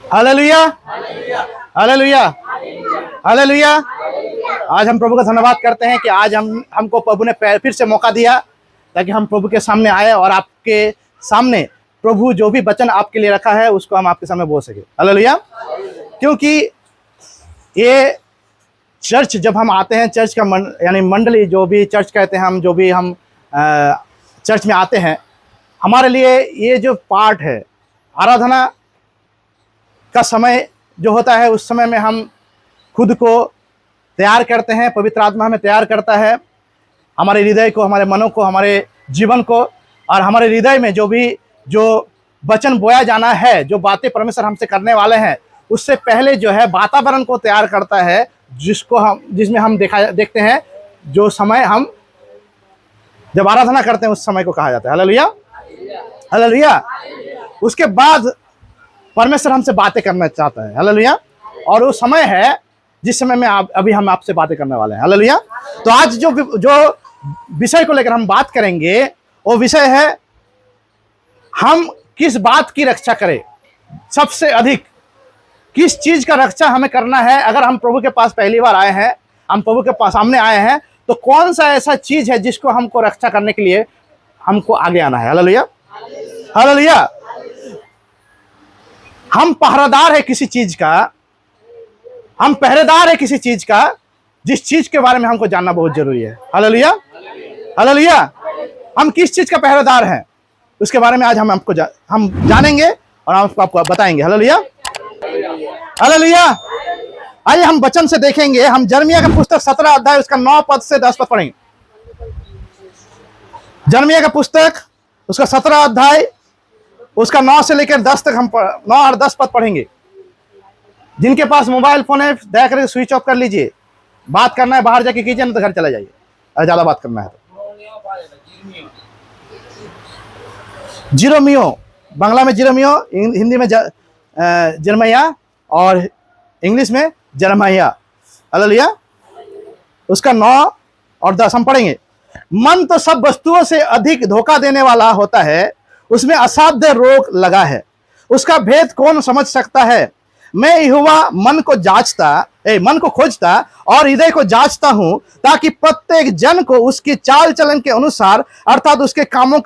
Hallelujah, hallelujah, hallelujah. आज हम प्रभु का धन्यवाद करते हैं कि आज हमको प्रभु ने फिर से मौका दिया ताकि हम प्रभु के सामने आए और आपके सामने प्रभु जो भी वचन आपके लिए रखा है उसको हम आपके सामने बोल सके। हालेलुया। क्योंकि ये चर्च जब हम आते हैं, चर्च का यानी मंडली जो भी चर्च कहते हैं, हम जो भी हम चर्च में आते हैं, हमारे लिए ये जो पार्ट है आराधना का समय जो होता है, उस समय में हम खुद को तैयार करते हैं। पवित्र आत्मा हमें तैयार करता है, हमारे हृदय को, हमारे मनों को, हमारे जीवन को, और हमारे हृदय में जो वचन बोया जाना है, जो बातें परमेश्वर हमसे करने वाले हैं, उससे पहले जो है वातावरण को तैयार करता है, जिसमें हम देखते हैं जो समय हम जब आराधना करते हैं उस समय को कहा जाता है। Hallelujah, hallelujah. उसके बाद परमेश्वर हमसे बातें करना चाहता है। हालेलुया। और वो समय है जिस समय में अभी हम आपसे बातें करने वाले हैं। हालेलुया। तो आज जो विषय को लेकर हम बात करेंगे वो विषय है, हम किस बात की रक्षा करें। सबसे अधिक किस चीज का रक्षा हमें करना है। अगर हम प्रभु के पास पहली बार आए हैं, हम प्रभु के पास सामने आए हैं, तो कौन सा ऐसा चीज है जिसको हमको रक्षा करने के लिए हमको आगे आना है। Hallelujah, hallelujah. हम पहरेदार है किसी चीज का, हम पहरेदार है किसी चीज का, जिस चीज के बारे में हमको जानना बहुत जरूरी है। Hallelujah, hallelujah. हम किस चीज का पहरेदार हैं उसके बारे में आज हम जानेंगे और हम आपको बताएंगे। Hallelujah, hallelujah. आइए हम वचन से देखेंगे। हम यिर्मयाह का पुस्तक 17 अध्याय उसका 9 पद से 10 पद पढ़ेंगे। यिर्मयाह का पुस्तक उसका 17 अध्याय उसका 9 से लेकर 10 तक हम 9 और 10 पद पढ़ेंगे। जिनके पास मोबाइल फोन है दया करके स्विच ऑफ कर लीजिए। बात करना है बाहर जाके कीजिए, ना तो घर चला जाइए अगर ज्यादा बात करना है तो। यिर्मयाह, बांग्ला में यिर्मयाह, हिंदी में यिर्मयाह और इंग्लिश में यिर्मयाह। हालेलुया। उसका 9 और 10 हम पढ़ेंगे। मन तो सब वस्तुओं से अधिक धोखा देने वाला होता है, उसमें असाध्य रोग लगा है, उसका भेद कौन समझ सकता है। मैं यहोवा मन को खोजता और हृदय को जांचता हूं, ताकि प्रत्येक जन को उसकी चाल चलन के अनुसार अर्थात उसके कामों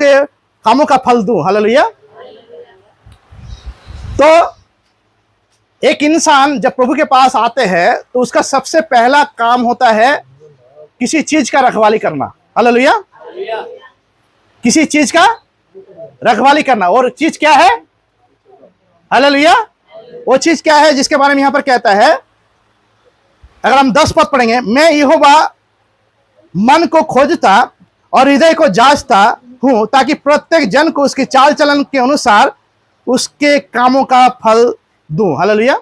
का फल दूं। हालेलुया। तो एक इंसान जब प्रभु के पास आते हैं तो उसका सबसे पहला काम होता है किसी चीज का रखवाली करना। हालेलुया। किसी चीज का रखवाली करना। और चीज क्या है? हालेलुया। वो चीज क्या है जिसके बारे में यहां पर कहता है, अगर हम 10 पद पढ़ेंगे, मैं यहोवा मन को खोजता और हृदय को जांचता हूं, ताकि प्रत्येक जन को उसकी चाल चलन के अनुसार उसके कामों का फल दूं। हालेलुया।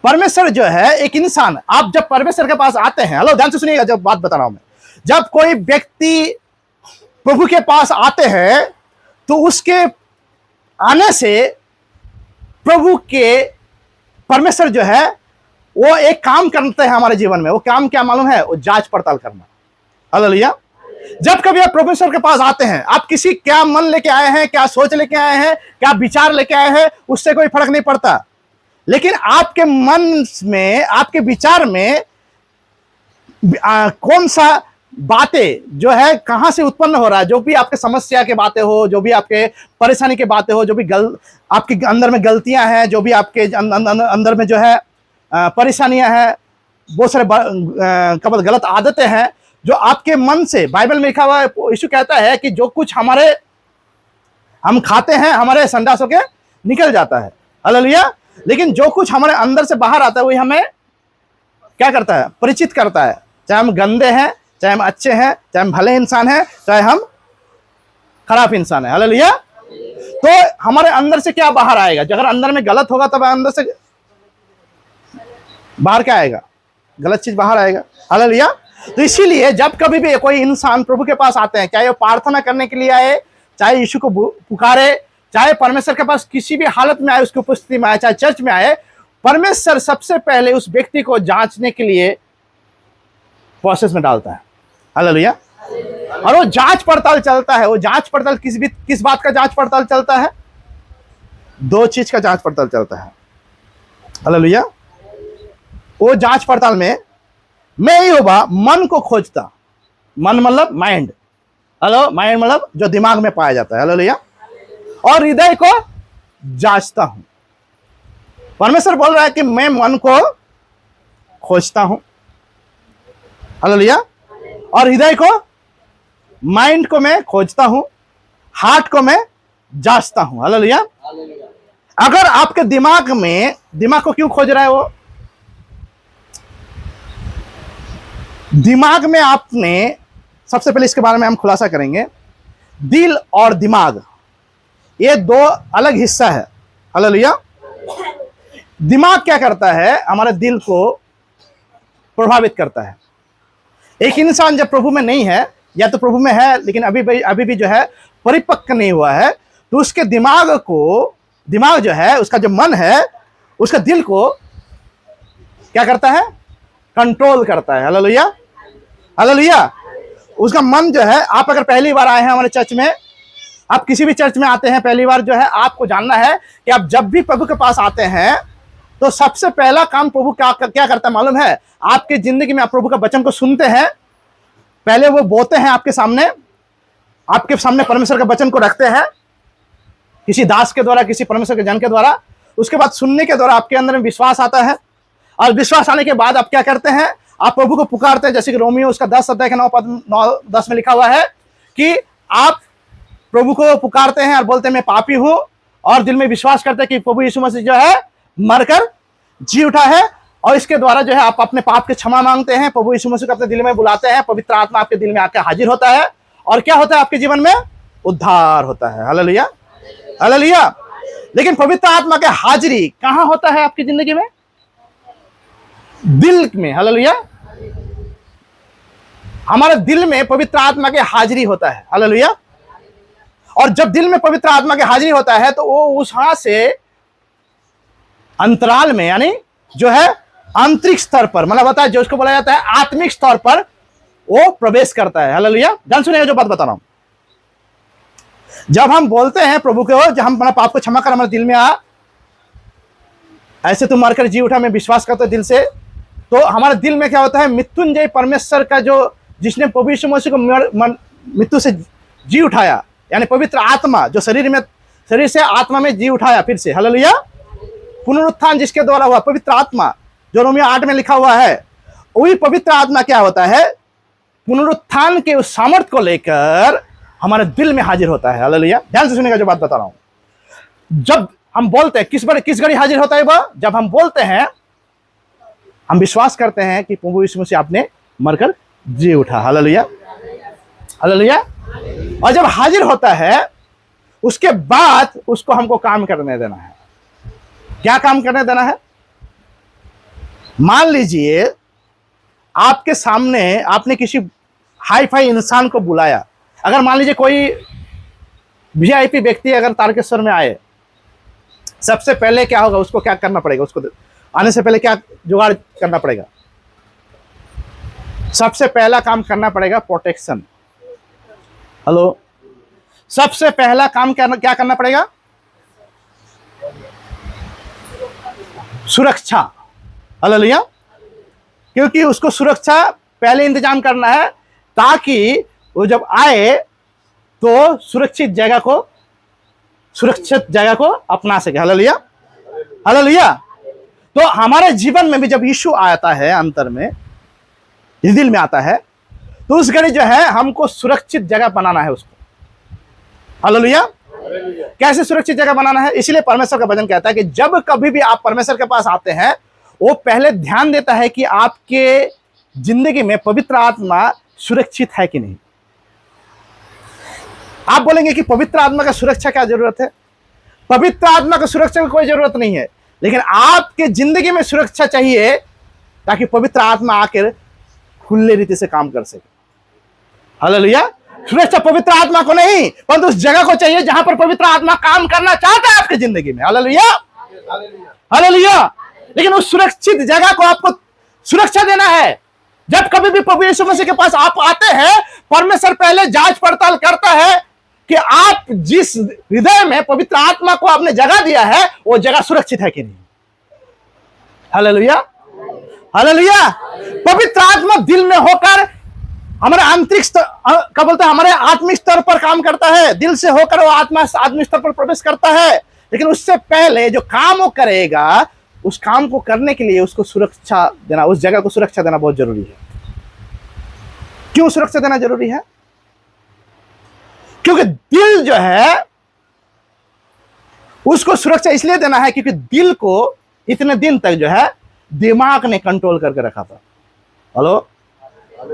परमेश्वर जो है, एक इंसान, आप जब परमेश्वर के पास आते हैं, हेलो ध्यान से सुनिएगा जब बात बता रहा हूं मैं, जब कोई व्यक्ति प्रभु के पास आते हैं तो उसके आने से प्रभु के परमेश्वर जो है वो एक काम करते हैं हमारे जीवन में। वो काम क्या मालूम है? वो जांच पड़ताल करना। हालेलुया। जब कभी आप परमेश्वर के पास आते हैं, आप क्या मन लेके आए हैं, क्या सोच लेके आए हैं, क्या विचार लेके आए हैं, उससे कोई फर्क नहीं पड़ता। लेकिन आपके मन में, आपके विचार में कौन सा बातें जो है कहां से उत्पन्न हो रहा है, जो भी आपके समस्या के बातें हो, जो भी आपके परेशानी के बातें हो, जो भी आपके अंदर में गलतियां हैं, जो भी आपके अंदर में जो है परेशानियां हैं, बहुत सारे गलत आदतें हैं जो आपके मन से, बाइबल में लिखा हुआ है, यीशु कहता है कि जो कुछ हम खाते हैं हमारे संडास होके निकल जाता है। हालेलुया। लेकिन जो कुछ हमारे अंदर से बाहर आता है वही हमें क्या करता है? परिचित करता है। चाहे हम गंदे हैं, चाहे हम अच्छे हैं, चाहे हम भले इंसान हैं, चाहे हम खराब इंसान है। हालेलुया। तो हमारे अंदर से क्या बाहर आएगा? अगर अंदर में गलत होगा तब अंदर से बाहर क्या आएगा? गलत चीज बाहर आएगा। हालेलुया। तो इसीलिए जब कभी भी कोई इंसान प्रभु के पास आते हैं, चाहे वो प्रार्थना करने के लिए आए, चाहे यीशु को पुकारे, चाहे परमेश्वर के पास किसी भी हालत में आए, उसकी उपस्थिति में आए, चाहे चर्च में आए, परमेश्वर सबसे पहले उस व्यक्ति को जांचने के लिए प्रोसेस में डालता है। हालेलुया। और वो जांच पड़ताल चलता है। वो जांच पड़ताल किस बात का जांच पड़ताल चलता है? दो चीज का जांच पड़ताल चलता है। हालेलुया। वो जांच पड़ताल में मैं यहोवा मन को खोजता, मन मतलब माइंड, हेलो, माइंड मतलब जो दिमाग में पाया जाता है, हालेलुया, और हृदय को जांचता हूं। परमेश्वर बोल रहा है कि मैं मन को खोजता हूं, हालेलुया, और हृदय को, माइंड को मैं खोजता हूं, हार्ट को मैं जांचता हूं, हालेलुया। अगर आपके दिमाग में, दिमाग को क्यों खोज रहा है वो? दिमाग में आपने, सबसे पहले इसके बारे में हम खुलासा करेंगे, दिल और दिमाग ये दो अलग हिस्सा है, हालेलुया। दिमाग क्या करता है? हमारे दिल को प्रभावित करता है। एक इंसान जब प्रभु में नहीं है, या तो प्रभु में है लेकिन अभी भी जो है परिपक्व नहीं हुआ है, तो उसके दिमाग जो है, उसका जो मन है, उसका दिल को क्या करता है? कंट्रोल करता है, हालेलुया, हालेलुया। उसका मन जो है, आप अगर पहली बार आए हैं हमारे चर्च में, आप किसी भी चर्च में आते हैं पहली बार, जो है आपको जानना है कि आप जब भी प्रभु के पास आते हैं तो सबसे पहला काम प्रभु क्या करता है मालूम है? आपके जिंदगी में आप प्रभु का वचन को सुनते हैं, पहले वो बोलते हैं आपके सामने परमेश्वर के वचन को रखते हैं, किसी दास के द्वारा, किसी परमेश्वर के जन के द्वारा। उसके बाद सुनने के द्वारा आपके अंदर में विश्वास आता है, और विश्वास आने के बाद आप क्या करते हैं? आप प्रभु को पुकारते हैं, जैसे कि रोमियो उसका 10 अध्याय के 9-10 में लिखा हुआ है कि आप प्रभु को पुकारते हैं और बोलते हैं मैं पापी हूं, और दिल में विश्वास करते हैं कि प्रभु यीशु मसीह जो है मरकर जी उठा है, और इसके द्वारा जो है आप अपने पाप के क्षमा मांगते हैं, प्रभु यीशु मसीह को अपने दिल में बुलाते हैं, पवित्र आत्मा आपके दिल में आकर हाजिर होता है, और क्या होता है आपके जीवन में? उद्धार होता है, हालेलुया, हालेलुया। लेकिन पवित्र आत्मा की हाजिरी कहां होता है आपकी जिंदगी में? दिल में, हालेलुया। हमारे दिल में पवित्र आत्मा की हाजिरी होता है, हालेलुया। और जब दिल में पवित्र आत्मा की हाजिरी होता है तो वो वहां से अंतराल में, यानी जो है आंतरिक स्तर पर, मतलब होता है जो उसको बोला जाता है आत्मिक स्तर पर, वो प्रवेश करता है, हालेलुया। ध्यान सुनिएगा जो बात बता रहा हूं। जब हम बोलते हैं प्रभु के, जब हम अपना पाप को क्षमा कर हमारे दिल में आ, ऐसे तुम मरकर जी उठा, मैं विश्वास करता हूं दिल से, तो हमारे दिल में क्या होता है? मृत्युंजय परमेश्वर का, जो जिसने प्रभु यीशु मसीह को मृत्यु से जी उठाया, यानी पवित्र आत्मा जो शरीर से आत्मा में जी उठाया फिर से, हालेलुया। पुनरुत्थान जिसके द्वारा हुआ, पवित्र आत्मा जो रोमियो 8 में लिखा हुआ है, वही पवित्र आत्मा क्या होता है? पुनरुत्थान के उस सामर्थ्य को लेकर हमारे दिल में हाजिर होता है, हालेलुया। ध्यान से सुनिएगा जो बात बता रहा हूं। जब हम बोलते हैं, किस घड़ी हाजिर होता है वह? जब हम बोलते हैं, हम विश्वास करते हैं कि प्रभु यीशु मसीह आपने मरकर जी उठा, हालेलुया, हालेलुया। और जब हाजिर होता है उसके बाद उसको हमको काम करने देना है। क्या काम करने देना है? मान लीजिए आपके सामने आपने किसी हाई फाई इंसान को बुलाया। अगर मान लीजिए कोई वीआईपी व्यक्ति अगर तारकेश्वर में आए, सबसे पहले क्या होगा? उसको क्या करना पड़ेगा? उसको आने से पहले क्या जुगाड़ करना पड़ेगा? सबसे पहला काम करना पड़ेगा प्रोटेक्शन, हेलो। सबसे पहला काम क्या करना पड़ेगा? सुरक्षा, हालेलुया। क्योंकि उसको सुरक्षा पहले इंतजाम करना है, ताकि वो जब आए तो सुरक्षित जगह को अपना सके, हालेलुया, हालेलुया। तो हमारे जीवन में भी जब यीशु आता है, अंतर में इस दिल में आता है, तो उस घड़ी जो है हमको सुरक्षित जगह बनाना है उसको, हालेलुया। कैसे सुरक्षित जगह बनाना है? इसलिए परमेश्वर का वचन कहता है कि जब कभी भी आप परमेश्वर के पास आते हैं, वो पहले ध्यान देता है कि आपके जिंदगी में पवित्र आत्मा सुरक्षित है कि नहीं। आप बोलेंगे कि पवित्र आत्मा का सुरक्षा क्या जरूरत है? पवित्र आत्मा की सुरक्षा की कोई जरूरत नहीं है, लेकिन आपके जिंदगी में सुरक्षा चाहिए ताकि पवित्र आत्मा आकर खुले रीति से काम कर सके, हालेलुया। सुरक्षा पवित्र आत्मा को नहीं, परंतु उस जगह को चाहिए जहां पर पवित्र आत्मा काम करना चाहता है आपकी जिंदगी में, हालेलुया, हालेलुया। लेकिन उस सुरक्षित जगह को आपको सुरक्षा देना है। जब कभी भी प्रभु यीशु मसीह के पास आप आते हैं, परमेश्वर पहले जांच पड़ताल करता है कि आप जिस हृदय में पवित्र आत्मा को आपने जगह दिया है वो जगह सुरक्षित है कि नहीं। Hallelujah, hallelujah. पवित्र आत्मा दिल में होकर हमारे आंतरिक स्तर, क्या बोलते हैं, हमारे आत्मिक स्तर पर काम करता है। दिल से होकर वो आत्मा आत्मिक स्तर पर प्रवेश करता है, लेकिन उससे पहले जो काम वो करेगा, उस काम को करने के लिए उसको सुरक्षा देना, उस जगह को सुरक्षा देना बहुत जरूरी है। क्यों सुरक्षा देना जरूरी है? क्योंकि दिल जो है उसको सुरक्षा इसलिए देना है क्योंकि दिल को इतने दिन तक जो है दिमाग ने कंट्रोल करके रखा था। Hello,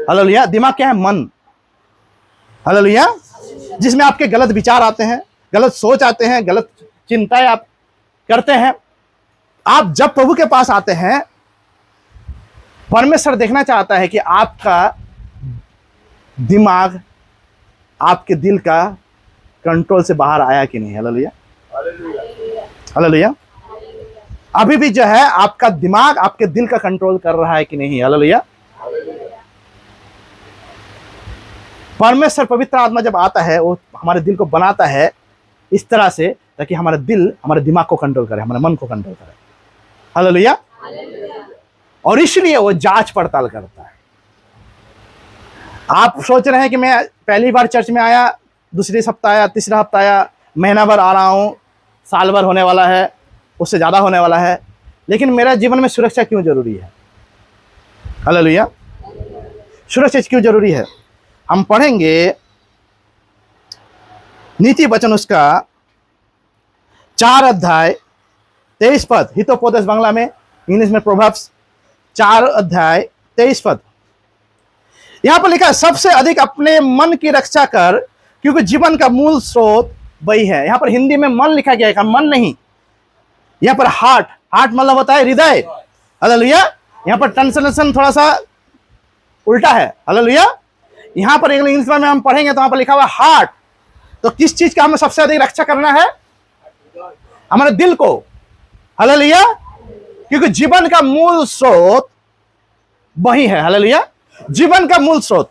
hallelujah. दिमाग क्या है? मन। हालेलुया। जिसमें आपके गलत विचार आते हैं, गलत सोच आते हैं, गलत चिंताएं आप करते हैं। आप जब प्रभु के पास आते हैं, परमेश्वर देखना चाहता है कि आपका दिमाग आपके दिल का कंट्रोल से बाहर आया कि नहीं। Hallelujah, hallelujah. अभी भी जो है आपका दिमाग आपके दिल का कंट्रोल कर रहा है कि नहीं। हालेलुया। परमेश्वर पवित्र आत्मा जब आता है वो हमारे दिल को बनाता है इस तरह से ताकि हमारा दिल हमारे दिमाग को कंट्रोल करे, हमारे मन को कंट्रोल करे। हालेलुया। और इसलिए वो जांच पड़ताल करता है। आप सोच रहे हैं कि मैं पहली बार चर्च में आया, दूसरी हफ्ता आया, तीसरा हफ्ता आया, महीना भर आ रहा हूं, साल भर होने वाला है, उससे ज्यादा होने वाला है, लेकिन मेरा जीवन में सुरक्षा क्यों जरूरी है? हालेलुया। सुरक्षा क्यों जरूरी है? हम पढ़ेंगे नीति वचन उसका 4 अध्याय 23 पद, हितोपोदेश बांग्ला में, इंग्लिश में प्रोवर्ब्स 4 अध्याय 23 पद। यहां पर लिखा है, सबसे अधिक अपने मन की रक्षा कर, क्योंकि जीवन का मूल स्रोत वही है। यहां पर हिंदी में मन लिखा गया है, मन नहीं। यहां पर हार्ट, हार्ट मतलब होता है हृदय। हालेलुया। यहां पर ट्रांसलेशन थोड़ा सा उल्टा है। हालेलुया। यहां पर इंग्लिश में हम पढ़ेंगे तो वहां पर लिखा हुआ हार्ट। तो किस चीज का हमें सबसे अधिक रक्षा करना है? हमारे दिल को। हालेलुया। क्योंकि जीवन का मूल स्रोत वही है। हालेलुया। जीवन का मूल स्रोत,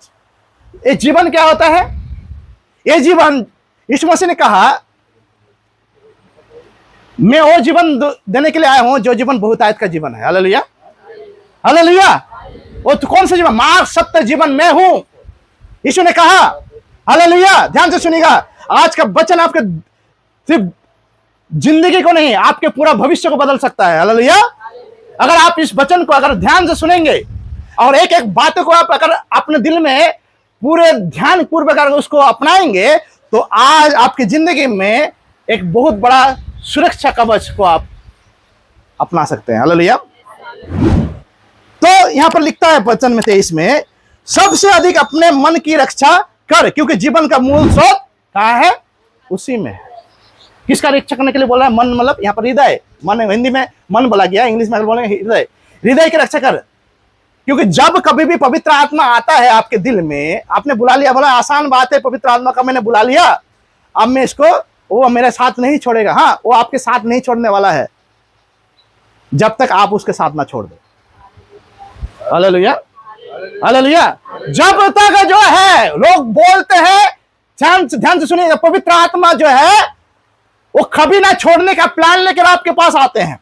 ये जीवन क्या होता है? ये जीवन, यीशु मसीह ने कहा, मैं वो जीवन देने के लिए आया हूं जो जीवन बहुतायत का जीवन है। Hallelujah, hallelujah. वो तो कौन सा जीवन? मार्ग, सत्य, जीवन मैं हूं, यीशु ने कहा। हालेलुया। ध्यान से सुनिएगा, आज का वचन आपके सिर्फ जिंदगी को नहीं, आपके पूरा भविष्य को बदल सकता है। हालेलुया। अगर आप इस वचन को अगर ध्यान से सुनेंगे और एक एक बातों को आप अगर अपने दिल में पूरे ध्यान पूर्वक अगर उसको अपनाएंगे तो आज आपकी जिंदगी में एक बहुत बड़ा सुरक्षा कवच को आप अपना सकते हैं। हालेलुया। तो यहां पर लिखता है वचन में 23 में, सबसे अधिक अपने मन की रक्षा कर, क्योंकि जीवन का मूल स्रोत कहां है? उसी में है। किसका रक्षा करने के लिए बोल रहा है? मन मतलब यहां पर हृदय। मन हिंदी में मन बोला गया, इंग्लिश में बोलेंगे हृदय। हृदय की रक्षा कर, क्योंकि जब कभी भी पवित्र आत्मा आता है आपके दिल में, आपने बुला लिया, बोला आसान बात है, पवित्र आत्मा का मैंने बुला लिया, अब मैं इसको, वो मेरे साथ नहीं छोड़ेगा। हाँ, वो आपके साथ नहीं छोड़ने वाला है जब तक आप उसके साथ ना छोड़ दो। Hallelujah, hallelujah. जब तक जो है लोग बोलते हैं, ध्यान से सुनिएगा, पवित्र आत्मा जो है वो कभी ना छोड़ने का प्लान लेकर आपके पास आते हैं,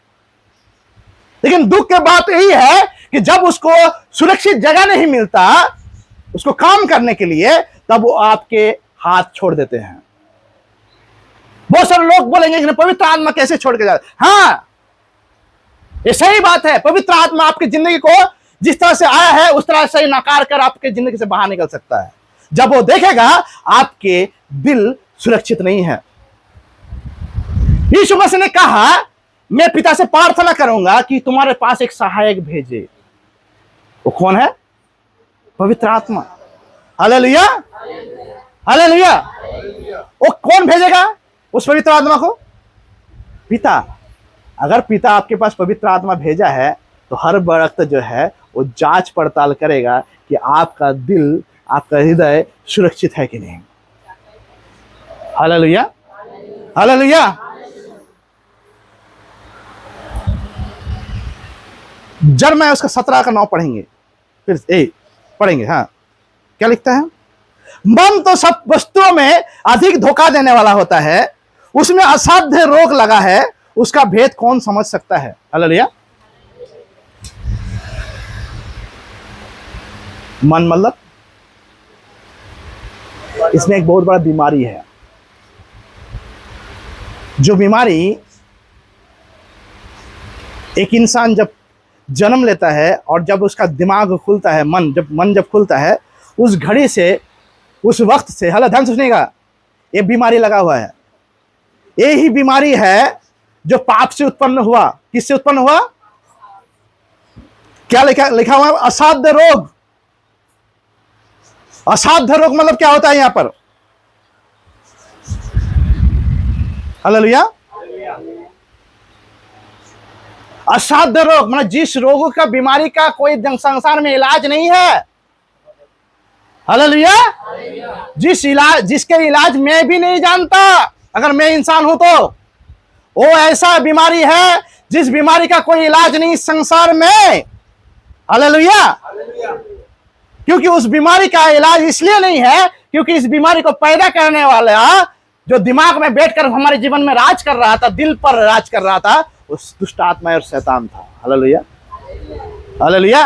लेकिन दुख की बात यही है कि जब उसको सुरक्षित जगह नहीं मिलता उसको काम करने के लिए, तब वो आपके हाथ छोड़ देते हैं। बहुत सारे लोग बोलेंगे कि पवित्र आत्मा कैसे छोड़ के जाए? हाँ, ये सही बात है। पवित्र आत्मा आपकी जिंदगी को जिस तरह से आया है उस तरह से नकार कर आपके जिंदगी से बाहर निकल सकता है, जब वो देखेगा आपके दिल सुरक्षित नहीं है। यीशु मसीह ने कहा, मैं पिता से प्रार्थना करूंगा कि तुम्हारे पास एक सहायक भेजे। वो कौन है? पवित्र आत्मा। Hallelujah, hallelujah. वो कौन भेजेगा उस पवित्र आत्मा को? पिता। अगर पिता आपके पास पवित्र आत्मा भेजा है तो हर वक्त जो है वो जांच पड़ताल करेगा कि आपका दिल, आपका हृदय सुरक्षित है कि नहीं। Hallelujah, hallelujah. जब मैं उसका 17 का 9 पढ़ेंगे, फिर पढ़ेंगे। हाँ, क्या लिखता है? मन तो सब वस्तुओं में अधिक धोखा देने वाला होता है, उसमें असाध्य रोग लगा है, उसका भेद कौन समझ सकता है। हालेलुया। मन मतलब इसमें एक बहुत बड़ा बीमारी है। जो बीमारी एक इंसान जब जन्म लेता है और जब उसका दिमाग खुलता है, मन जब खुलता है, उस घड़ी से, उस वक्त से, हाल ध्यान से सुनिएगा, ये बीमारी लगा हुआ है। ये ही बीमारी है जो पाप से उत्पन्न हुआ। किससे उत्पन्न हुआ? क्या लिखा हुआ है? असाध्य रोग। असाध्य रोग मतलब क्या होता है यहां पर? हालेलुया। असाध्य रोग मतलब जिस रोग का, बीमारी का कोई संसार में इलाज नहीं है। हालेलुया। जिसके इलाज मैं भी नहीं जानता, अगर मैं इंसान हूं तो वो ऐसा बीमारी है जिस बीमारी का कोई इलाज नहीं संसार में। हालेलुया। क्योंकि उस बीमारी का इलाज इसलिए नहीं है क्योंकि इस बीमारी को पैदा करने वाला जो दिमाग में बैठकर हमारे जीवन में राज कर रहा था, दिल पर राज कर रहा था, उस दुष्ट आत्मा और शैतान था। हालेलुया। हालेलुया।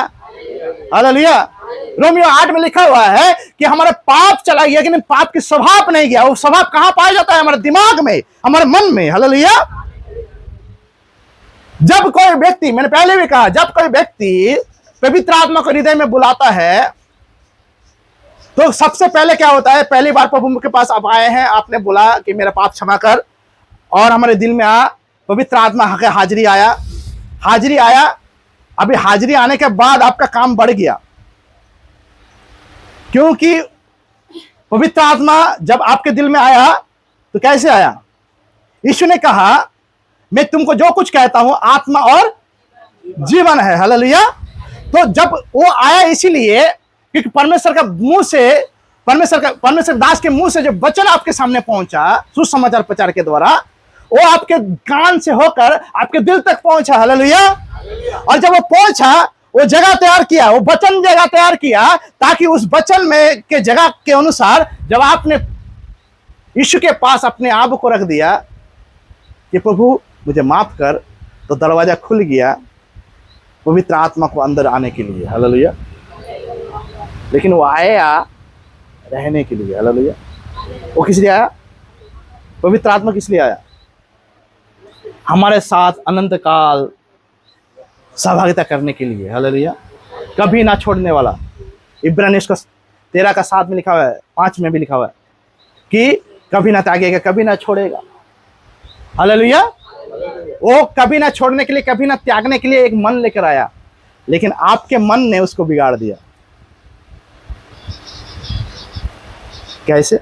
हालेलुया। रोमियो 8 में लिखा हुआ है कि हमारे पाप चला गया, लेकिन पाप की स्वभाव नहीं गया। वो स्वभाव कहां पाया जाता है? हमारे दिमाग में, हमारे मन में। हालेलुया। जब कोई व्यक्ति, मैंने पहले भी कहा, जब कोई व्यक्ति पवित्र आत्मा को हृदय में बुलाता है तो सबसे पहले क्या होता है? पहली बार प्रभु के पास आप आए हैं, आपने बोला कि मेरा पाप क्षमा कर, और हमारे दिल में पवित्र आत्मा का हाजिरी आया। अभी हाजिरी आने के बाद आपका काम बढ़ गया, क्योंकि पवित्र आत्मा जब आपके दिल में आया तो कैसे आया? यीशु ने कहा मैं तुमको जो कुछ कहता हूं आत्मा और जीवन है। हालेलुया। तो जब वो आया इसीलिए क्योंकि परमेश्वर का मुंह से, परमेश्वर दास के मुंह से जो वचन आपके सामने पहुंचा सुसमाचार प्रचार के द्वारा, वो आपके कान से होकर आपके दिल तक पहुंचा। हालेलुया। और जब वो पहुंचा, वो जगह तैयार किया, वो वचन जगह तैयार किया, ताकि उस वचन में के जगह के अनुसार जब आपने यीशु के पास अपने आप को रख दिया कि प्रभु मुझे माफ कर, तो दरवाजा खुल गया पवित्र आत्मा को अंदर आने के लिए। हालेलुया। लेकिन वो आया रहने के लिए। हालेलुया। वो किस लिए आया? पवित्र आत्मा किस लिए आया? हमारे साथ अनंत काल सहभागिता करने के लिए। हालेलुया। कभी ना छोड़ने वाला। इब्रानियों का 13 का 7 में लिखा हुआ है, 5 में भी लिखा हुआ है कि कभी ना त्यागेगा, कभी ना छोड़ेगा। हालेलुया। वो कभी ना छोड़ने के लिए, कभी ना त्यागने के लिए एक मन लेकर आया, लेकिन आपके मन ने उसको बिगाड़ दिया। कैसे?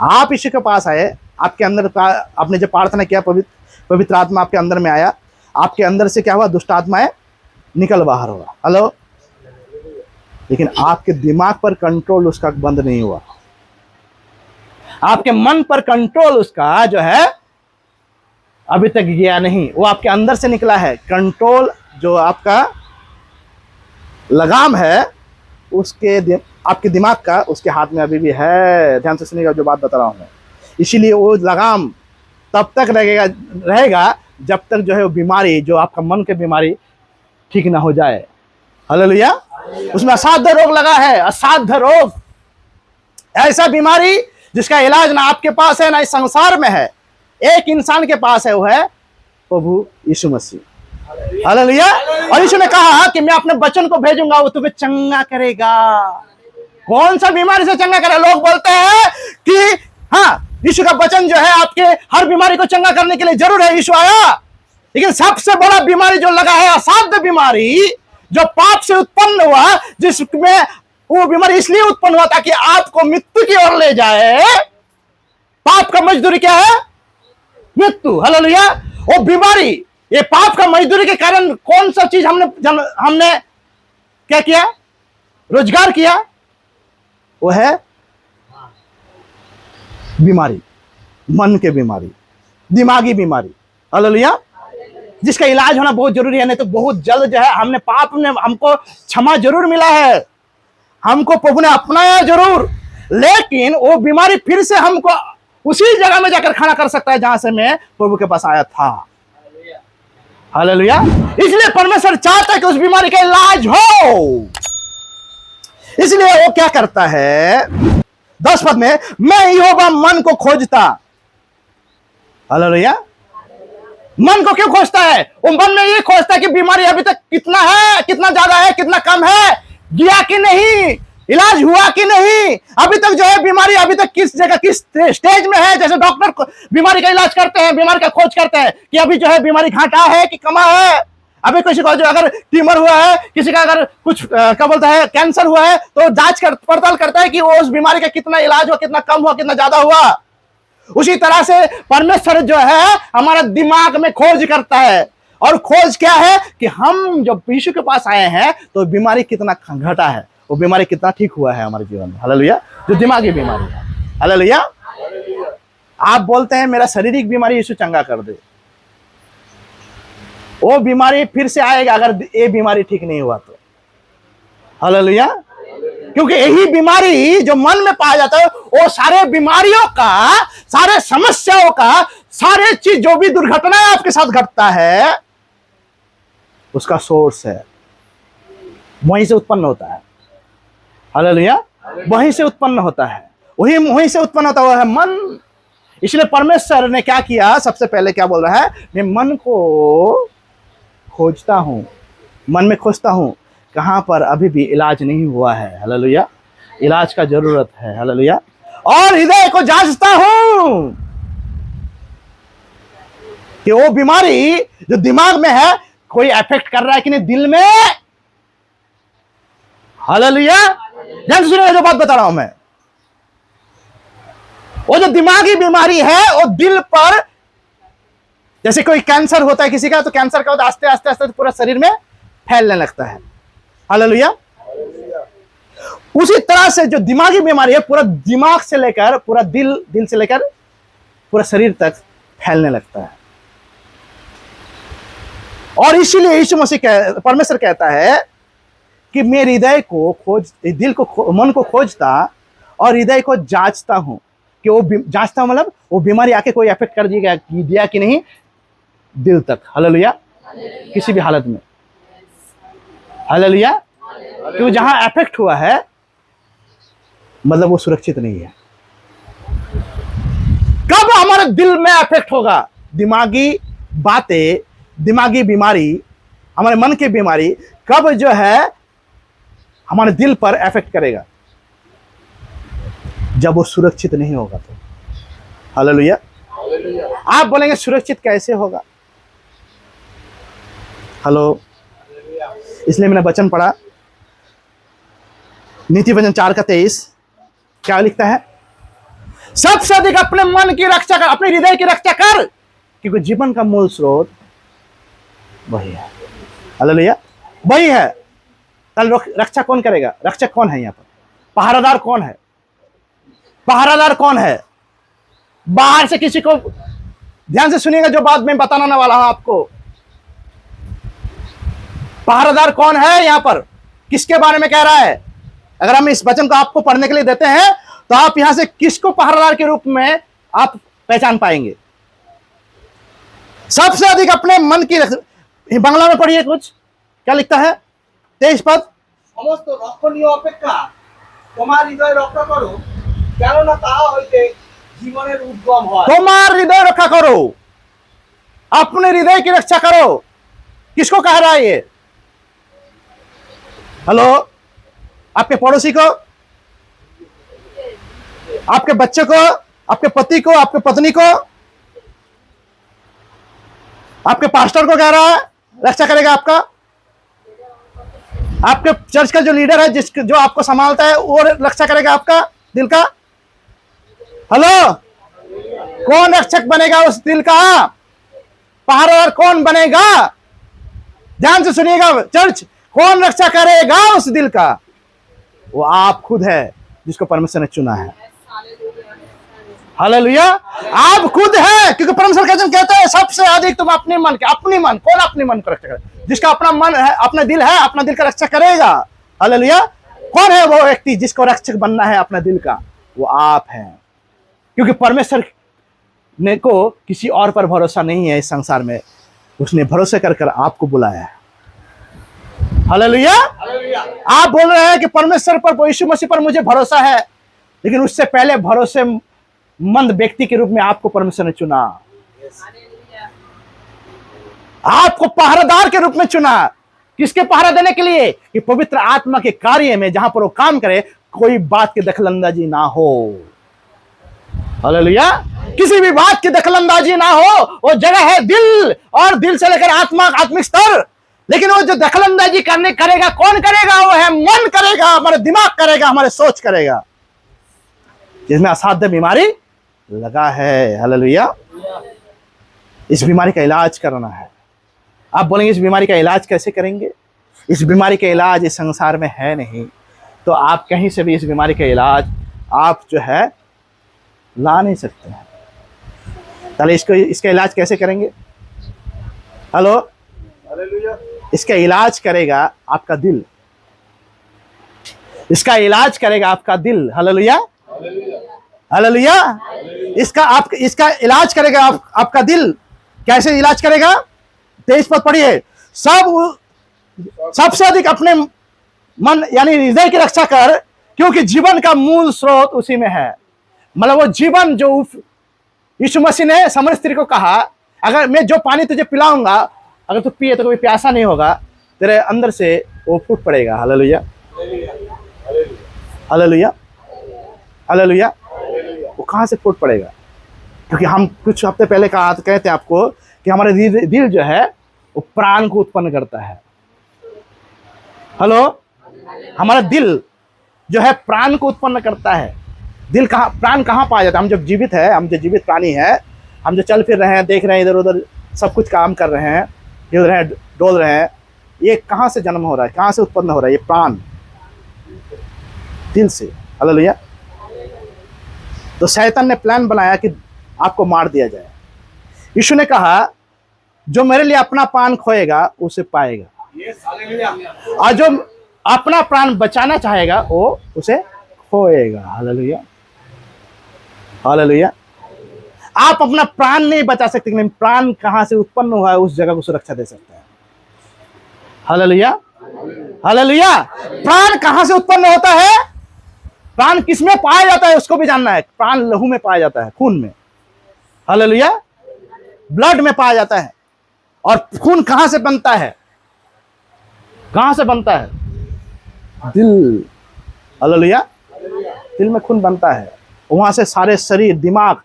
आप यीशु के पास आए, आपके अंदर का आपने जब प्रार्थना किया, पवित्र आत्मा आपके अंदर में आया, आपके अंदर से क्या हुआ? दुष्ट आत्माएं निकल बाहर हुआ। हेलो। लेकिन आपके दिमाग पर कंट्रोल उसका बंद नहीं हुआ, आपके मन पर कंट्रोल उसका जो है अभी तक गया नहीं। वो आपके अंदर से निकला है। कंट्रोल जो आपका लगाम है उसके आपके दिमाग का, उसके हाथ में अभी भी है। ध्यान से सुनिएगा जो बात बता रहा हूं मैं। इसीलिए वो लगाम तब तक रहेगा जब तक जो है वो बीमारी, जो आपका मन की बीमारी ठीक ना हो जाए। हालेलुया। उसमें असाध्य रोग लगा है। असाध्य रोग, ऐसा बीमारी जिसका इलाज ना आपके पास है ना इस संसार में है। एक इंसान के पास है, वो है प्रभु यीशु मसीह। हालेलुया। और यीशु ने कहा कि मैं अपने वचन को भेजूंगा, वो तुम्हें चंगा करेगा। कौन सा बीमारी से चंगा करे? लोग बोलते हैं कि हाँ, यीशु का वचन जो है आपके हर बीमारी को चंगा करने के लिए जरूर है, यीशु आया। लेकिन सबसे बड़ा बीमारी जो लगा है, असाध्य बीमारी जो पाप से उत्पन्न हुआ, जिसमें वो बीमारी इसलिए उत्पन्न हुआ ताकि आपको मृत्यु की ओर ले जाए। पाप का मजदूरी क्या है? मृत्यु। हालेलुया। वो बीमारी, ये पाप का मजदूरी के कारण कौन सा चीज हमने क्या किया? रोजगार किया। वो है बीमारी, मन के बीमारी, दिमागी बीमारी। हालेलुया। जिसका इलाज होना बहुत जरूरी है, नहीं तो बहुत जल्द जो है हमने पाप में हमको क्षमा जरूर मिला है, हमको प्रभु ने अपनाया जरूर, लेकिन वो बीमारी फिर से हमको उसी जगह में जाकर खड़ा कर सकता है जहां से मैं प्रभु के पास आया था। हालेलुया। इसलिए परमेश्वर चाहता है कि उस बीमारी का इलाज हो। इसलिए वो क्या करता है, 10 पद में, मैं यहोवा मन को खोजता। हालेलुया। मन को क्यों खोजता है? वो मन में ये खोजता है कि बीमारी अभी तक कितना है, कितना ज्यादा है, कितना कम है, गया कि नहीं, इलाज हुआ कि नहीं, अभी तक जो है बीमारी अभी तक किस जगह, किस स्टेज में है। जैसे डॉक्टर बीमारी का इलाज करते हैं, बीमारी का खोज करते हैं कि अभी जो है बीमारी घाटा है कि कमा है। अभी किसी को जो अगर ट्यूमर हुआ है, किसी का अगर कुछ क्या बोलता है कैंसर हुआ है, तो जांच पड़ताल करता है कि वो उस बीमारी का कितना इलाज हुआ, कितना कम हुआ, कितना ज्यादा हुआ। उसी तरह से परमेश्वर जो है हमारा दिमाग में खोज करता है। और खोज क्या है कि हम जब यीशु के पास आए हैं तो बीमारी कितना घटा है, वो बीमारी कितना ठीक हुआ है हमारे जीवन में। हालेलुया। जो दिमागी बीमारी है। हालेलुया। आप बोलते हैं मेरा शारीरिक बीमारी यीशु चंगा कर दे, वो बीमारी फिर से आएगा अगर ये बीमारी ठीक नहीं हुआ तो। हालेलुया। क्योंकि यही बीमारी जो मन में पाया जाता है वो सारे बीमारियों का, सारे समस्याओं का, सारे चीज जो भी दुर्घटना आपके साथ घटता है उसका सोर्स है, वहीं से उत्पन्न होता है। हालेलुया। वहीं से उत्पन्न होता है, वहीं से उत्पन्न होता हुआ है मन। इसलिए परमेश्वर ने क्या किया, सबसे पहले क्या बोल रहा है, मैं मन को खोजता हूं, मन में खोजता हूं कहां पर अभी भी इलाज नहीं हुआ है। हालेलुया। इलाज का जरूरत है। हालेलुया। और हृदय को जांचता हूं कि वो बीमारी जो दिमाग में है कोई इफेक्ट कर रहा है कि नहीं दिल में। हालेलुया। ध्यान से सुनिए जो बात बता रहा हूं मैं। वो जो दिमागी बीमारी है वो दिल पर, जैसे कोई कैंसर होता है किसी का, तो कैंसर का होता है आस्ते आस्ते आस्ते पूरा शरीर में फैलने लगता है। हालेलुया। उसी तरह से जो दिमागी बीमारी है पूरा दिमाग से लेकर पूरा दिल से लेकर पूरा शरीर तक फैलने लगता है। और इसीलिए यीशु मसीह परमेश्वर कहता है कि मैं हृदय को खोज, दिल को, मन को खोजता और हृदय को जांचता हूं कि वो जांचता हूं मतलब वो बीमारी आके कोई इफेक्ट कर दिया कि नहीं दिल तक। हालेलुया। किसी भी हालत में। हालेलुया। क्योंकि जहां इफेक्ट हुआ है मतलब वो सुरक्षित नहीं है। कब हमारे दिल में इफेक्ट होगा? दिमागी बातें, दिमागी बीमारी, हमारे मन की बीमारी कब जो है हमारे दिल पर इफेक्ट करेगा? जब वो सुरक्षित नहीं होगा तो। हालेलुया। आप बोलेंगे सुरक्षित कैसे होगा? हेलो। इसलिए मैंने वचन पढ़ा, नीति वचन 4:23 क्या लिखता है? सबसे अधिक अपने मन की रक्षा कर, अपने हृदय की रक्षा कर, क्योंकि जीवन का मूल स्रोत वही है। हालेलुया। वही है। कल रक्षा कौन करेगा? रक्षक कौन है? यहाँ पर पहरादार कौन है? पहरादार कौन है? बाहर से किसी को, ध्यान से सुनिएगा जो बात मैं बताने वाला हूं आपको। पहरादार कौन है यहां पर? किसके बारे में कह रहा है? अगर हम इस वचन को आपको पढ़ने के लिए देते हैं तो आप यहां से किसको पहरादार के रूप में आप पहचान पाएंगे? सबसे अधिक अपने मन की, बांग्ला में पढ़िए कुछ क्या लिखता है 23 पद। समस्त रक्षणीय अपेक्षा তোমার হৃদয় রক্ষা করো, কেননা তাহা হইতে জীবনের উদ্গম হয়। তোমার हृदय रक्षा करो, अपने हृदय की रक्षा करो। किसको कह रहा है ये? हेलो। आपके पड़ोसी को, आपके बच्चे को, आपके पति को, आपके पत्नी को, आपके पास्टर को कह रहा है रक्षा करेगा आपका। आपके चर्च का जो लीडर है, जो आपको संभालता है, वो रक्षा करेगा आपका दिल का। हेलो। कौन रक्षक बनेगा उस दिल का? पहरादार कौन बनेगा? ध्यान से सुनिएगा चर्च, कौन रक्षा करेगा उस दिल का? वो आप खुद है जिसको परमेश्वर ने चुना है। हालेलुया। आप खुद है, क्योंकि परमेश्वर कहते हैं सबसे अधिक तुम अपने मन के, अपनी मन, कौन अपने मन को रक्षा करे? जिसका अपना मन है, अपना दिल है, अपना दिल का रक्षा करेगा। हालेलुया। कौन है वो व्यक्ति जिसको रक्षक बनना है अपना दिल का? वो आप हैं, क्योंकि परमेश्वर ने को किसी और पर भरोसा नहीं है इस संसार में, उसने भरोसे कर कर आपको बुलाया है। हालेलुया। आप बोल रहे हैं कि परमेश्वर पर, यीशु मसीह पर मुझे भरोसा है, लेकिन उससे पहले भरोसेमंद व्यक्ति के रूप में आपको परमेश्वर ने चुना, आपको पहरेदार के रूप में चुना। किसके पहरा देने के लिए? कि पवित्र आत्मा के कार्य में जहां पर वो काम करे कोई बात की दखलंदाजी ना हो। हालेलुया। किसी भी बात की दखलंदाजी ना हो। वो जगह है दिल, और दिल से लेकर आत्मा, आत्मिक स्तर। लेकिन वो जो दखलंदाजी करेगा, कौन करेगा? वो है मन करेगा, हमारे दिमाग करेगा, हमारे सोच करेगा, जिसमें असाध्य बीमारी लगा है। हालेलुया। इस बीमारी का इलाज करना है। आप बोलेंगे इस बीमारी का इलाज कैसे करेंगे? इस बीमारी का इलाज इस संसार में है नहीं, तो आप कहीं से भी इस बीमारी का इलाज आप जो है ला नहीं सकते हैं। चलिए इसका इलाज कैसे करेंगे? हेलो। इसका इलाज करेगा आपका दिल। इसका इलाज करेगा आपका दिल। हालेलुया। हालेलुया। इसका इलाज करेगा आपका दिल। कैसे इलाज करेगा? 23 पद पढ़िए। सबसे अधिक अपने मन यानी हृदय की रक्षा कर, क्योंकि जीवन का मूल स्रोत उसी में है। मतलब वो जीवन जो यीशु मसीह ने सामरी स्त्री को कहा, अगर मैं जो पानी तुझे पिलाऊंगा, अगर तू पिए तो कभी प्यासा नहीं होगा, तेरे अंदर से वो फूट पड़ेगा। हालेलुया। हालेलुया। हालेलुया। वो कहां से फूट पड़ेगा? क्योंकि हम कुछ हफ्ते पहले कहते हैं आपको कि हमारे दिल जो है वो प्राण को उत्पन्न करता है। हेलो। हमारा दिल जो है प्राण को उत्पन्न करता है। दिल कहाँ, प्राण कहाँ पाया जाता है? हम जब जीवित है, हम जो जीवित प्राणी है, हम जो चल फिर रहे हैं, देख रहे हैं, इधर उधर सब कुछ काम कर रहे हैं, हिल रहे हैं, डोल रहे हैं, ये कहाँ से जन्म हो रहा है? कहाँ से उत्पन्न हो रहा है? ये प्राण दिल से। हालेलुया। तो शैतान ने प्लान बनाया कि आपको मार दिया जाए। यीशु ने कहा जो मेरे लिए अपना प्राण खोएगा उसे पाएगा, और जो अपना प्राण बचाना चाहेगा वो उसे खोएगा। हालेलुया। हालेलुया। आप अपना प्राण नहीं बचा सकते, लेकिन प्राण कहां से उत्पन्न हुआ है उस जगह को सुरक्षा दे सकते हैं। हालेलुया। हालेलुया। प्राण कहां से उत्पन्न होता है? प्राण किसमें पाया जाता है उसको भी जानना है। प्राण लहू में पाया जाता है, खून में। हालेलुया। ब्लड में पाया जाता है। और खून कहां से बनता है? कहां से बनता है? दिल। हालेलुया। दिल में खून बनता है, वहां से सारे शरीर, दिमाग,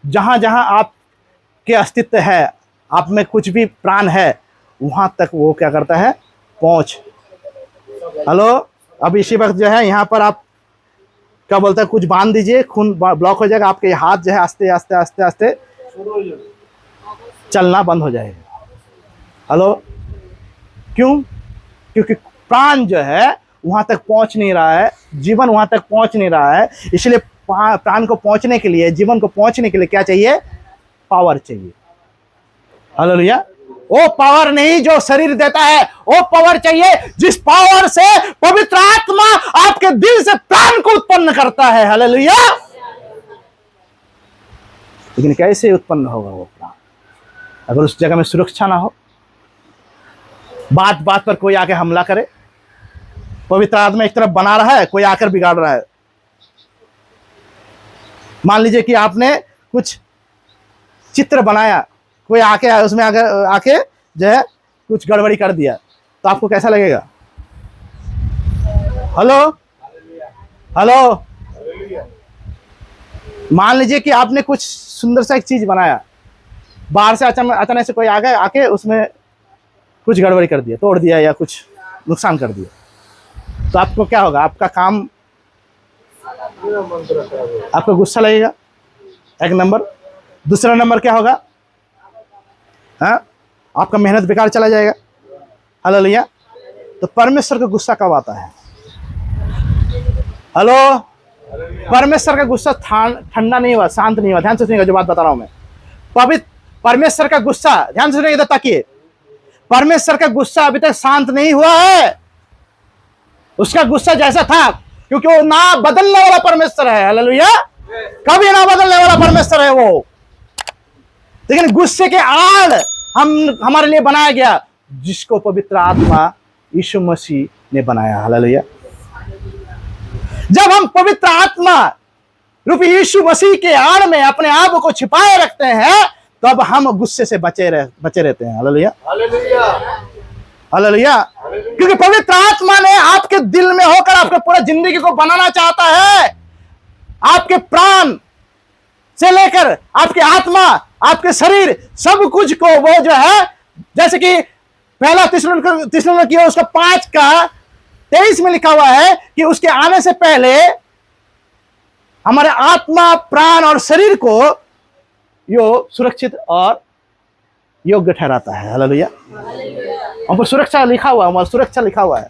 जहां जहां आपके अस्तित्व है, आप में कुछ भी प्राण है, वहां तक वो क्या करता है? पहुंच। हेलो। अब इसी वक्त जो है यहाँ पर आप क्या बोलते हैं, कुछ बांध दीजिए, खून ब्लॉक हो जाएगा, आपके हाथ जो है आस्ते आस्ते आस्ते आस्ते चलना बंद हो जाएगा। हेलो। क्यों? क्योंकि प्राण जो है वहां तक पहुंच नहीं रहा है, जीवन वहां तक पहुंच नहीं रहा है। इसलिए प्राण को पहुंचने के लिए, जीवन को पहुंचने के लिए क्या चाहिए? पावर चाहिए। हालेलुया। वो पावर नहीं जो शरीर देता है, वो पावर चाहिए जिस पावर से पवित्र आत्मा आपके दिल से प्राण को उत्पन्न करता है। हालेलुया। लेकिन कैसे उत्पन्न होगा वो प्राण? अगर उस जगह में सुरक्षा ना हो, बात बात पर कोई आके हमला करे, पवित्र आत्मा एक तरफ बना रहा है, कोई आकर बिगाड़ रहा है। मान लीजिए कि आपने कुछ चित्र बनाया, कोई आके उसमें आके जो है कुछ गड़बड़ी कर दिया, तो आपको कैसा लगेगा? हेलो। हेलो। मान लीजिए कि आपने कुछ सुंदर सा एक चीज बनाया, बाहर से अचानक से कोई आ गया, आके उसमें कुछ गड़बड़ी कर दिया, तोड़ दिया या कुछ नुकसान कर दिया, तो आपको क्या होगा? आपका काम, आपको गुस्सा लगेगा, एक नंबर। दूसरा नंबर क्या होगा? हाँ, आपका मेहनत बेकार चला जाएगा। हालेलुया। तो परमेश्वर का गुस्सा कब आता है? हेलो। परमेश्वर का गुस्सा ठंडा नहीं हुआ, शांत नहीं हुआ। ध्यान से सुनिएगा जो बात बता रहा हूं मैं। पवित्र परमेश्वर का गुस्सा, ध्यान से सुनिएगा, ताकि परमेश्वर का गुस्सा अभी तक शांत नहीं हुआ है। उसका गुस्सा जैसा था, क्योंकि वो ना बदलने वाला परमेश्वर है। हालेलुया, कभी ना बदलने वाला परमेश्वर है वो। लेकिन गुस्से के आड़ हमारे लिए बनाया गया, जिसको पवित्र आत्मा यीशु मसीह ने बनाया। हालेलुया। जब हम पवित्र आत्मा रूपी यीशु मसीह के आड़ में अपने आप को छिपाए रखते हैं, तब हम गुस्से से बचे रहते हैं। Hallelujah, hallelujah. क्योंकि पवित्र आत्मा ने आपके दिल में होकर आपके पूरा जिंदगी को बनाना चाहता है। आपके प्राण से लेकर आपके आत्मा, आपके शरीर, सब कुछ को वो जो है, जैसे कि पहला थिस्सलुनीकियों उसका 5:23 में लिखा हुआ है कि उसके आने से पहले हमारे आत्मा, प्राण और शरीर को यो सुरक्षित और योग्य ठहराता है। हालेलुया। वहां पर सुरक्षा लिखा हुआ है, हमारा सुरक्षा लिखा हुआ है।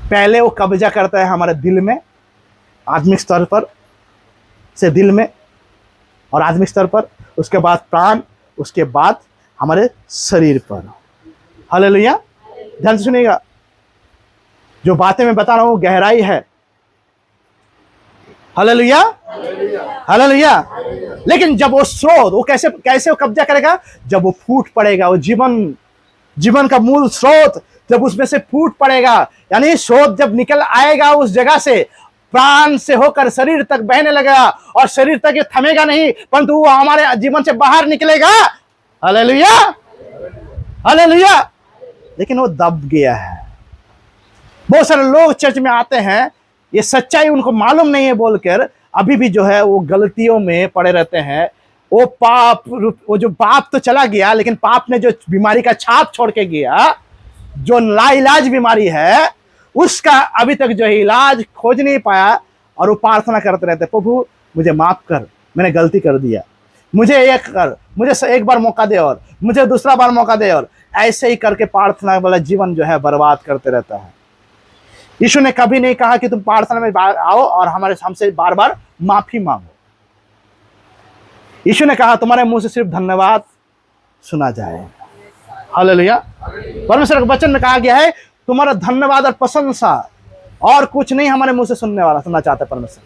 पहले वो कब्जा करता है हमारे दिल में, आत्मिक स्तर पर से दिल में और आत्मिक स्तर पर, उसके बाद प्राण, उसके बाद हमारे शरीर पर। हालेलुया। ध्यान से सुनिएगा, जो बातें मैं बता रहा हूं गहराई है। Hallelujah, hallelujah. लेकिन जब वो स्रोत, वो कैसे वो कब्जा करेगा? जब वो फूट पड़ेगा, वो जीवन का मूल स्रोत जब उसमें से फूट पड़ेगा, यानी स्रोत जब निकल आएगा उस जगह से, प्राण से होकर शरीर तक बहने लगेगा, और शरीर तक ये थमेगा नहीं, परंतु वो हमारे जीवन से बाहर निकलेगा। Hallelujah, hallelujah. लेकिन वो दब गया है। बहुत सारे लोग चर्च में आते हैं, ये सच्चाई उनको मालूम नहीं है बोलकर अभी भी जो है वो गलतियों में पड़े रहते हैं। वो जो पाप तो चला गया, लेकिन पाप ने जो बीमारी का छाप छोड़ के गया, जो लाइलाज बीमारी है, उसका अभी तक जो है इलाज खोज नहीं पाया, और वो प्रार्थना करते रहते, प्रभु मुझे माफ कर, मैंने गलती कर दिया, मुझे एक बार मौका दे, और मुझे दूसरा बार मौका दे, और ऐसे ही करके प्रार्थना वाला जीवन जो है बर्बाद करते रहता है। यीशु ने कभी नहीं कहा कि तुम प्रार्थना में आओ और हमसे बार बार माफी मांगो। यीशु ने कहा तुम्हारे मुंह से सिर्फ धन्यवाद सुना जाए। हालेलुया। परमेश्वर के वचन में कहा गया है तुम्हारा धन्यवाद और प्रशंसा, और कुछ नहीं हमारे मुंह से सुनना चाहते परमेश्वर।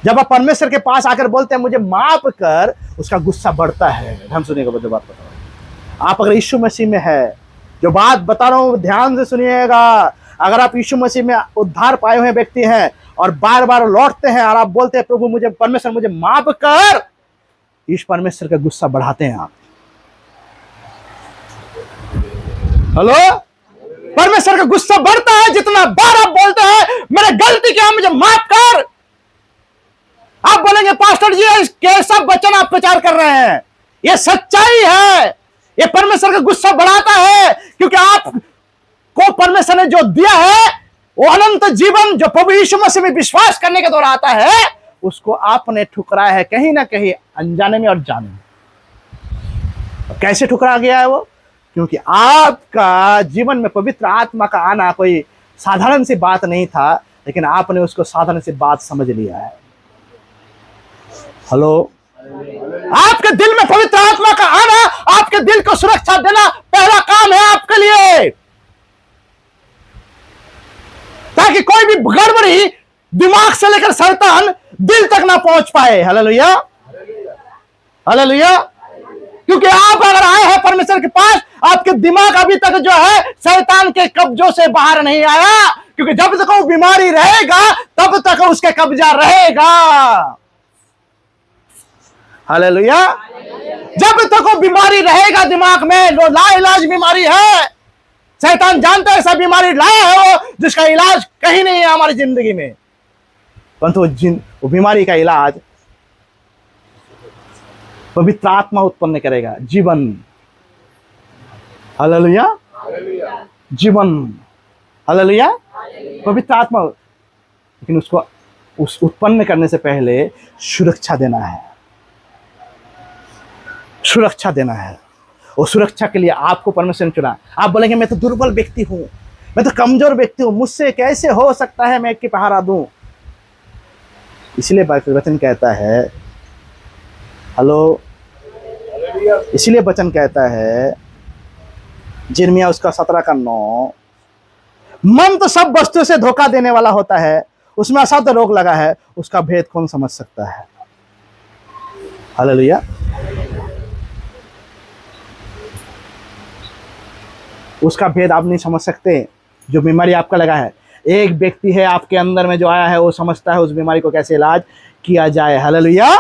जब आप परमेश्वर के पास आकर बोलते हैं मुझे माफ कर, उसका गुस्सा बढ़ता है। ध्यान सुनिएगा, जो बात बता रहा हूं, आप अगर यीशु मसीह में है, जो बात बता रहा हूं ध्यान से सुनिएगा। अगर आप यीशु मसीह में उद्धार पाए हुए व्यक्ति हैं और बार बार लौटते हैं और आप बोलते हैं प्रभु परमेश्वर मुझे माफ कर, इस परमेश्वर का गुस्सा बढ़ाते हैं आप। हेलो, परमेश्वर का गुस्सा बढ़ता है जितना बार आप बोलते हैं मैंने गलती किया, मुझे माफ कर। आप बोलेंगे पास्टर जी कैसा वचन आप प्रचार कर रहे हैं, ये सच्चाई है। ये परमेश्वर का गुस्सा बढ़ाता है, क्योंकि आप को परमेश्वर ने जो दिया है वो अनंत जीवन, जो प्रभु यीशु मसीह में विश्वास करने के द्वारा आता है, उसको आपने ठुकराया है कहीं ना कहीं, अनजाने में और जाने में। कैसे ठुकरा गया है वो? क्योंकि आपका जीवन में पवित्र आत्मा का आना कोई साधारण सी बात नहीं था, लेकिन आपने उसको साधारण सी बात समझ लिया है। हेलो, आपके दिल में पवित्र आत्मा का आना, आपके दिल को सुरक्षा देना पहला काम है आपके लिए, ताकि कोई भी गड़बड़ी दिमाग से लेकर शैतान दिल तक ना पहुंच पाए। Hallelujah, hallelujah. क्योंकि आप अगर आए हैं परमेश्वर के पास, आपके दिमाग अभी तक जो है शैतान के कब्जों से बाहर नहीं आया, क्योंकि जब तक वो बीमारी रहेगा तब तक उसके कब्जा रहेगा। हालेलुया। जब तक वो बीमारी रहेगा दिमाग में, जो लाइलाज बीमारी है, शैतान जानता है ऐसा बीमारी लाया है वो जिसका इलाज कहीं नहीं है हमारी जिंदगी में, परंतु वो बीमारी का इलाज पवित्र आत्मा उत्पन्न करेगा, जीवन। हालेलुया, जीवन। हालेलुया, पवित्र आत्मा। लेकिन उसको उस उत्पन्न करने से पहले सुरक्षा देना है, सुरक्षा देना है। और सुरक्षा के लिए आपको परमेश्वर ने चुना। आप बोलेंगे मैं तो दुर्बल व्यक्ति हूं, मैं तो कमजोर व्यक्ति हूं, मुझसे कैसे हो सकता है मैं एक की पहरा दूं? इसलिए वचन कहता है, हेलो, इसलिए वचन कहता है यिर्मयाह उसका 17 का 9, मन तो सब वस्तुओं से धोखा देने वाला होता है, उसमें असाध्य रोग लगा है, उसका भेद कौन समझ सकता है? हालेलुया। उसका भेद आप नहीं समझ सकते। जो बीमारी आपका लगा है, एक व्यक्ति है आपके अंदर में जो आया है, वो समझता है उस बीमारी को कैसे इलाज किया जाए। हालेलुया।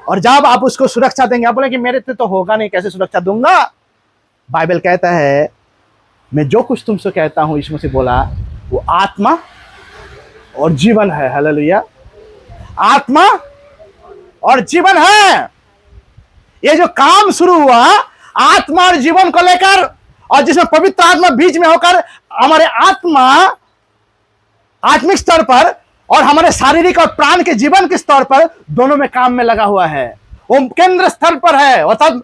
और जब आप उसको सुरक्षा देंगे, आप बोले कि मेरे से तो होगा नहीं, कैसे सुरक्षा दूंगा? बाइबल कहता है मैं जो कुछ तुमसे कहता हूं, यीशु मसीह बोला, वो आत्मा और जीवन है। हालेलुया। आत्मा और जीवन है। ये जो काम शुरू हुआ आत्मा और जीवन को लेकर, और जिसमें पवित्र आत्मा बीच में होकर हमारे आत्मा आत्मिक स्तर पर और हमारे शारीरिक और प्राण के जीवन के स्तर पर दोनों में काम में लगा हुआ है, वो केंद्र स्थल पर है। अर्थात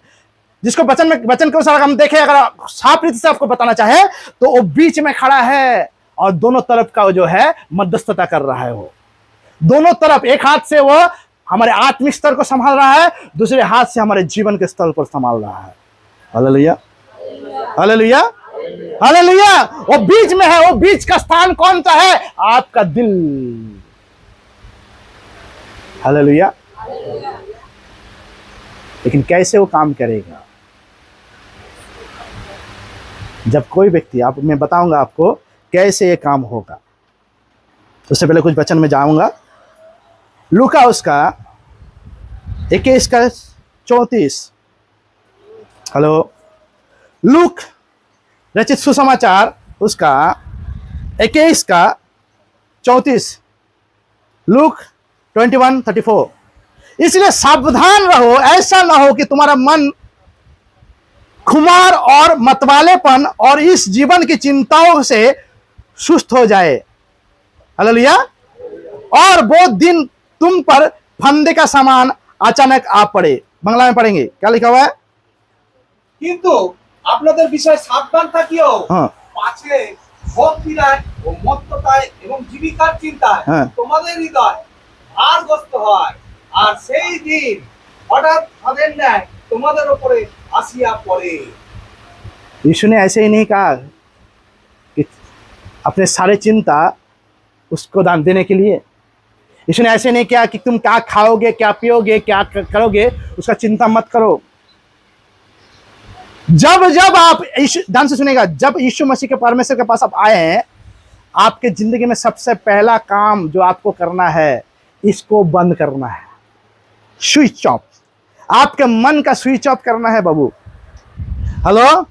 जिसको वचन के अनुसार हम देखें, अगर साफ रीति से आपको बताना चाहे तो वो बीच में खड़ा है और दोनों तरफ का जो है मध्यस्थता कर रहा है। वो दोनों तरफ, एक हाथ से वो हमारे आत्मिक स्तर को संभाल रहा है, दूसरे हाथ से हमारे जीवन के स्तर पर संभाल रहा है। Hallelujah, hallelujah, hallelujah. वो बीच में है। वो बीच का स्थान कौन सा है? आपका दिल। हालेलुया। लेकिन कैसे वो काम करेगा? जब कोई व्यक्ति, आप, मैं बताऊंगा आपको कैसे ये काम होगा। उससे पहले कुछ वचन में जाऊंगा। लूका उसका 21:34। हेलो। लूक रचित सुसमाचार उसका 21:34। लूक 21:34। इसलिए सावधान रहो, ऐसा ना हो कि तुम्हारा मन खुमार और मतवालेपन और इस जीवन की चिंताओं से सुस्त हो जाए। हालेलुया। और वो दिन तुम पर फंदे का समान अचानक आ पड़े। बांग्ला में पढ़ेंगे, क्या लिखा हुआ है? কিন্তু আপনাদের বিষয়ে সাবধান থাকিও, হ্যাঁ। পাছে ভোগ পীড়ায় ও মত্ততায় এবং জীবিকার চিন্তায় হ্যাঁ। তোমাদের হৃদয় ভারগ্রস্ত হয়, আর সেই দিন হঠাৎ তাদের ন্যায় তোমাদের উপরে আসিয়া পড়ে। यीशु ने ऐसे ही नहीं कहा कि अपने सारे चिंता उसको दान देने के लिए। यीशु ने ऐसे नहीं किया कि तुम क्या खाओगे, क्या पियोगे, क्या करोगे, उसका चिंता मत करो। जब जब आप ध्यान से सुनेगा, जब यीशु मसीह के परमेश्वर के पास आप आए हैं, आपके जिंदगी में सबसे पहला काम जो आपको करना है, इसको बंद करना है। Switch off. आपके मन का स्विच ऑफ करना है बाबू। हेलो।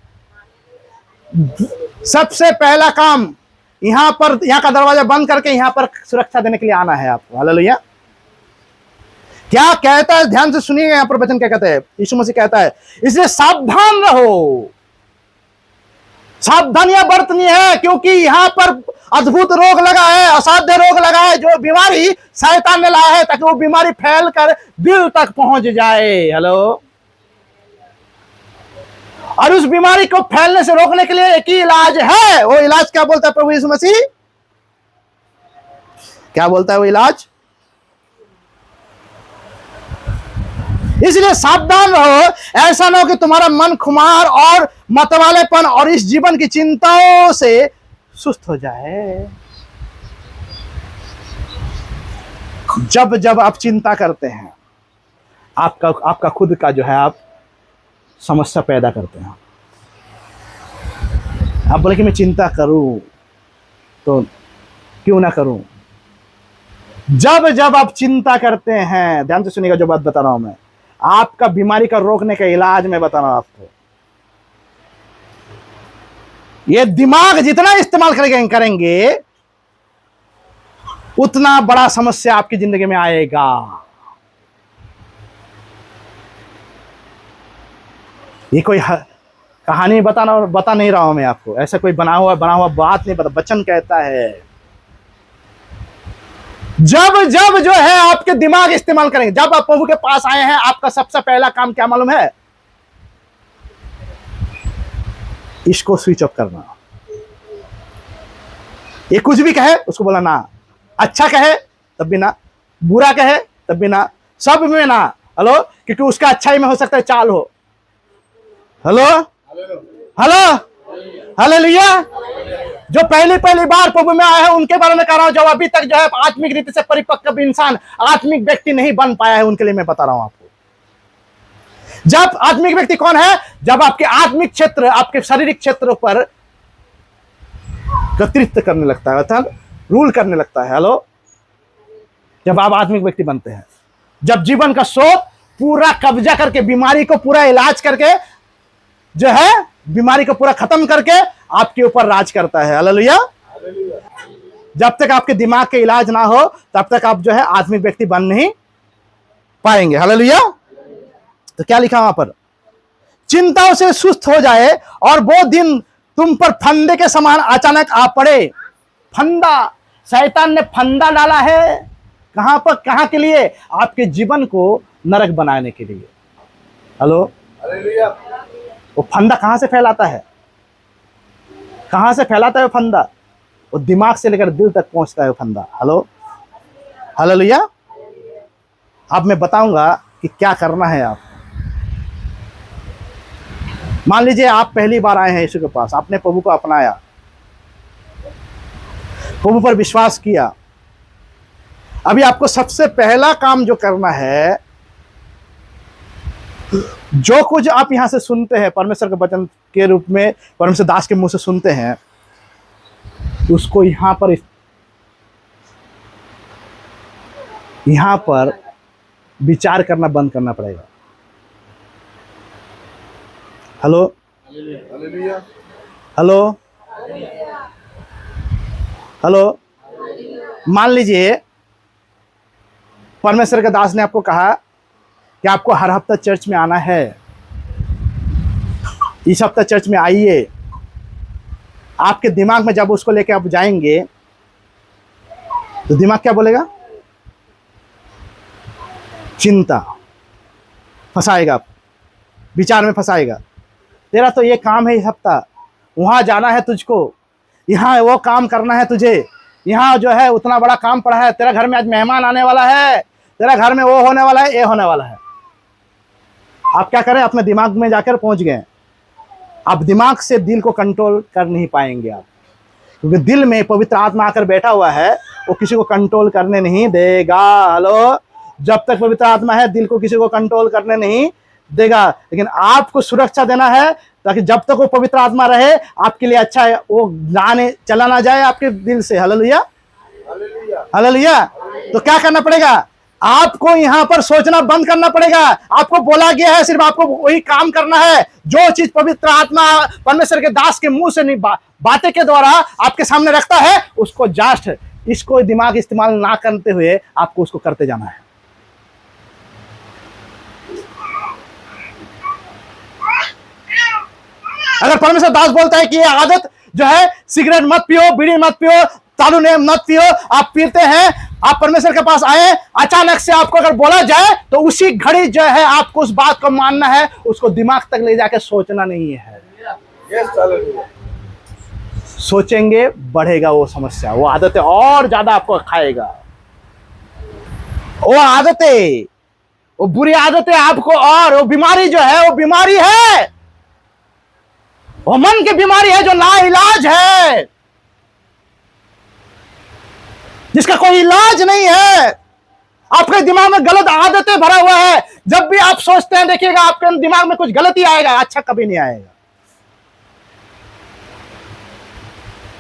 सबसे पहला काम यहां पर, यहां का दरवाजा बंद करके यहां पर सुरक्षा देने के लिए आना है आपको। हालेलुया। क्या कहता है? ध्यान से सुनिएगा। यहां पर वचन क्या कहता है? यीशु मसीह कहता है इसलिए सावधान रहो। सावधानियां बरतनी है, क्योंकि यहां पर अद्भुत रोग लगा है, असाध्य रोग लगा है, जो बीमारी शैतान ने लाया है ताकि वो बीमारी फैल कर दिल तक पहुंच जाए। हेलो। और उस बीमारी को फैलने से रोकने के लिए एक ही इलाज है। वो इलाज क्या बोलता है प्रभु यीशु मसीह? क्या बोलता है वो इलाज? इसलिए सावधान रहो, ऐसा ना हो कि तुम्हारा मन खुमार और मतवालेपन और इस जीवन की चिंताओं से सुस्त हो जाए। जब जब आप चिंता करते हैं, आपका खुद का जो है आप समस्या पैदा करते हैं। आप बोले कि मैं चिंता करूं, तो क्यों ना करूं? जब जब आप चिंता करते हैं, ध्यान से सुनिएगा जो बात बता रहा हूं मैं, आपका बीमारी का रोकने का इलाज मैं बता रहा हूं आपको। ये दिमाग जितना इस्तेमाल करेंगे उतना बड़ा समस्या आपकी जिंदगी में आएगा। ये कोई कहानी बता नहीं रहा हूं मैं आपको, ऐसा कोई बना हुआ बात नहीं, पता वचन कहता है जब जब जो है आपके दिमाग इस्तेमाल करेंगे, जब आप प्रभु के पास आए हैं, आपका सबसे पहला काम क्या मालूम है? इसको स्विच ऑफ करना। ये कुछ भी कहे उसको बोला ना, अच्छा कहे तब भी ना, बुरा कहे तब भी ना, सब में ना। हेलो। क्योंकि उसका अच्छाई में हो सकता है चाल हो। Hello, hello, hallelujah. जो पहली पहली बार प्रभु में आए हैं उनके बारे में कह रहा हूं, जो अभी तक जो है आत्मिक रीति से परिपक्व इंसान, आत्मिक व्यक्ति नहीं बन पाया है, उनके लिए मैं बता रहा हूं आपको। जब आत्मिक व्यक्ति कौन है? जब आपके आत्मिक क्षेत्र आपके शारीरिक क्षेत्र पर कर्तृत्व करने लगता है, अर्थात रूल करने लगता है। हेलो, जब आप आत्मिक व्यक्ति बनते हैं, जब जीवन का शोक पूरा कब्जा करके, बीमारी को पूरा इलाज करके, जो है बीमारी को पूरा खत्म करके आपके ऊपर राज करता है। हालेलुया। जब तक आपके दिमाग के इलाज ना हो तब तक आप जो है आत्मिक व्यक्ति बन नहीं पाएंगे। हालेलुया। तो क्या लिखा वहां पर? चिंताओं से सुस्त हो जाए और वो दिन तुम पर फंदे के समान अचानक आ पड़े। फंदा, शैतान ने फंदा डाला है कहां पर? कहां के लिए? आपके जीवन को नरक बनाने के लिए। हेलो, वो फंदा कहां से फैलाता है? कहां से फैलाता है वो फंदा? वो दिमाग से लेकर दिल तक पहुंचता है वो फंदा। Hello, hallelujah. अब मैं बताऊंगा कि क्या करना है आप। मान लीजिए आप पहली बार आए हैं यीशु के पास, आपने प्रभु को अपनाया, प्रभु पर विश्वास किया। अभी आपको सबसे पहला काम जो करना है, जो कुछ आप यहां से सुनते हैं परमेश्वर के वचन के रूप में, परमेश्वर दास के मुंह से सुनते हैं, उसको यहां पर विचार करना बंद करना पड़ेगा। Hello, hello, hello. मान लीजिए परमेश्वर के दास ने आपको कहा कि आपको हर हफ्ता चर्च में आना है, इस हफ्ता चर्च में आइए। आपके दिमाग में जब उसको लेके आप जाएंगे तो दिमाग क्या बोलेगा? चिंता, फंसाएगा, विचार में फंसाएगा। तेरा तो ये काम है इस हफ्ता, वहां जाना है तुझको, यहाँ वो काम करना है तुझे, यहाँ जो है उतना बड़ा काम पड़ा है, तेरा घर में आज मेहमान आने वाला है, तेरा घर में वो होने वाला है, ये होने वाला है। आप क्या करें? अपने दिमाग में जाकर पहुंच गए। आप दिमाग से दिल को कंट्रोल कर नहीं पाएंगे आप, क्योंकि दिल में पवित्र आत्मा आकर बैठा हुआ है, वो किसी को कंट्रोल करने नहीं देगा। हेलो, जब तक पवित्र आत्मा है दिल को किसी को कंट्रोल करने नहीं देगा। लेकिन आपको सुरक्षा देना है ताकि जब तक वो पवित्र आत्मा रहे आपके लिए अच्छा है, वो चला ना जाए आपके दिल से। Hallelujah, hallelujah. तो क्या करना पड़ेगा? आपको यहां पर सोचना बंद करना पड़ेगा। आपको बोला गया है सिर्फ आपको वही काम करना है जो चीज पवित्र आत्मा परमेश्वर के दास के मुंह से नहीं बातें के द्वारा आपके सामने रखता है, उसको जस्ट इसको दिमाग इस्तेमाल ना करते हुए आपको उसको करते जाना है। अगर परमेश्वर दास बोलता है कि ये आदत जो है, सिगरेट मत पियो, बीड़ी मत पियो, चालू ने मत पियो, आप पीते हैं, आप परमेश्वर के पास आए, अचानक से आपको अगर बोला जाए तो उसी घड़ी जो है आपको उस बात को मानना है, उसको दिमाग तक ले जाके सोचना नहीं है। सोचेंगे बढ़ेगा वो समस्या, वो आदतें और ज्यादा आपको खाएगा। वो आदतें, वो बुरी आदतें आपको, और वो बीमारी जो है वो बीमारी है, वो मन की बीमारी है जो लाइलाज है, जिसका कोई इलाज नहीं है। आपके दिमाग में गलत आदतें भरा हुआ है। जब भी आप सोचते हैं देखिएगा आपके दिमाग में कुछ गलती आएगा, अच्छा कभी नहीं आएगा।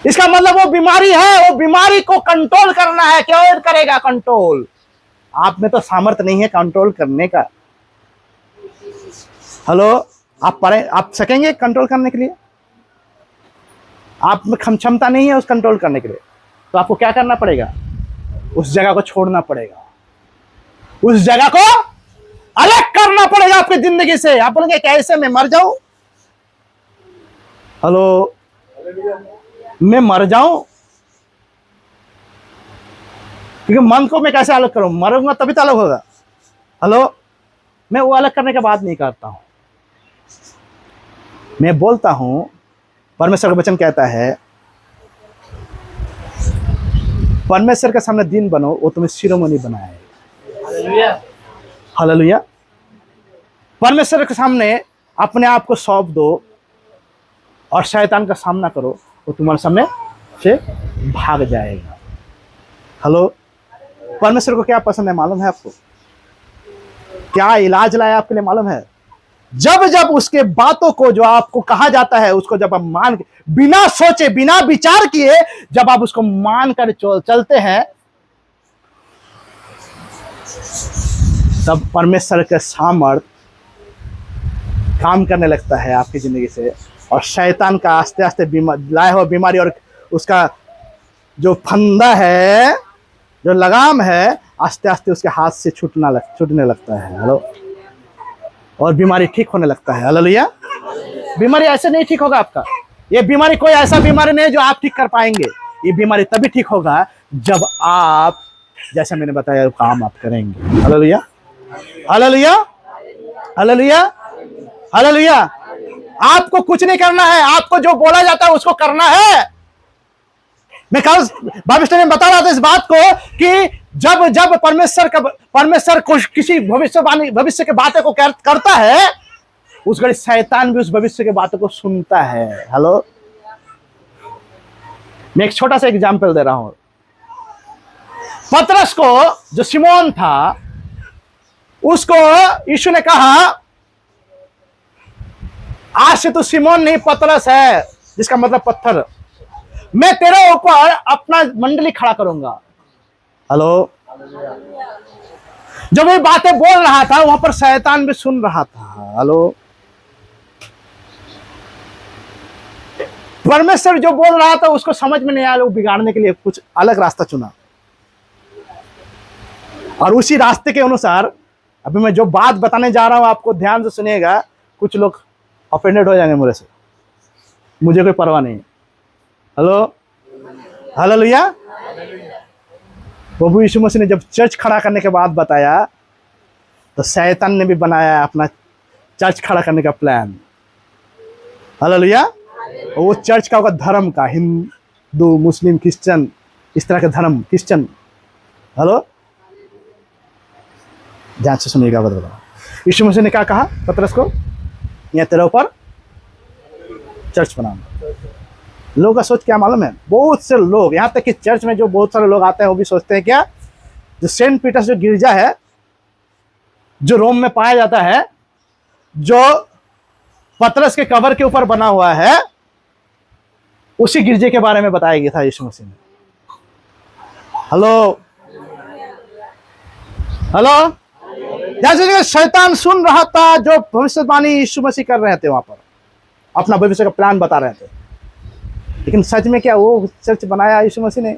इसका मतलब वो बीमारी है, वो बीमारी को कंट्रोल करना है। क्या करेगा कंट्रोल? आप में तो सामर्थ्य नहीं है कंट्रोल करने का। हेलो, आप सकेंगे कंट्रोल करने के लिए? आप में क्षमता नहीं है उस कंट्रोल करने के लिए, तो आपको क्या करना पड़ेगा? उस जगह को छोड़ना पड़ेगा, उस जगह को अलग करना पड़ेगा आपकी जिंदगी से। आप बोलेंगे कैसे? मैं मर जाऊं? हेलो, मैं मर जाऊं? क्योंकि मन को मैं कैसे अलग करूं? मरूंगा तभी तो अलग होगा। हेलो, मैं वो अलग करने की बात नहीं करता हूं। मैं बोलता हूं, परमेश्वर का वचन कहता है, परमेश्वर के सामने दिन बनो, वो तुम्हें शिरोमणि बनाएगा। हालेलुया। परमेश्वर के सामने अपने आप को सौंप दो और शैतान का सामना करो, वो तुम्हारे सामने आपसे भाग जाएगा। हेलो, परमेश्वर को क्या पसंद है मालूम है आपको? क्या इलाज लाया आपके लिए मालूम है? जब जब उसके बातों को जो आपको कहा जाता है उसको जब आप मान के, बिना सोचे बिना विचार किए जब आप उसको मानकर चलते हैं, तब परमेश्वर के सामर्थ काम करने लगता है आपकी जिंदगी से, और शैतान का आस्ते आस्ते लाया हुआ बीमारी और उसका जो फंदा है, जो लगाम है, आस्ते आस्ते उसके हाथ से छूटने लगता है। हेलो, और बीमारी ठीक होने लगता है। हालेलुया। बीमारी ऐसे नहीं ठीक होगा आपका। ये बीमारी कोई ऐसा बीमारी नहीं है जो आप ठीक कर पाएंगे। ये बीमारी तभी ठीक होगा जब आप, जैसे मैंने बताया, काम आप करेंगे। Hallelujah, hallelujah, hallelujah, hallelujah. आपको कुछ नहीं करना है, आपको जो बोला जाता है उसको करना है। मैं कल भविष्य में बता रहा था इस बात को कि जब जब परमेश्वर कुछ किसी भविष्य के बातें को करता है, उस घड़ी शैतान भी उस भविष्य के बातों को सुनता है। हेलो, मैं एक छोटा सा एग्जांपल दे रहा हूं। पतरस को, जो सिमोन था, उसको यीशु ने कहा, आज से तू सिमोन नहीं पतरस है, जिसका मतलब पत्थर, मैं तेरे ऊपर अपना मंडली खड़ा करूंगा। हेलो, जब वो बातें बोल रहा था वहां पर शैतान भी सुन रहा था। हेलो, परमेश्वर जो बोल रहा था उसको समझ में नहीं आया, लोग बिगाड़ने के लिए कुछ अलग रास्ता चुना, और उसी रास्ते के अनुसार अभी मैं जो बात बताने जा रहा हूं आपको ध्यान से सुनिएगा। कुछ लोग ऑफेंडेड हो जाएंगे मेरे से, मुझे कोई परवाह नहीं। Hello, hallelujah. प्रभु यीशु मसीह ने जब चर्च खड़ा करने के बाद बताया, तो शैतान ने भी बनाया अपना चर्च खड़ा करने का प्लान। हालेलुया। वो चर्च का होगा धर्म का, हिंदू, मुस्लिम, क्रिश्चियन, इस तरह का धर्म, क्रिश्चियन। हेलो, ध्यान से सुनिएगा। बता, यीशु मसीह ने क्या कहा पतरस को? यहाँ तेरे ऊपर चर्च बनाऊंगा। लोगों का सोच क्या मालूम है? बहुत से लोग, यहाँ तक कि चर्च में जो बहुत सारे लोग आते हैं वो भी सोचते हैं क्या, जो सेंट पीटर्स जो गिरजा है, जो रोम में पाया जाता है, जो पतरस के कबर के ऊपर बना हुआ है, उसी गिरजे के बारे में बताया गया था यीशु मसीह ने। Hello, hello. जैसे शैतान सुन रहा था जो भविष्यवाणी यीशु मसीह कर रहे थे, वहां पर अपना भविष्य का प्लान बता रहे थे, लेकिन सच में क्या वो चर्च बनाया यीशु मसीह ने?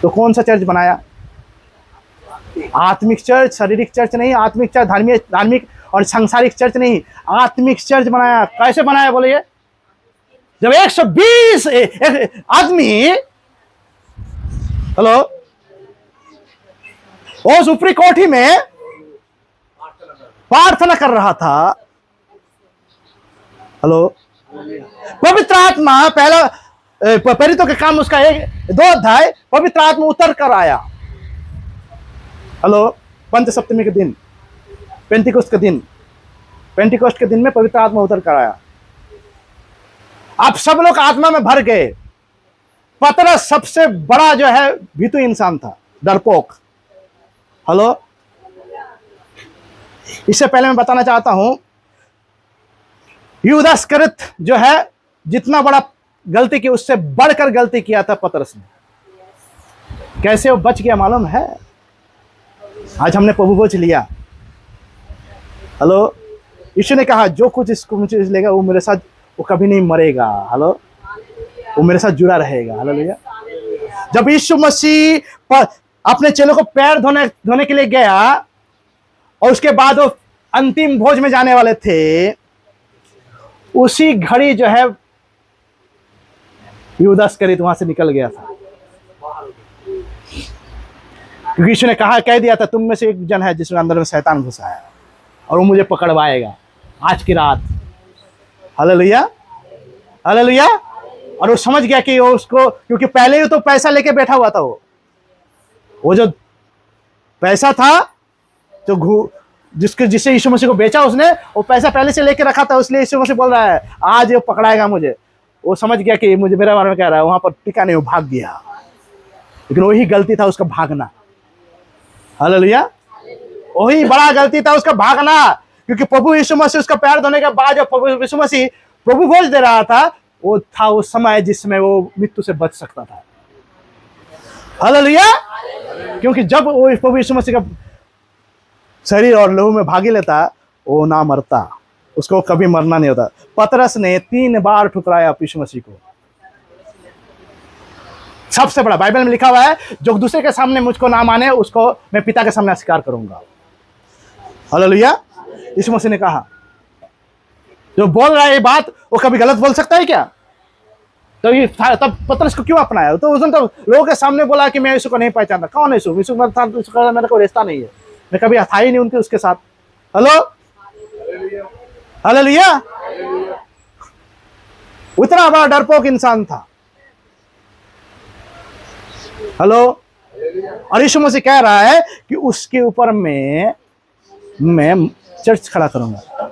तो कौन सा चर्च बनाया? आत्मिक चर्च, शारीरिक चर्च नहीं। आत्मिक चर्च धार्मिक और सांसारिक चर्च नहीं, आत्मिक चर्च बनाया। कैसे बनाया बोलिए? जब 120 आदमी, हेलो, उस ऊपरी कोठी में प्रार्थना कर रहा था। हेलो, पवित्र आत्मा, पहला प्रेरितों के काम उसका 2 अध्याय, पवित्र आत्मा उतर कर आया। हेलो, पंच सप्तमी के दिन, पेंटिकोस्ट के दिन, पेंटिकोस्ट के दिन में पवित्र आत्मा उतर कर आया। आप सब लोग आत्मा में भर गए। पतरस सबसे बड़ा जो है भीतु इंसान था, डरपोक। हेलो, इससे पहले मैं बताना चाहता हूं, यूदा इस्करियोत जो है, जितना बड़ा गलती की उससे बढ़कर गलती किया था पतरस ने। कैसे वो बच गया मालूम है? आज हमने प्रभु भोज लिया। हेलो, यीशु ने कहा जो कुछ इसको मुझे लेगा वो मेरे साथ, वो कभी नहीं मरेगा। हेलो, वो मेरे साथ जुड़ा रहेगा। हालेलुया। जब यीशु मसीह अपने चेलों को पैर धोने के लिए गया और उसके बाद वो अंतिम भोज में जाने वाले थे, उसी घड़ी जो है यूदा इस्करियोत वहां से निकल गया था, क्योंकि यीशु ने कह दिया था, तुम में से एक जन है जिसमें अंदर में शैतान घुसा है और वो मुझे पकड़वाएगा आज की रात। Hallelujah, hallelujah. और वो समझ गया कि वो उसको, क्योंकि पहले ही तो पैसा लेके बैठा हुआ था, वो जो पैसा था जो जिसे यीशु मसीह को बेचा उसने, वो पैसा पहले से लेके रखा था, इसलिए यीशु मसीह बोल रहा है आज ये पकड़ाएगा मुझे। वो समझ गया कि मुझे मेरे बारे में कह रहा है, वहां पर टिका नहीं, वो भाग गया। लेकिन वही गलती था उसका, भागना। हालेलुया। वही बड़ा गलती था उसका, भागना। क्योंकि प्रभु यीशु मसीह उसका पैर धोने के बाद जब प्रभु यीशु मसीह प्रभु भोज दे रहा था, वो था वो समय जिसमें वो मृत्यु से बच सकता था। हालेलुया। क्योंकि जब वो प्रभु यीशु मसीह का शरीर और लहू में भागी लेता, वो ना मरता, उसको कभी मरना नहीं होता। पतरस ने 3 बार ठुकराया यीशु मसीह को। सबसे बड़ा बाइबल में लिखा हुआ है, जो दूसरे के सामने मुझको ना माने, उसको मैं पिता के सामने अस्वीकार करूंगा। हालेलुया। यीशु मसीह ने कहा, जो बोल रहा है ये बात, वो कभी गलत बोल सकता है क्या? तो ये तब पतरस को क्यों अपनाया? तो उसने तो लोगों के सामने बोला कि मैं यीशु को नहीं पहचानता। कौन है यीशु? यीशु का मेरा कोई रिश्ता नहीं है, मैं कभी था ही नहीं उनके उसके साथ। Hello, hallelujah. उतना बड़ा डरपोक इंसान था। हेलो। और यीशु मसीह कह रहा है कि उसके ऊपर मैं चर्च खड़ा करूंगा।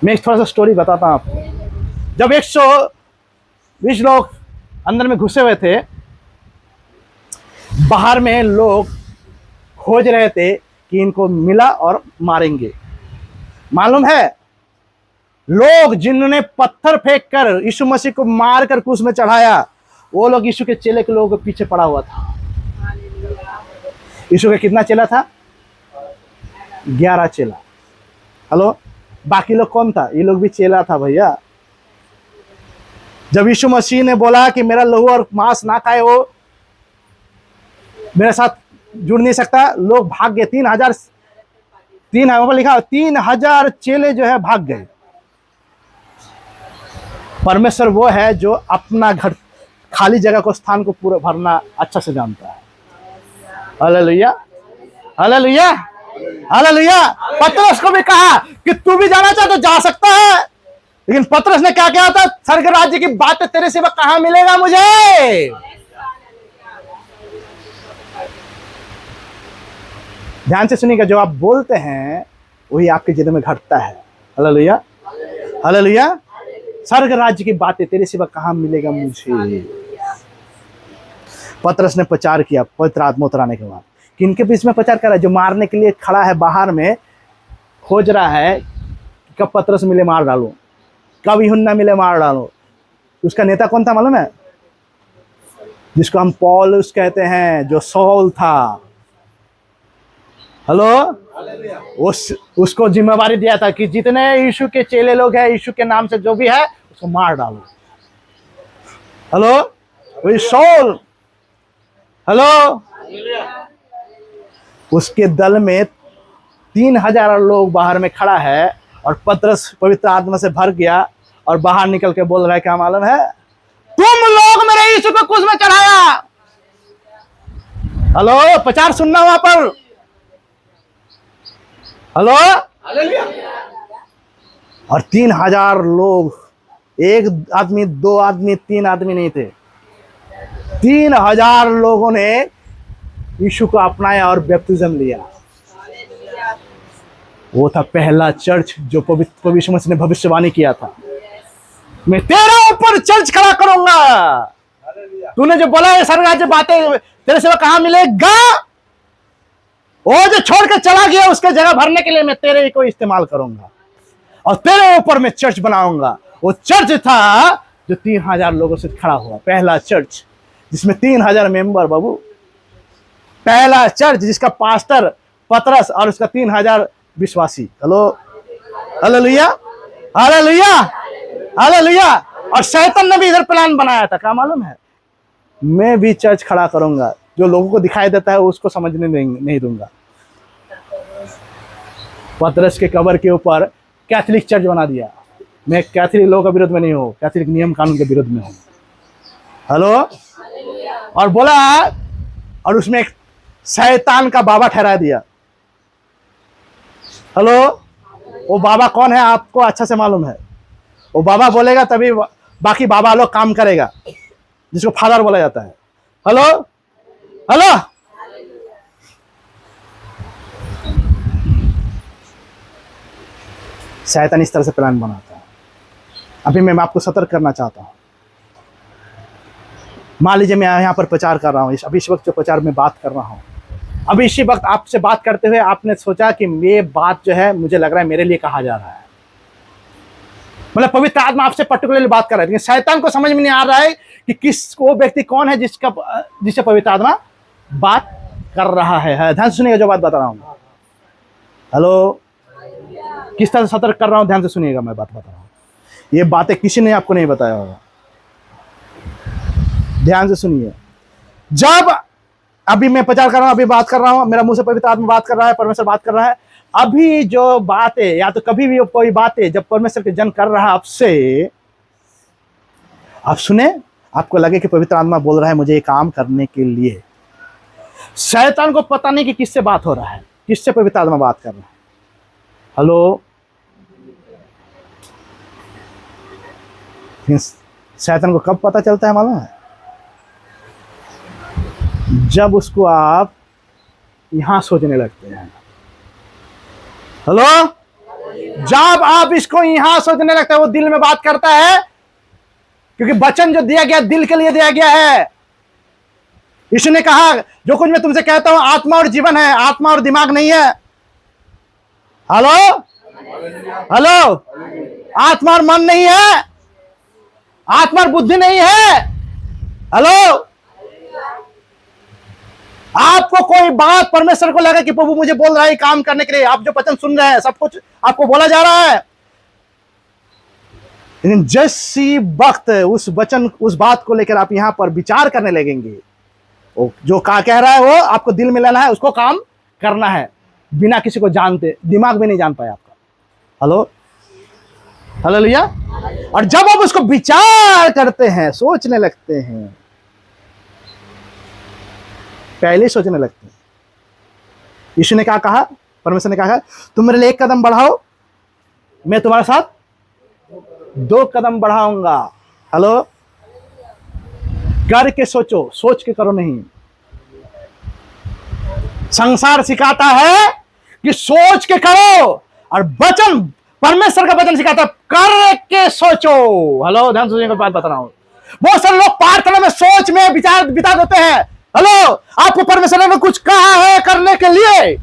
मैं एक थोड़ा सा स्टोरी बताता हूं आपको। जब 120 लोग अंदर में घुसे हुए थे, बाहर में लोग खोज रहे थे कि इनको मिला और मारेंगे। मालूम है, लोग जिन्होंने पत्थर फेंक कर यीशु मसीह को मार कर क्रूस में चढ़ाया, वो लोग यीशु के चेले के लोगों के पीछे पड़ा हुआ था। यीशु का कितना चेला था? 11 चेला। हेलो। बाकी लोग कौन था? ये लोग भी चेला था भैया। जब यीशु मसीह ने बोला कि मेरा लहू और मांस ना खाए वो मेरे साथ जुड़ नहीं सकता, लोग भाग गए। 3,000 लिखा 3,000 चेले जो है भाग गए। परमेश्वर वो है जो अपना घर, खाली जगह को, स्थान को पूरा भरना अच्छा से जानता है। Hallelujah, hallelujah, hallelujah. पतरस को भी कहा कि तू भी जाना चाहे तो जा सकता है, लेकिन पतरस ने क्या कहा था? स्वर्ग राज्य की बात तेरे सिवा कहां मिलेगा मुझे? ध्यान से सुनिएगा, जो आप बोलते हैं वही आपके जीवन में घटता है। Hallelujah, hallelujah. स्वर्ग राज्य की बातें तेरे सिवा कहां मिलेगा मुझे? पतरस ने प्रचार किया पवित्र आत्मा उतराने के बाद। किनके बीच में प्रचार कर रहा है? जो मारने के लिए खड़ा है बाहर में, खोज रहा है कब पतरस मिले मार डालो, कब यूहन्ना मिले मार डालो। उसका नेता कौन था मालूम है? जिसको हम पौलुस कहते हैं, जो सौल था। हेलो। उसको जिम्मेवारी दिया था कि जितने यीशु के चेले लोग हैं, यीशु के नाम से जो भी है, उसको मार डालो। हेलो। वही सौल। हेलो। उसके दल में 3,000 लोग बाहर में खड़ा है, और पतरस पवित्र आत्मा से भर गया और बाहर निकल के बोल रहा है, क्या मालूम है? तुम लोग मेरे यीशु को क्रूस में चढ़ाया। हेलो। प्रचार सुनना वहां पर। हेलो। और 3,000 लोग, एक आदमी, 2 आदमी, 3 आदमी नहीं थे। 3,000 लोगों ने यीशु को अपनाया और बैप्टिज्म लिया। वो था पहला चर्च जो पवित्र यीशु मसीह ने भविष्यवाणी किया था, मैं तेरे ऊपर चर्च खड़ा करूंगा। तूने जो बोला है स्वर्ग राज्य बातें तेरे सिवा कहां मिलेगा, वो जो छोड़ के चला गया उसके जगह भरने के लिए मैं तेरे को इस्तेमाल करूंगा और तेरे ऊपर मैं चर्च बनाऊंगा। वो चर्च था जो 3,000 लोगों से खड़ा हुआ, पहला चर्च जिसमें 3,000 मेंबर। बाबू, पहला चर्च जिसका पास्टर पतरस और उसका 3,000 विश्वासी। Hello, hallelujah, hallelujah, hallelujah. और शैतान ने भी इधर प्लान बनाया था, क्या मालूम है? मैं भी चर्च खड़ा करूंगा, जो लोगों को दिखाई देता है उसको समझने नहीं दूंगा। पतरस के कब्र के ऊपर कैथोलिक चर्च बना दिया। मैं कैथोलिक लोगों के विरोध में नहीं हूँ, कैथोलिक नियम कानून के विरोध में हूँ। हेलो। और बोला, और उसमें एक शैतान का बाबा ठहरा दिया। हेलो। वो बाबा कौन है आपको अच्छा से मालूम है? वो बाबा बोलेगा तभी बाकी बाबा लोग काम करेगा, जिसको फादर बोला जाता है। Hello, hello. शैतान इस तरह से प्लान बनाता है। अभी मैं आपको सतर्क करना चाहता हूं, मान लीजिए मैं यहाँ पर प्रचार कर रहा हूँ, अभी इस वक्त जो प्रचार में बात कर रहा हूँ, अभी इसी वक्त आपसे बात करते हुए आपने सोचा कि ये बात जो है मुझे लग रहा है मेरे लिए कहा जा रहा है, मतलब पवित्र आत्मा आपसे पर्टिकुलरली बात कर रहा है, लेकिन शैतान को समझ में नहीं आ रहा है कि किस वो व्यक्ति कौन है जिससे पवित्र आत्मा बात कर रहा है। ध्यान से सुनिएगा जो बात बता रहा हूँ। हेलो, किस तरह से सतर्क कर रहा हूँ, ध्यान से सुनिएगा मैं बात बता रहा हूँ। ये बातें किसी ने आपको नहीं बताया होगा, ध्यान से सुनिए। जब अभी मैं प्रचार कर रहा हूं, अभी बात कर रहा हूं, मेरा मुंह से पवित्र आत्मा बात कर रहा है, परमेश्वर बात कर रहा है, अभी जो बातें या तो कभी भी कोई बातें जब परमेश्वर के जन कर रहा है आपसे, आप सुने, आपको लगे कि पवित्र आत्मा बोल रहा है मुझे ये काम करने के लिए। शैतान को पता नहीं कि किससे बात हो रहा है, किससे पवित्र आत्मा बात कर रहा है। हेलो, शैतान को कब पता चलता है मालूम है? जब उसको आप यहां सोचने लगते हैं। हेलो, जब आप इसको यहां सोचने लगते हैं, वो दिल में बात करता है, क्योंकि वचन जो दिया गया दिल के लिए दिया गया है। यीशु ने कहा जो कुछ मैं तुमसे कहता हूं आत्मा और जीवन है, आत्मा और दिमाग नहीं है। हेलो हेलो, आत्मा और मन नहीं है, आत्मा और बुद्धि नहीं है। हेलो, आपको कोई बात परमेश्वर को लगा कि प्रभु मुझे बोल रहा है काम करने के लिए, आप जो वचन सुन रहे हैं सब कुछ आपको बोला जा रहा है, लेकिन जैसी वक्त उस वचन उस बात को लेकर आप यहां पर विचार करने लगेंगे, वो जो कह रहा है वो आपको दिल में लेना है, उसको काम करना है बिना किसी को जानते, दिमाग भी नहीं जान पाया आपका। Hello hallelujah. और जब आप उसको विचार करते हैं, सोचने लगते हैं, पहले सोचने लगते हैं। यीशु ने क्या कहा, परमेश्वर ने कहा तुम मेरे लिए एक कदम बढ़ाओ, मैं तुम्हारे साथ 2 कदम बढ़ाऊंगा। हेलो, करके सोचो, सोच के करो नहीं। संसार सिखाता है कि सोच के करो, और वचन परमेश्वर का वचन सिखाता है करके सोचो। हेलो, ध्यान से बात बता रहा हूं। बहुत सारे लोग प्रार्थना में सोच में विचार बिता देते हैं। हेलो, आपको परमेश्वर ने कुछ कहा है करने के लिए,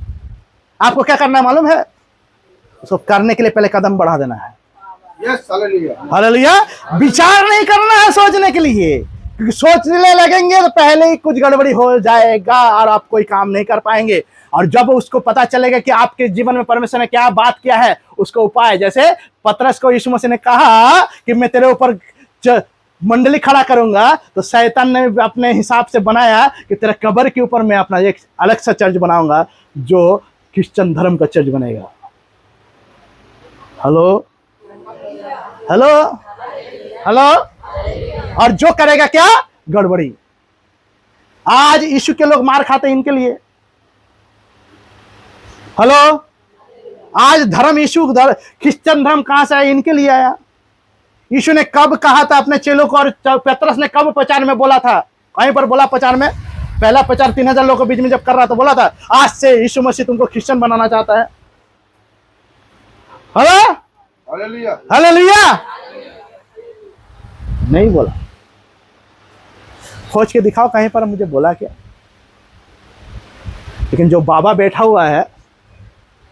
आपको क्या करना है मालूम है? उसको करने के लिए पहले कदम बढ़ा देना है। Yes, hallelujah. हालेलुया। विचार नहीं करना है सोचने के लिए, क्योंकि सोचने लगेंगे तो पहले ही कुछ गड़बड़ी हो जाएगा और आप कोई काम नहीं कर पाएंगे। और जब उसको पता चलेगा कि आपके जीवन में परमेश्वर ने क्या बात किया है, उसका उपाय, जैसे पतरस को यीशु मसीह ने कहा कि मैं तेरे ऊपर मंडली खड़ा करूंगा, तो शैतान ने अपने हिसाब से बनाया कि तेरा कब्र के ऊपर मैं अपना एक अलग सा चर्च बनाऊंगा जो क्रिश्चियन धर्म का चर्च बनेगा। Hello hello hello. और जो करेगा क्या, गड़बड़ी। आज यीशु के लोग मार खाते हैं इनके लिए। हेलो, आज धर्म यीशु क्रिश्चियन धर्म कहां से आया, इनके लिए आया। यीशु ने कब कहा था अपने चेलों को, और पतरस ने कब प्रचार में बोला था, कहीं पर बोला प्रचार में, पहला प्रचार 3000 लोगों के बीच में जब कर रहा था, बोला था आज से यीशु मसीह तुमको क्रिश्चियन बनाना चाहता है। Hello hallelujah. हालेलुया। नहीं बोला। खोज के दिखाओ कहीं पर मुझे बोला क्या। लेकिन जो बाबा बैठा हुआ है,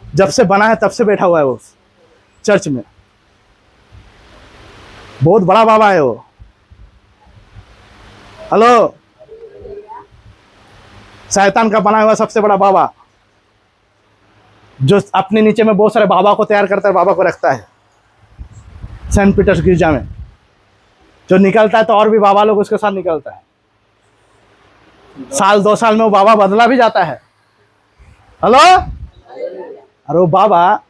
जब से बना है तब से बैठा हुआ है वो चर्च में, बहुत बड़ा बाबा है वो। हेलो, शैतान का बना हुआ सबसे बड़ा बाबा, जो अपने नीचे में बहुत सारे बाबा को तैयार करता है, बाबा को रखता है सेंट पीटर्स गिरजा में। जो निकलता है तो और भी बाबा लोग उसके साथ निकलता है। साल 2 साल में वो बाबा बदला भी जाता है। हेलो, और वो बाबा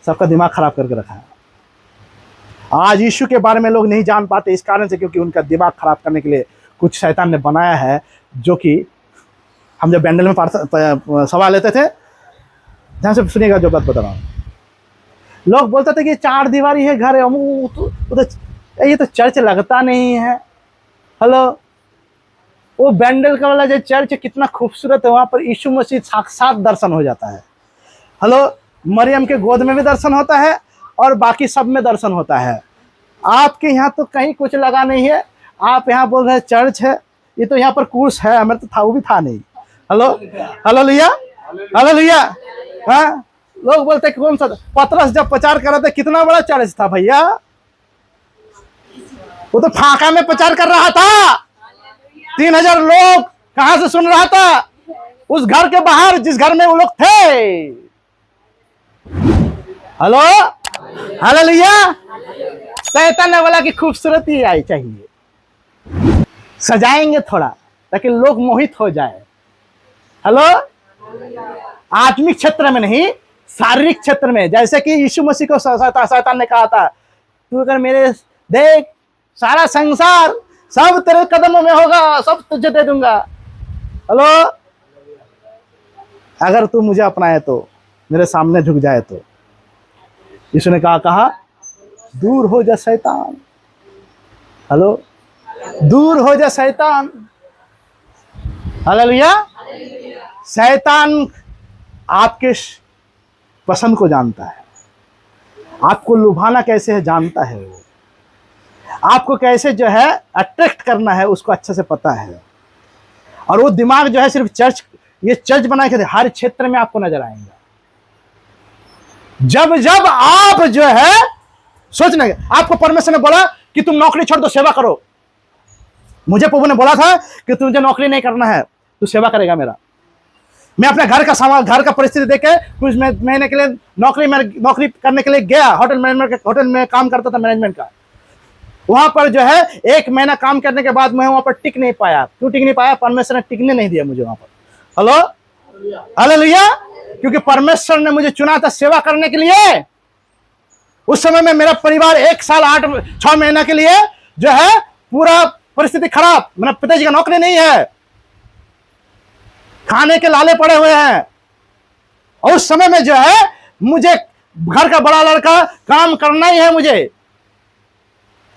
सबका दिमाग खराब करके रखा है। आज यीशु के बारे में लोग नहीं जान पाते इस कारण से, क्योंकि उनका दिमाग खराब करने के लिए कुछ शैतान ने बनाया है, जो कि हम जब बैंडल में सवाल लेते थे, ध्यान से सुनिएगा जो बात बता रहा हूँ। लोग बोलते थे कि 4 दीवारी है घर है, ये तो चर्च लगता नहीं है। हेलो, वो बैंडल का वाला जो चर्च कितना खूबसूरत है, वहां पर यीशु मसीह साक्षात दर्शन हो जाता है। हेलो, मरियम के गोद में भी दर्शन होता है और बाकी सब में दर्शन होता है। आपके यहाँ तो कहीं कुछ लगा नहीं है, आप यहाँ बोल रहे हैं चर्च है, ये तो यहाँ पर कोर्स है, हमें तो था, वो भी था नहीं। Hello, hallelujah, hallelujah. हाँ, लोग बोलते हैं कौन सा पतरस जब प्रचार कर रहे थे कितना बड़ा चर्च था भैया, वो तो फाका में प्रचार कर रहा था। 3000 लोग कहां से सुन रहा था? उस घर के बाहर जिस घर में वो लोग थे। Hello, hallelujah. शैतान ने बोला कि खूबसूरती आई चाहिए, सजाएंगे थोड़ा ताकि लोग मोहित हो जाए। हेलो, आत्मिक क्षेत्र में नहीं, शारीरिक क्षेत्र में। जैसे कि यीशु मसीह को शैतान ने कहा था, तू अगर मेरे देख सारा संसार सब तेरे कदमों में होगा, सब तुझे दे दूंगा। हेलो, अगर तू मुझे अपनाए तो, मेरे सामने झुक जाए तो। यीशु ने कहा दूर हो जा शैतान। हेलो, दूर हो जा शैतान। हालेलुया। शैतान आपके पसंद को जानता है, आपको लुभाना कैसे है जानता है, वो आपको कैसे जो है अट्रैक्ट करना है उसको अच्छे से पता है। और वो दिमाग जो है सिर्फ चर्च, ये चर्च बना के हर क्षेत्र में आपको नजर आएगा। जब जब आप जो है सोचना, आपको परमेश्वर ने बोला कि तुम नौकरी छोड़ दो, सेवा करो। मुझे प्रभु ने बोला था कि तुझे नौकरी नहीं करना है, तू सेवा करेगा मेरा। मैं अपने घर का सामान, घर का परिस्थिति देखे कुछ महीने के लिए नौकरी करने के लिए गया। होटल में काम करता था, मैनेजमेंट का। वहां पर जो है 1 महीना काम करने के बाद मैं वहां पर टिक नहीं पाया। क्यों टिक नहीं पाया? परमेश्वर ने टिकने नहीं दिया मुझे वहां पर। Hello, hallelujah. क्योंकि परमेश्वर ने मुझे चुना था सेवा करने के लिए। उस समय में मेरा परिवार 1 साल 6 महीना के लिए जो है पूरा परिस्थिति खराब। मेरा पिताजी का नौकरी नहीं है, खाने के लाले पड़े हुए हैं। और उस समय में जो है मुझे घर का बड़ा लड़का, काम करना ही है मुझे।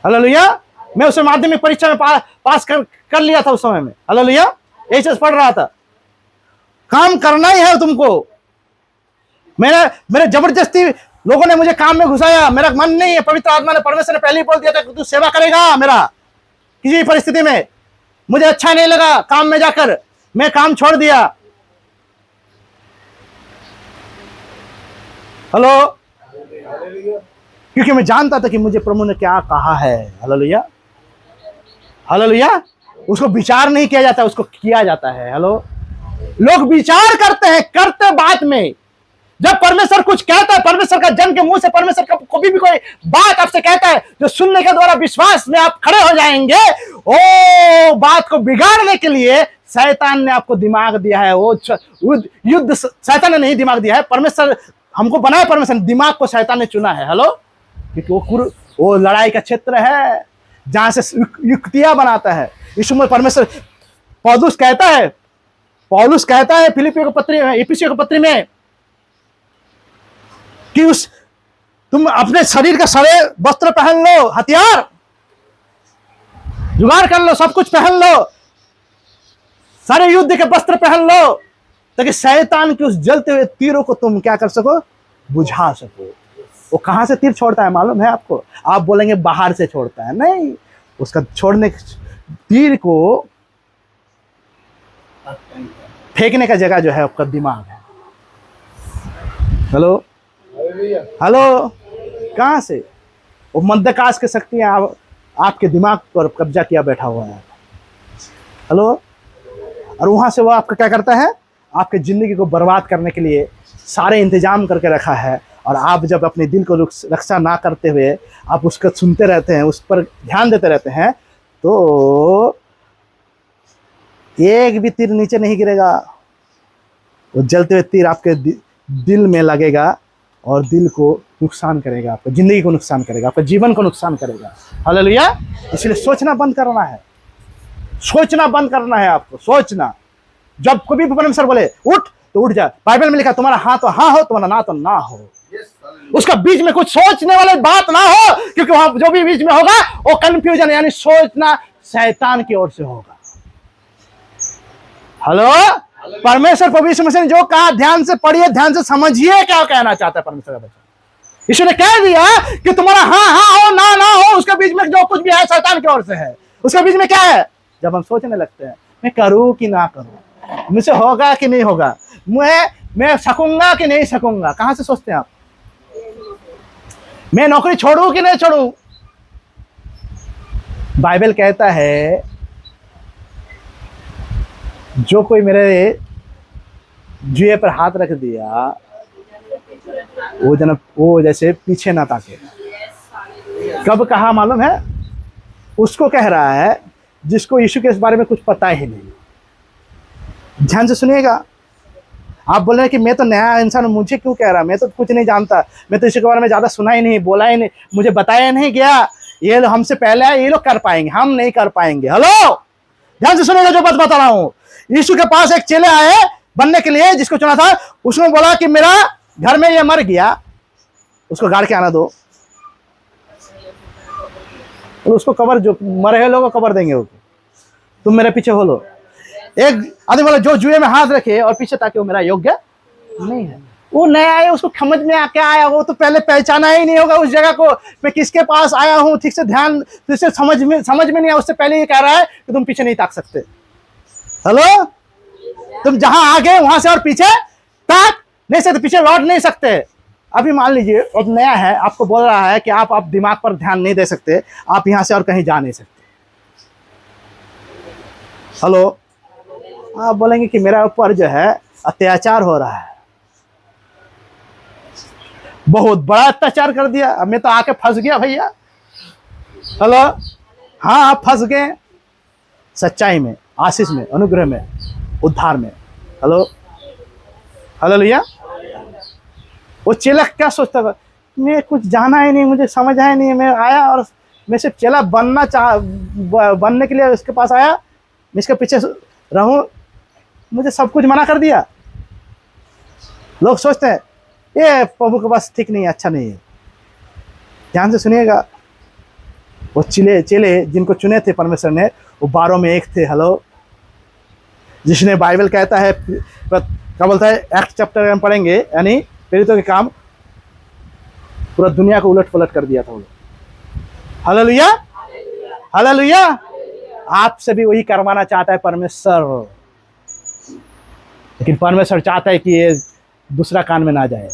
हालेलुया। मैं उस माध्यमिक परीक्षा में पास कर लिया था उस समय में। हालेलुया। एचएस पढ़ रहा था। काम करना ही है तुमको। मेरे जबरदस्ती लोगों ने मुझे काम में घुसाया। मेरा मन नहीं है। पवित्र आत्मा ने, परमेश्वर ने पहले ही बोल दिया था कि तू सेवा करेगा मेरा। किसी परिस्थिति में मुझे अच्छा नहीं लगा काम में जाकर, मैं काम छोड़ दिया। हेलो, क्योंकि मैं जानता था कि मुझे प्रभु ने क्या कहा है। Hallelujah, hallelujah. उसको विचार नहीं किया जाता, उसको किया जाता है। हेलो, लोग विचार करते हैं, करते बात में। जब परमेश्वर कुछ कहता है, परमेश्वर का जन के मुंह से परमेश्वर का कभी भी कोई बात आपसे कहता है, जो सुनने के द्वारा विश्वास में आप खड़े हो जाएंगे, ओ बात को बिगाड़ने के लिए शैतान ने आपको दिमाग दिया है। वो युद्ध शैतान ने नहीं दिमाग दिया है, परमेश्वर हमको बनाया, परमेश्वर दिमाग को शैतान ने चुना है। हेलो, क्योंकि वो लड़ाई का क्षेत्र है जहां से युक्तियां बनाता है। यीशु में परमेश्वर पौलुस कहता है फिलिपियों की पत्री में, इफिसियों की पत्री में कि तुम अपने शरीर का सारे वस्त्र पहन लो, हथियार जुगाड़ कर लो, सब कुछ पहन लो, सारे युद्ध के वस्त्र पहन लो, ताकि शैतान के उस जलते हुए तीरों को तुम क्या कर सको, बुझा सको। वो कहां से तीर छोड़ता है मालूम है आपको? आप बोलेंगे बाहर से छोड़ता है, नहीं। उसका छोड़ने तीर को फेंकने का जगह जो है आपका दिमाग है। Hello, hello. कहां से? वो मध्यकाश की शक्तियां आपके दिमाग पर कब्जा किया बैठा हुआ है। हेलो, और वहां से वो आपका क्या करता है, आपके जिंदगी को बर्बाद करने के लिए सारे इंतजाम करके रखा है। और आप जब अपने दिल को रक्षा ना करते हुए आप उसको सुनते रहते हैं, उस पर ध्यान देते रहते हैं, तो एक भी तीर नीचे नहीं गिरेगा। वो जलते हुए तीर आपके दिल में लगेगा और दिल को नुकसान करेगा, आपकी जिंदगी को नुकसान करेगा, आपके जीवन को नुकसान करेगा। हालेलुया। इसलिए सोचना बंद करना है, सोचना बंद करना है आपको। सोचना, जब कभी परमेश्वर बोले उठ तो उठ जा। बाइबल में लिखा तुम्हारा हाँ तो हाँ हो, तुम्हारा ना तो ना हो। उसका बीच में कुछ सोचने वाले बात ना हो, क्योंकि वहां जो भी बीच में होगा वो कंफ्यूजन, यानी सोचना शैतान की ओर से होगा। हेलो, परमेश्वर प्रभु यीशु मसीह ने जो कहा ध्यान से पढ़िए, ध्यान से समझिए क्या कहना चाहता है परमेश्वर का बच्चा। यीशु ने कह दिया कि तुम्हारा हाँ हाँ हो, ना ना हो, उसके बीच में जो कुछ भी है शैतान की ओर से है। उसके बीच में क्या है? जब हम सोचने लगते हैं मैं करूं कि ना करूं, मुझसे होगा कि नहीं होगा, मैं सकूंगा कि नहीं सकूंगा, कहां से सोचते हैं आप? मैं नौकरी छोड़ूं कि नहीं छोड़ूं? बाइबल कहता है जो कोई मेरे जुए पर हाथ रख दिया वो जैसे पीछे ना ताके। कब कहा मालूम है? उसको कह रहा है जिसको यीशु के इस बारे में कुछ पता ही नहीं। ध्यान से सुनिएगा। आप बोल रहे हैं कि मैं तो नया इंसान हूं, मुझे क्यों कह रहा, मैं तो कुछ नहीं जानता, मैं तो यीशु के बारे में ज्यादा सुना ही नहीं, बोला ही नहीं, मुझे बताया नहीं गया, ये लोग हमसे पहले आए, ये लोग कर पाएंगे, हम नहीं कर पाएंगे। हेलो, ध्यान से सुनिएगा जो बात बता रहा हूं। यीशु के पास एक चेले आए बनने के लिए, जिसको चुना था। उसने बोला कि मेरा घर में ये मर गया, उसको गाड़ के आना दो, तो उसको कबर, जो मरे हुए लोगों को कबर देंगे, वो तुम मेरे पीछे हो लो। एक आदमी बोला जो जुए में हाथ रखे और पीछे ताकि, वो मेरा योग्य नहीं है। वो नया आया, उसको समझ में आके आया, वो तो पहले पहचाना ही नहीं होगा उस जगह को, मैं किसके पास आया हूँ, ठीक से ध्यान, ठीक से समझ में नहीं आया, उससे पहले ये कह रहा है कि तुम पीछे नहीं ताक सकते। हेलो, तुम जहां आ गए वहां से और पीछे ताक नहीं सकते, पीछे लौट नहीं सकते। अभी मान लीजिए अब नया है, आपको बोल रहा है कि आप दिमाग पर ध्यान नहीं दे सकते, आप यहां से और कहीं जा नहीं सकते। हेलो, आप बोलेंगे कि मेरा ऊपर जो है अत्याचार हो रहा है, बहुत बड़ा अत्याचार कर दिया, अब मैं तो आके फंस गया भैया। हेलो, हाँ आप फंस गए सच्चाई में, आशीष में, अनुग्रह में, उद्धार में। Hello, hallelujah. वो चेला क्या सोचता था, मैं कुछ जाना ही नहीं, मुझे समझ आया नहीं, मैं आया और मैं सिर्फ चेला बनने के लिए उसके पास आया, मैं इसके पीछे रहूं, मुझे सब कुछ मना कर दिया। लोग सोचते हैं ये प्रभु के पास ठीक नहीं है, अच्छा नहीं है। ध्यान से सुनिएगा, वो चेले जिनको चुने थे परमेश्वर ने, वो 12 में एक थे। हेलो, जिसने बाइबल कहता है, क्या बोलता है, एक्ट चैप्टर में पढ़ेंगे, यानी प्रेरितों के काम, पूरा दुनिया को उलट पलट कर दिया था वो लोग। Hallelujah, hallelujah. आपसे भी वही करवाना चाहता है परमेश्वर, लेकिन परमेश्वर चाहता है कि ये दूसरा कान में ना जाए,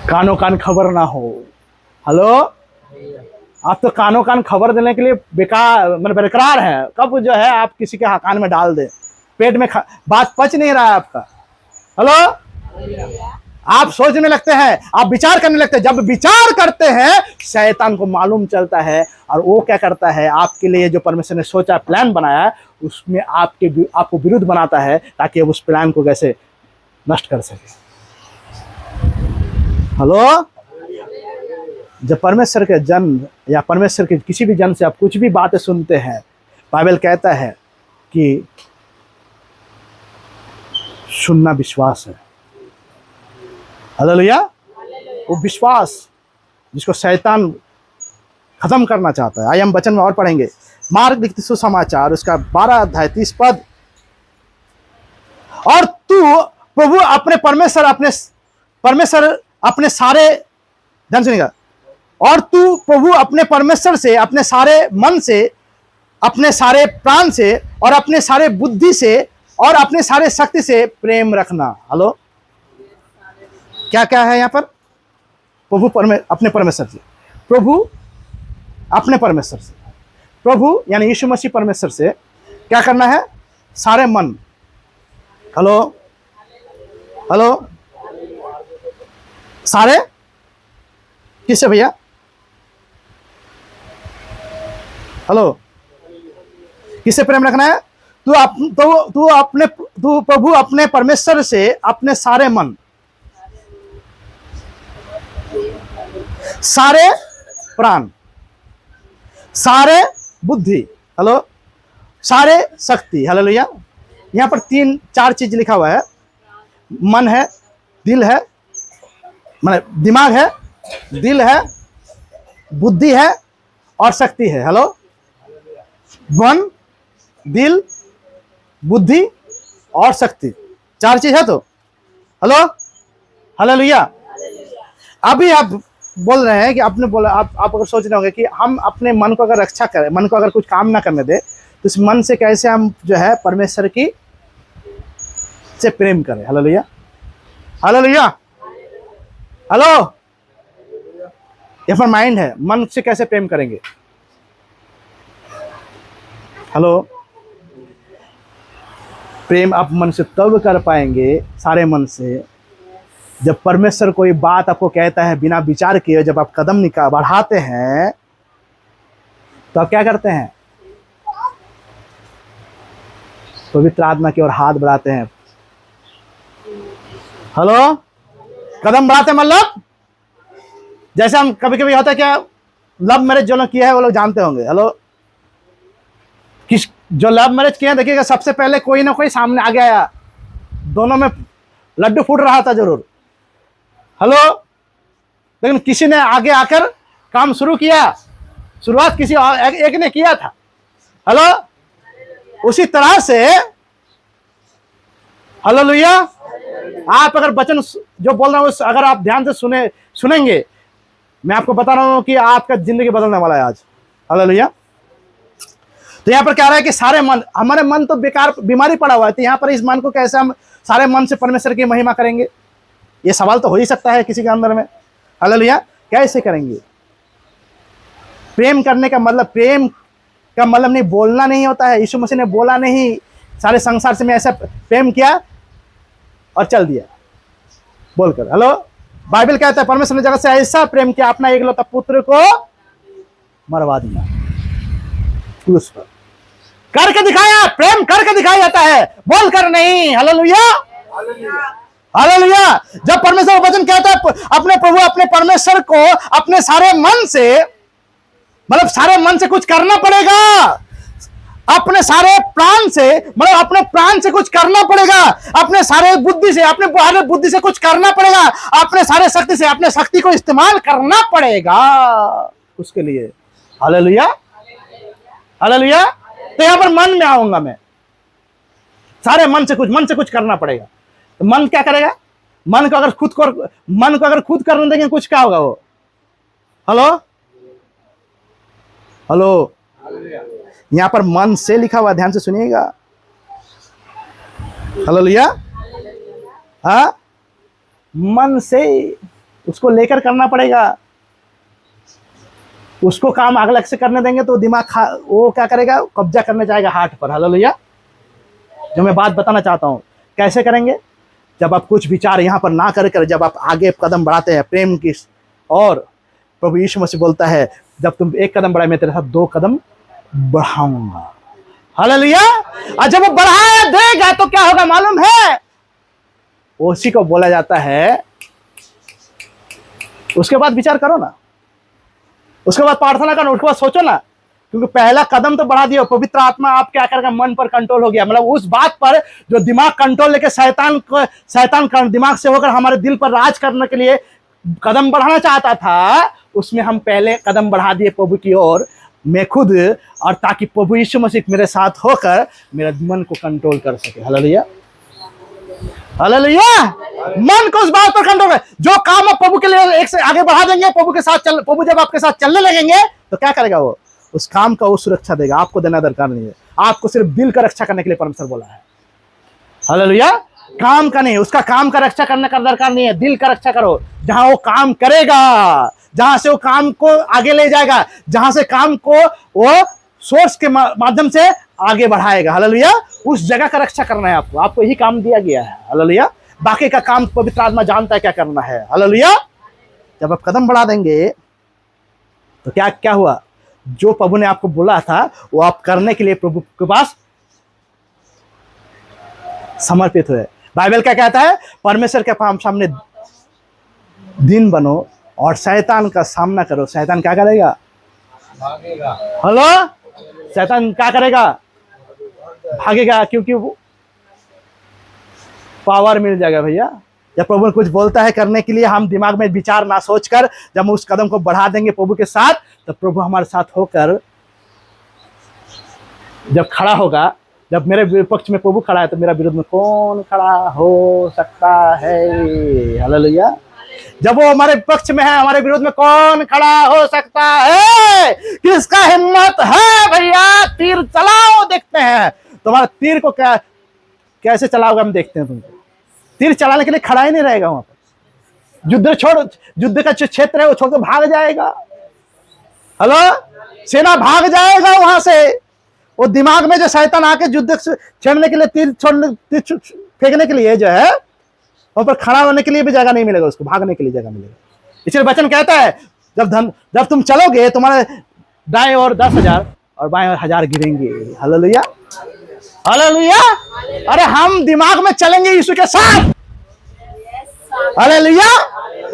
कानों कान खबर ना हो। हेलो, आप तो कानों कान खबर देने के लिए बेकरार है। कब जो है आप किसी के कान में डाल दे, पेट में बात पच नहीं रहा है आपका। हेलो, आप सोचने लगते हैं, आप विचार करने लगते हैं। जब विचार करते हैं, शैतान को मालूम चलता है, और वो क्या करता है, आपके लिए जो परमेश्वर ने सोचा, प्लान बनाया, उसमें आपको विरुद्ध बनाता है, ताकि उस प्लान को कैसे नष्ट कर सके। हेलो, जब परमेश्वर के जन या परमेश्वर के किसी भी जन से आप कुछ भी बातें सुनते हैं, बाइबल कहता है कि सुनना विश्वास है। हालेलुया। वो विश्वास जिसको शैतान खत्म करना चाहता है। आइए हम वचन में और पढ़ेंगे, मार्क लिखित सुसमाचार उसका 12 अध्याय 30 पद। और तू प्रभु अपने परमेश्वर अपने सारे, ध्यान सुनिएगा, और तू प्रभु अपने परमेश्वर से अपने सारे मन से, अपने सारे प्राण से, और अपने सारे बुद्धि से, और अपने सारे शक्ति से प्रेम रखना। हेलो, क्या क्या है यहाँ पर? प्रभु अपने परमेश्वर से, प्रभु अपने परमेश्वर से, प्रभु यानी यीशु मसीह परमेश्वर से क्या करना है? सारे मन। हेलो, हेलो, सारे किससे भैया? हेलो, किससे प्रेम रखना है? तू प्रभु अपने परमेश्वर से अपने सारे मन, सारे प्राण, सारे बुद्धि, हेलो, सारे शक्ति। हालेलुया। यहाँ पर 3-4 चीज लिखा हुआ है, मन है, दिल है, माने दिमाग है, दिल है, बुद्धि है और शक्ति है। हेलो, मन, दिल, बुद्धि और शक्ति, 4 चीज है। तो हेलो, हालेलुया। अभी आप बोल रहे हैं कि आपने बोला, आप अगर सोच रहे होंगे कि हम अपने मन को अगर रक्षा करें, मन को अगर कुछ काम ना करने दे, तो इस मन से कैसे हम जो है परमेश्वर की से प्रेम करें। Hallelujah, hallelujah, hello. ये पर माइंड है, मन से कैसे प्रेम करेंगे। हेलो, प्रेम आप मन से तब कर पाएंगे, सारे मन से, जब परमेश्वर कोई बात आपको कहता है बिना विचार किए, जब आप कदम बढ़ाते हैं तो आप क्या करते हैं, पवित्र आत्मा की ओर हाथ बढ़ाते हैं। हेलो, कदम बढ़ाते मतलब जैसे हम कभी कभी होता है क्या, लव मैरिज जो लोग किया है वो लोग जानते होंगे। हेलो, किस जो लव मैरिज किया है देखिएगा, सबसे पहले कोई ना कोई सामने आ गया, दोनों में लड्डू फूट रहा था जरूर। हेलो, लेकिन किसी ने आगे आकर काम शुरू किया, शुरुआत किसी एक ने किया था। हेलो, उसी तरह से हालेलुया, आप अगर वचन जो बोल रहा हूं अगर आप ध्यान से सुनेंगे, मैं आपको बता रहा हूं कि आपका जिंदगी बदलने वाला है आज। हालेलुया। तो यहाँ पर क्या रहा है कि सारे मन, हमारे मन तो बेकार बीमारी पड़ा हुआ है, तो यहाँ पर इस मन को कैसे हम सारे मन से परमेश्वर की महिमा करेंगे, ये सवाल तो हो ही सकता है किसी के अंदर में। हालेलुया, कैसे करेंगे। प्रेम करने का मतलब, प्रेम का मतलब नहीं बोलना नहीं होता है। यीशु मसीह ने बोला नहीं सारे संसार से मैं ऐसा प्रेम किया और चल दिया बोलकर। हेलो, बाइबल कहता है परमेश्वर ने जगत से ऐसा प्रेम किया, अपना एकलौता पुत्र को मरवा दिया क्रूस पर। करके दिखाया, प्रेम करके दिखाया जाता है, बोल कर नहीं। Hallelujah, hallelujah. जब परमेश्वर वचन कहता है अपने प्रभु अपने परमेश्वर को अपने सारे मन से, मतलब सारे मन से कुछ करना पड़ेगा, अपने सारे प्राण से, मतलब अपने प्राण से कुछ करना पड़ेगा, अपने सारे बुद्धि से, अपने सारे बुद्धि से कुछ करना पड़ेगा, अपने सारे शक्ति से अपने शक्ति को इस्तेमाल करना पड़ेगा उसके लिए। Hallelujah, hallelujah. तो यहां पर मन में आऊंगा मैं, सारे मन से कुछ करना पड़ेगा। तो मन क्या करेगा, मन को अगर खुद करने देंगे कुछ, क्या होगा वो। हेलो, हेलो, यहां पर मन से लिखा हुआ, ध्यान से सुनिएगा। हालेलुया, हाँ, मन से उसको लेकर करना पड़ेगा। उसको काम अलग से करने देंगे तो दिमाग वो क्या करेगा, कब्जा करने जाएगा हार्ट पर। हालेलुया, जो मैं बात बताना चाहता हूं, कैसे करेंगे, जब आप कुछ विचार यहां पर ना कर जब आप आगे कदम बढ़ाते हैं प्रेम की। और प्रभु यीशु मसीह बोलता है जब तुम एक कदम बढ़ाए मैं तेरे साथ 2 कदम बढ़ाऊंगा। हालेलुया। और जब वो बढ़ाया देगा तो क्या होगा मालूम है, उसी को बोला जाता है। उसके बाद विचार करो ना, उसके बाद प्रार्थना करो, उसके बाद सोचो ना, क्योंकि पहला कदम तो बढ़ा दिया, पवित्र आत्मा आप क्या करेगा, मन पर कंट्रोल हो गया। मतलब उस बात पर जो दिमाग कंट्रोल लेके शैतान दिमाग से होकर हमारे दिल पर राज करने के लिए कदम बढ़ाना चाहता था, उसमें हम पहले कदम बढ़ा दिए प्रभु की ओर, मैं खुद, और ताकि प्रभु यीशु मसीह मेरे साथ होकर मेरे मन को कंट्रोल कर सके। Hallelujah, hallelujah. मन को उस बात पर कंट्रोल है, जो काम आप प्रभु के लिए एक से आगे बढ़ा देंगे, प्रभु जब आपके साथ चलने लगेंगे तो क्या करेगा वो, उस काम का वो सुरक्षा देगा। आपको देना दरकार नहीं है, आपको सिर्फ दिल का रक्षा करने के लिए परमेश्वर बोला है। हालेलुया, काम का नहीं, उसका काम का रक्षा करने का दरकार नहीं है, दिल का रक्षा करो। जहां वो काम करेगा, जहां से वो काम को आगे ले जाएगा, जहां से काम को वो सोर्स के माध्यम से आगे बढ़ाएगा। हालेलुया, उस जगह का रक्षा करना है आपको यही काम दिया गया है। हालेलुया, बाकी का काम पवित्र आत्मा जानता है क्या करना है। हालेलुया, जब आप कदम बढ़ा देंगे तो क्या क्या हुआ, जो प्रभु ने आपको बोला था वो आप करने के लिए प्रभु के पास समर्पित हुए। बाइबल क्या कहता है, परमेश्वर के सामने दिन बनो और शैतान का सामना करो। शैतान क्या करेगा, भागेगा। हेलो, शैतान क्या करेगा, भागेगा, क्योंकि वो पावर मिल जाएगा भैया। जब प्रभु कुछ बोलता है करने के लिए, हम दिमाग में विचार ना सोचकर जब हम उस कदम को बढ़ा देंगे प्रभु के साथ, तो प्रभु हमारे साथ होकर जब खड़ा होगा, जब मेरे विपक्ष में प्रभु खड़ा है तो मेरा विरोध में कौन खड़ा हो सकता है। हालेलुया, जब वो हमारे पक्ष में है, हमारे विरोध में कौन खड़ा हो सकता है? किसका हिम्मत है भैया? तीर चलाओ, देखते हैं तुम्हारा तीर को कैसे चलाओगे, हम देखते हैं तुमको। तीर चलाने के लिए खड़ा ही नहीं रहेगा वहां पर। युद्ध का जो क्षेत्र है वो छोड़कर भाग जाएगा। हेलो, सेना भाग जाएगा वहां से। वो दिमाग में जो शैतान आके युद्ध छेड़ने के लिए तीर फेंकने के लिए जो है, वहां पर खड़ा होने के लिए भी जगह नहीं मिलेगा उसको, भागने के लिए जगह मिलेगा। इसलिए वचन कहता है जब तुम चलोगे, तुम्हारे दाएं ओर 10,000 और बाएं ओर 1,000 गिरेंगे। Hallelujah, hallelujah. अरे हम दिमाग में चलेंगे यीशु के साथ। हालेलुया।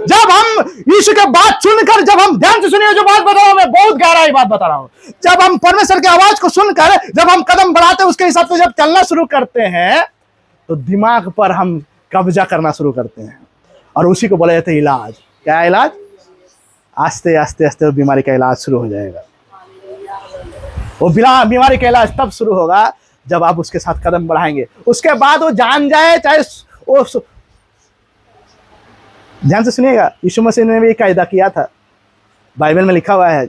जब हम यीशु के बात सुनकर, जब हम ध्यान से सुनिए जो बात बता रहा हूं, मैं बहुत गहराई बात बता रहा हूं। जब हम परमेश्वर की आवाज को सुनकर जब हम कदम बढ़ाते हैं, उसके हिसाब से जब चलना शुरू करते हैं, तो दिमाग पर हम कब्जा करना शुरू करते हैं। और उसी को बोला जाता है इलाज। क्या इलाज? आस्ते आस्ते आस्ते वो बीमारी का इलाज शुरू हो जाएगा। वो बीमारी का इलाज तब शुरू होगा जब आप उसके साथ कदम बढ़ाएंगे। उसके बाद वो जान जाए, चाहे वो ध्यान से सुनिएगा, यीशु मसीह ने भी एक कायदा किया था, बाइबल में लिखा हुआ है,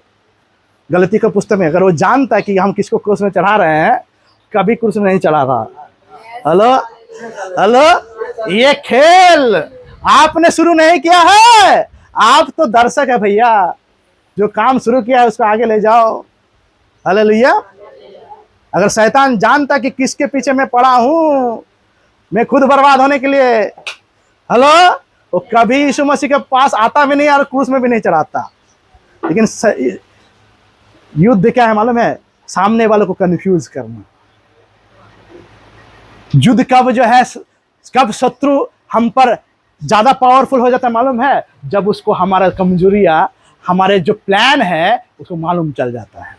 गलती का पुस्तक में। अगर वो जानता है कि हम किसको क्रूस में चढ़ा रहे हैं, कभी क्रूस में नहीं चढ़ा था। Hello, hello. ये खेल आपने शुरू नहीं किया है, आप तो दर्शक है भैया। जो काम शुरू किया है उसको आगे ले जाओ। हालेलुया। अगर शैतान जानता कि किसके पीछे मैं पड़ा हूं, मैं खुद बर्बाद होने के लिए, हेलो, वो कभी यीशु मसीह के पास आता भी नहीं और क्रूस में भी नहीं चढ़ाता। लेकिन युद्ध क्या है मालूम है? सामने वालों को कंफ्यूज करना। युद्ध कब जो है, कब शत्रु हम पर ज्यादा पावरफुल हो जाता है मालूम है? जब उसको हमारा कमजोरियां, हमारे जो प्लान है उसको मालूम चल जाता है।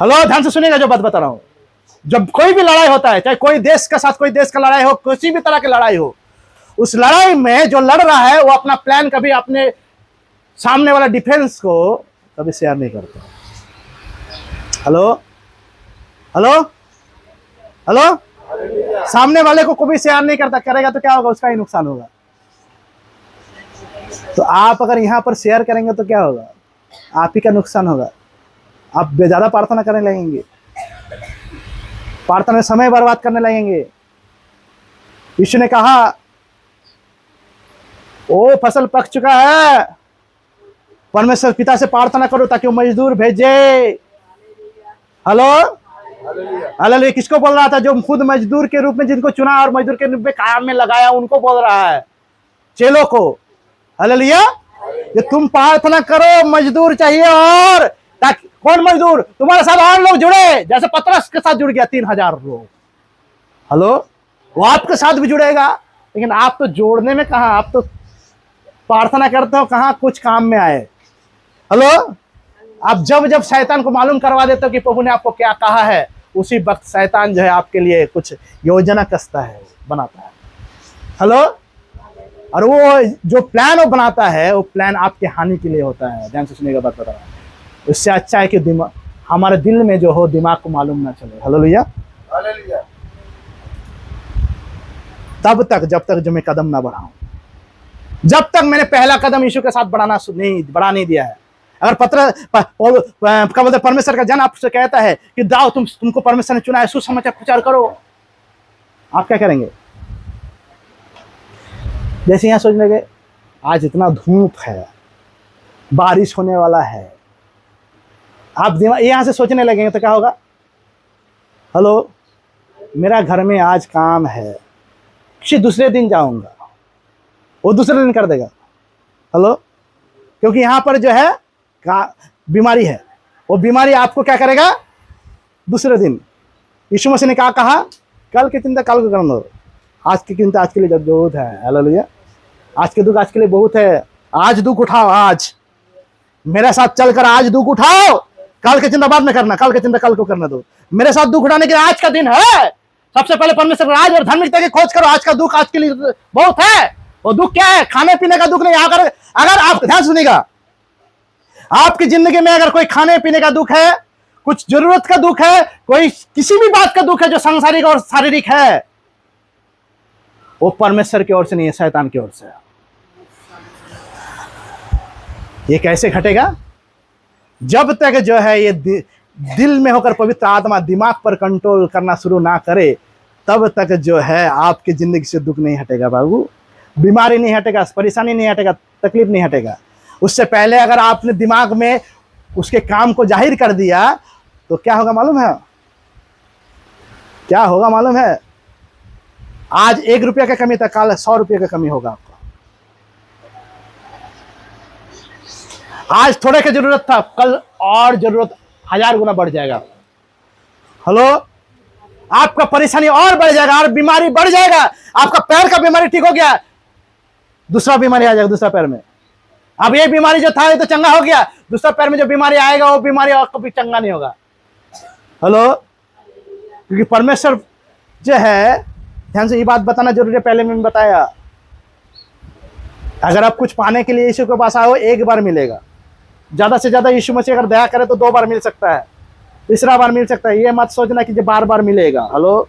हेलो, ध्यान से सुनिएगा जो बात बता रहा हूं। जब कोई भी लड़ाई होता है, चाहे कोई देश के साथ कोई देश का लड़ाई हो, किसी भी तरह की लड़ाई हो, उस लड़ाई में जो लड़ रहा है वो अपना प्लान कभी अपने सामने वाला डिफेंस को कभी शेयर नहीं करता। Hello, hello, hello. सामने वाले को कभी शेयर नहीं करता, करेगा तो क्या होगा? उसका ही नुकसान होगा। तो आप अगर यहां पर शेयर करेंगे तो क्या होगा? आप ही का नुकसान होगा। आप बेज्यादा प्रार्थना करने लगेंगे, प्रार्थना में समय बर्बाद करने लगेंगे। यीशु ने कहा, ओ फसल पक चुका है, परमेश्वर पिता से प्रार्थना करो ताकि वो मजदूर भेजे। Hello, hallelujah. किसको बोल रहा था? जो खुद मजदूर के रूप में जिनको चुना और मजदूर के रूप में काम में लगाया, उनको बोल रहा है, चेलों को। हालेलुया। ये तुम प्रार्थना करो, मजदूर चाहिए। और ताकि कौन मजदूर? तुम्हारे साथ और लोग जुड़े, जैसे पतरस के साथ जुड़ गया 3,000 लोग। हेलो, वो आपके साथ भी जुड़ेगा। लेकिन आप तो जोड़ने में कहा, आप तो प्रार्थना करते हो, कहां कुछ काम में आए। हेलो, आप जब जब शैतान को मालूम करवा देते हो कि प्रभु ने आपको क्या कहा है, उसी वक्त शैतान जो है आपके लिए कुछ योजना कसता है, बनाता है। हेलो, और वो जो प्लान वो बनाता है, वो प्लान आपके हानि के लिए होता है। ध्यान से सुनिएगा बात बता रहा हूं। उससे अच्छा है कि दिमाग, हमारे दिल में जो हो, दिमाग को मालूम ना चले। Hallelujah, hallelujah. तब तक, जब तक जो मैं कदम ना बढ़ाऊं, जब तक मैंने पहला कदम यीशु के साथ बढ़ा नहीं दिया है। अगर क्या बोलते, परमेश्वर का जन आपसे कहता है कि दाओ तुमको परमेश्वर ने चुना है, सुसमाचार प्रचार करो, आप क्या करेंगे? जैसे यहां सोचने लगे, आज इतना धूप है, बारिश होने वाला है, आप यहां से सोचने लगेंगे तो क्या होगा? हेलो, मेरा घर में आज काम है, किसी दूसरे दिन जाऊंगा, वो दूसरे दिन कर देगा। हेलो, क्योंकि यहां पर जो है बीमारी है, वो बीमारी आपको क्या करेगा? दूसरे दिन। यीशु मसीह ने क्या कहा? कल की चिंता कल को कर दो, आज की चिंता आज के लिए जरूरत है। हालेलुया। आज के दुख आज के लिए बहुत है। आज दुख उठाओ, आज मेरे साथ चलकर आज दुख उठाओ। कल की चिंता बाद में करना, कल की चिंता कल को करना दो। मेरे साथ दुख उठाने के लिए आज का दिन है। सबसे पहले परमेश्वर राज और धार्मिकता की खोज करो। आज का दुख आज के लिए बहुत है। वो दुख क्या है? खाने पीने का दुख नहीं। अगर आप ध्यान सुनिएगा, आपकी जिंदगी में अगर कोई खाने पीने का दुख है, कुछ जरूरत का दुख है, कोई किसी भी बात का दुख है जो सांसारिक और शारीरिक है, वो परमेश्वर की ओर से नहीं है, शैतान की ओर से है। ये कैसे घटेगा? जब तक जो है ये दिल में होकर पवित्र आत्मा दिमाग पर कंट्रोल करना शुरू ना करे, तब तक जो है आपकी जिंदगी से दुख नहीं हटेगा बाबू, बीमारी नहीं हटेगा, परेशानी नहीं हटेगा, तकलीफ नहीं हटेगा। उससे पहले अगर आपने दिमाग में उसके काम को जाहिर कर दिया तो क्या होगा मालूम है? क्या होगा मालूम है? आज 1 रुपये का कमी था, कल 100 रुपये का कमी होगा आपको। आज थोड़े की जरूरत था, कल और जरूरत 1000 गुना बढ़ जाएगा। हेलो, आपका परेशानी और बढ़ जाएगा और बीमारी बढ़ जाएगा। आपका पैर का बीमारी ठीक हो गया, दूसरा बीमारी आ जाएगा दूसरा पैर में। अब ये बीमारी जो था ये तो चंगा हो गया, दूसरा पैर में जो बीमारी आएगा वो बीमारी और कभी चंगा नहीं होगा। हेलो, क्योंकि परमेश्वर जो है, ध्यान से ये बात बताना जरूरी है, पहले मैंने बताया, अगर आप कुछ पाने के लिए यीशु के पास आओ, एक बार मिलेगा। ज्यादा से ज्यादा यीशु मसीह अगर दया करे तो 2 बार मिल सकता है, तीसरा बार मिल सकता है। ये मत सोचना कि बार बार मिलेगा। हेलो,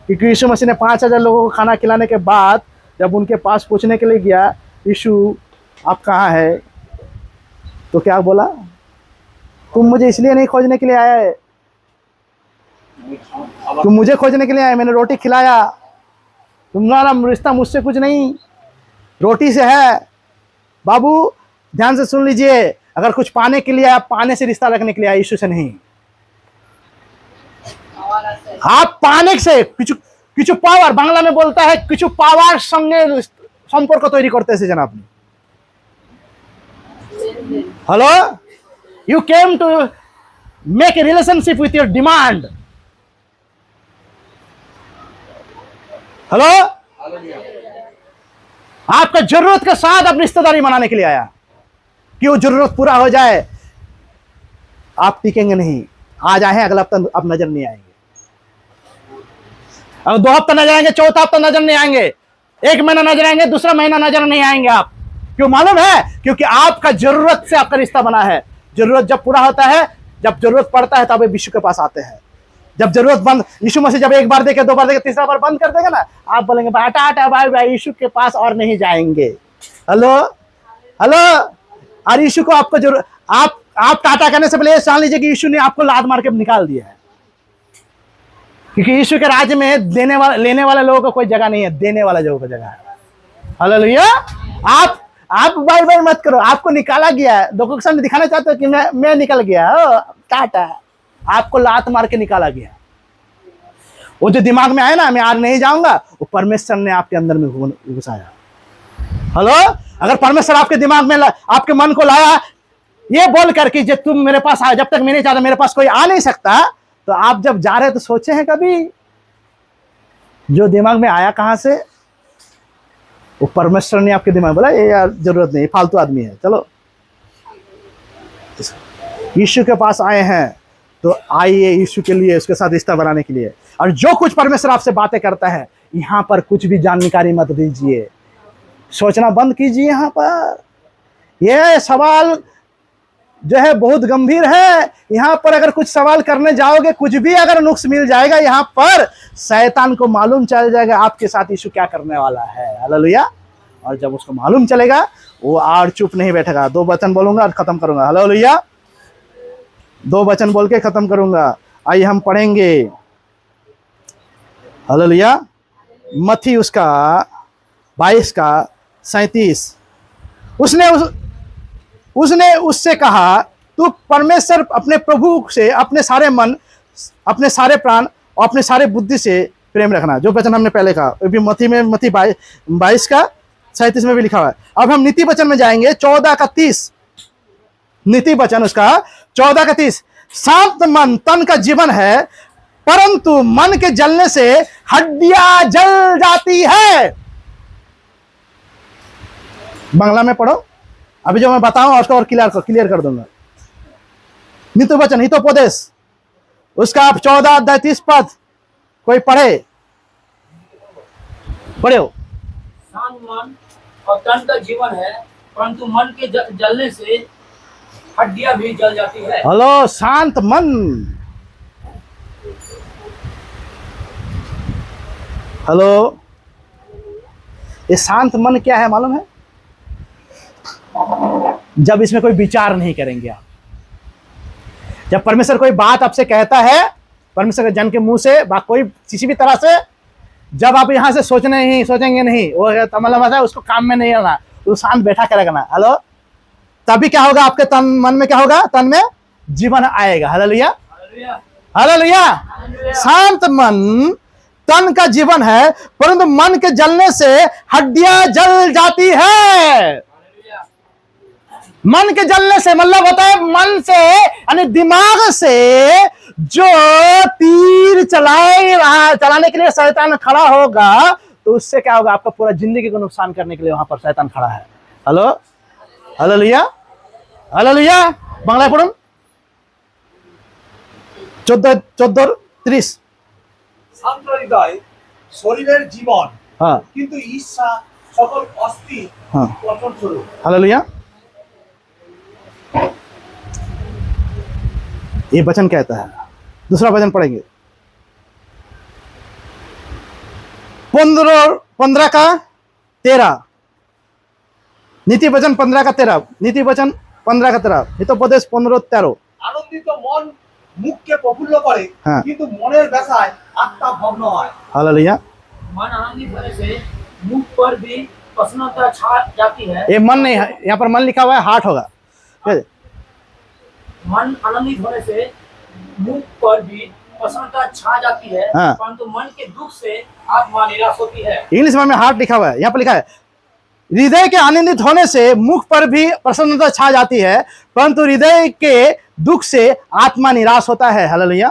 क्योंकि यीशु मसीह ने 5000 लोगों को खाना खिलाने के बाद जब उनके पास पूछने के लिए गया, यीशु आप कहाँ है, तो क्या बोला? तुम मुझे इसलिए नहीं खोजने के लिए आया है, तुम मुझे खोजने के लिए आए, मैंने रोटी खिलाया, तुम्हारा रिश्ता मुझसे कुछ नहीं, रोटी से है। बाबू ध्यान से सुन लीजिए, अगर कुछ पाने के लिए, आप पाने से रिश्ता रखने के लिए आए, यीशु से नहीं। आप पाने से किचु पावर, बांग्ला में बोलता है किचु पावर संगे संपर्क तैरी करते से जनाब। Hello, you came to make a relationship with your demand. Hello, आपका जरूरत के साथ आप रिश्तेदारी मनाने के लिए आया कि वो जरूरत पूरा हो जाए। आप टिकेंगे नहीं। आज आए हैं, अगला हफ्ता आप नजर नहीं आएंगे, अब 2 हफ्ता नजर आएंगे, चौथा हफ्ता नजर नहीं आएंगे, 1 महीना नजर आएंगे, दूसरा महीना नजर नहीं आएंगे आप। क्यों मालूम है? क्योंकि आपका जरूरत से आपका रिश्ता बना है। जरूरत जब पूरा होता है, जब जरूरत पड़ता है, तब यीशु के पास आते हैं। जब जरूरत बंद, यीशु मसीह जब 1 बार देखे, 2 बार देखे, तीसरा बार बंद कर देगा ना, आप बोलेंगे हटा हटा बाय बाय, यीशु के पास और नहीं जाएंगे। हेलो हेलो, और यीशु को आपको जरूर, आप टाटा करने से पहले जान लीजिए कि यीशु ने आपको लात मार के निकाल दिया है। क्योंकि यीशु के राज्य में देने वाला, लेने वाले लोगों को कोई जगह नहीं है, देने वाला लोगों को जगह है। हालेलुया। आप बाय बाय मत करो, आपको निकाला गया है। लोगों के सामने दिखाना चाहते हो कि मैं निकल गया, टाटा, आपको लात मार के निकाला गया। वो जो दिमाग में आया ना, मैं आज नहीं जाऊंगा, वो परमेश्वर ने आपके अंदर में घुसाया। हेलो, अगर परमेश्वर आपके दिमाग में आपके मन को लाया ये बोल करके, जब तुम मेरे पास आए, जब तक मैं नहीं चाहता मेरे पास कोई आ नहीं सकता, तो आप जब जा रहे तो सोचे हैं कभी जो दिमाग में आया कहां से? वो परमेश्वर ने आपके दिमाग में बोला ये यार जरूरत नहीं, फालतू आदमी है, चलो। यीशु के पास आए हैं तो आइए यीशु के लिए, उसके साथ रिश्ता बनाने के लिए। और जो कुछ परमेश्वर आपसे बातें करता है, यहां पर कुछ भी जानकारी मत दीजिए, सोचना बंद कीजिए। यहां पर यह सवाल जो है बहुत गंभीर है। यहां पर अगर कुछ सवाल करने जाओगे, कुछ भी अगर नुक्स मिल जाएगा, यहां पर शैतान को मालूम चल जाएगा आपके साथ यीशु क्या करने वाला है। हालेलुया। और जब उसको मालूम चलेगा, वो और चुप नहीं बैठेगा। 2 वचन बोलूंगा और खत्म करूंगा। हालेलुया। 2 वचन बोल के खत्म करूंगा। आइए हम पढ़ेंगे। हालेलुया। मत्ती उसका 22 का 37। उसने उससे कहा, तू परमेश्वर अपने प्रभु से अपने सारे मन, अपने सारे प्राण और अपने सारे बुद्धि से प्रेम रखना। जो वचन हमने पहले कहा, भी मत्ती 22 का 37 में भी लिखा हुआ है। अब हम नीति वचन में जाएंगे, 14 का 30। नीति वचन उसका 14 का 30। शांत मन तन का जीवन है, परंतु मन के जलने से हड्डियां जल जाती है। बांग्ला में पढ़ो, अभी जो मैं बताऊं उसको और क्लियर कर दूंगा। नीति वचन, हितोपदेश, उसका आप 14 अध्याय 30 पद कोई पढ़े हो। शांत मन और तन का जीवन है, परंतु मन के जलने से हड्डियां भी जल जाती है। हेलो, शांत मन। हेलो, ये शांत मन क्या है मालूम है? जब इसमें कोई विचार नहीं करेंगे आप। जब परमेश्वर कोई बात आपसे कहता है, परमेश्वर के जन के मुंह से बात कोई किसी भी तरह से, जब आप यहां से सोचेंगे नहीं, वो मतलब है उसको काम में नहीं आना, वो शांत बैठा करेगा ना, हेलो, तभी क्या होगा, आपके तन मन में क्या होगा, तन में जीवन आएगा। Hallelujah, hallelujah. शांत मन तन का जीवन है, परंतु मन के जलने से हड्डियां जल जाती है। मन के जलने से मतलब होता है मन से, यानी दिमाग से जो तीर चलाने के लिए शैतान खड़ा होगा, तो उससे क्या होगा, आपका पूरा जिंदगी को नुकसान करने के लिए वहां पर शैतान खड़ा है। Hello, hallelujah, hallelujah. बांग्लाয় পড়ুন 14:30। শান্ত হৃদয় শরীরের জীবন, হ্যাঁ কিন্তু ঈর্ষা সকল অস্থির হ্যাঁ, পতন স্বরূপ। हालेलुया। ये वचन कहता है। दूसरा वचन पढ़ेंगे 15 का 13, नीति वचन 15 का 13, नीति वचन 15 का 13, हितोपदेश 15:13। আনন্দিত মন মুখকে প্রফুল্ল করে, হ্যাঁ। কিন্তু মনের ব্যথায় আত্মা ভগ্ন হয়। हालेलुया। मन आनंदित होने से मुख पर भी प्रसन्नता छा जाती है। ये मन नहीं है, यहाँ पर मन लिखा हुआ है, हार्ट होगा। ठीक है? मन आनंदित होने से मुख पर भी प्रसन्नता छा जाती है, हाँ। परंतु मन के दुख से आत्मा निराश होती है। इंग्लिश में हार्ट लिखा हुआ है, यहाँ पर लिखा है हृदय के आनंदित होने से मुख पर भी प्रसन्नता छा जाती है, परंतु हृदय के दुख से आत्मा निराश होता है। हालेलुया।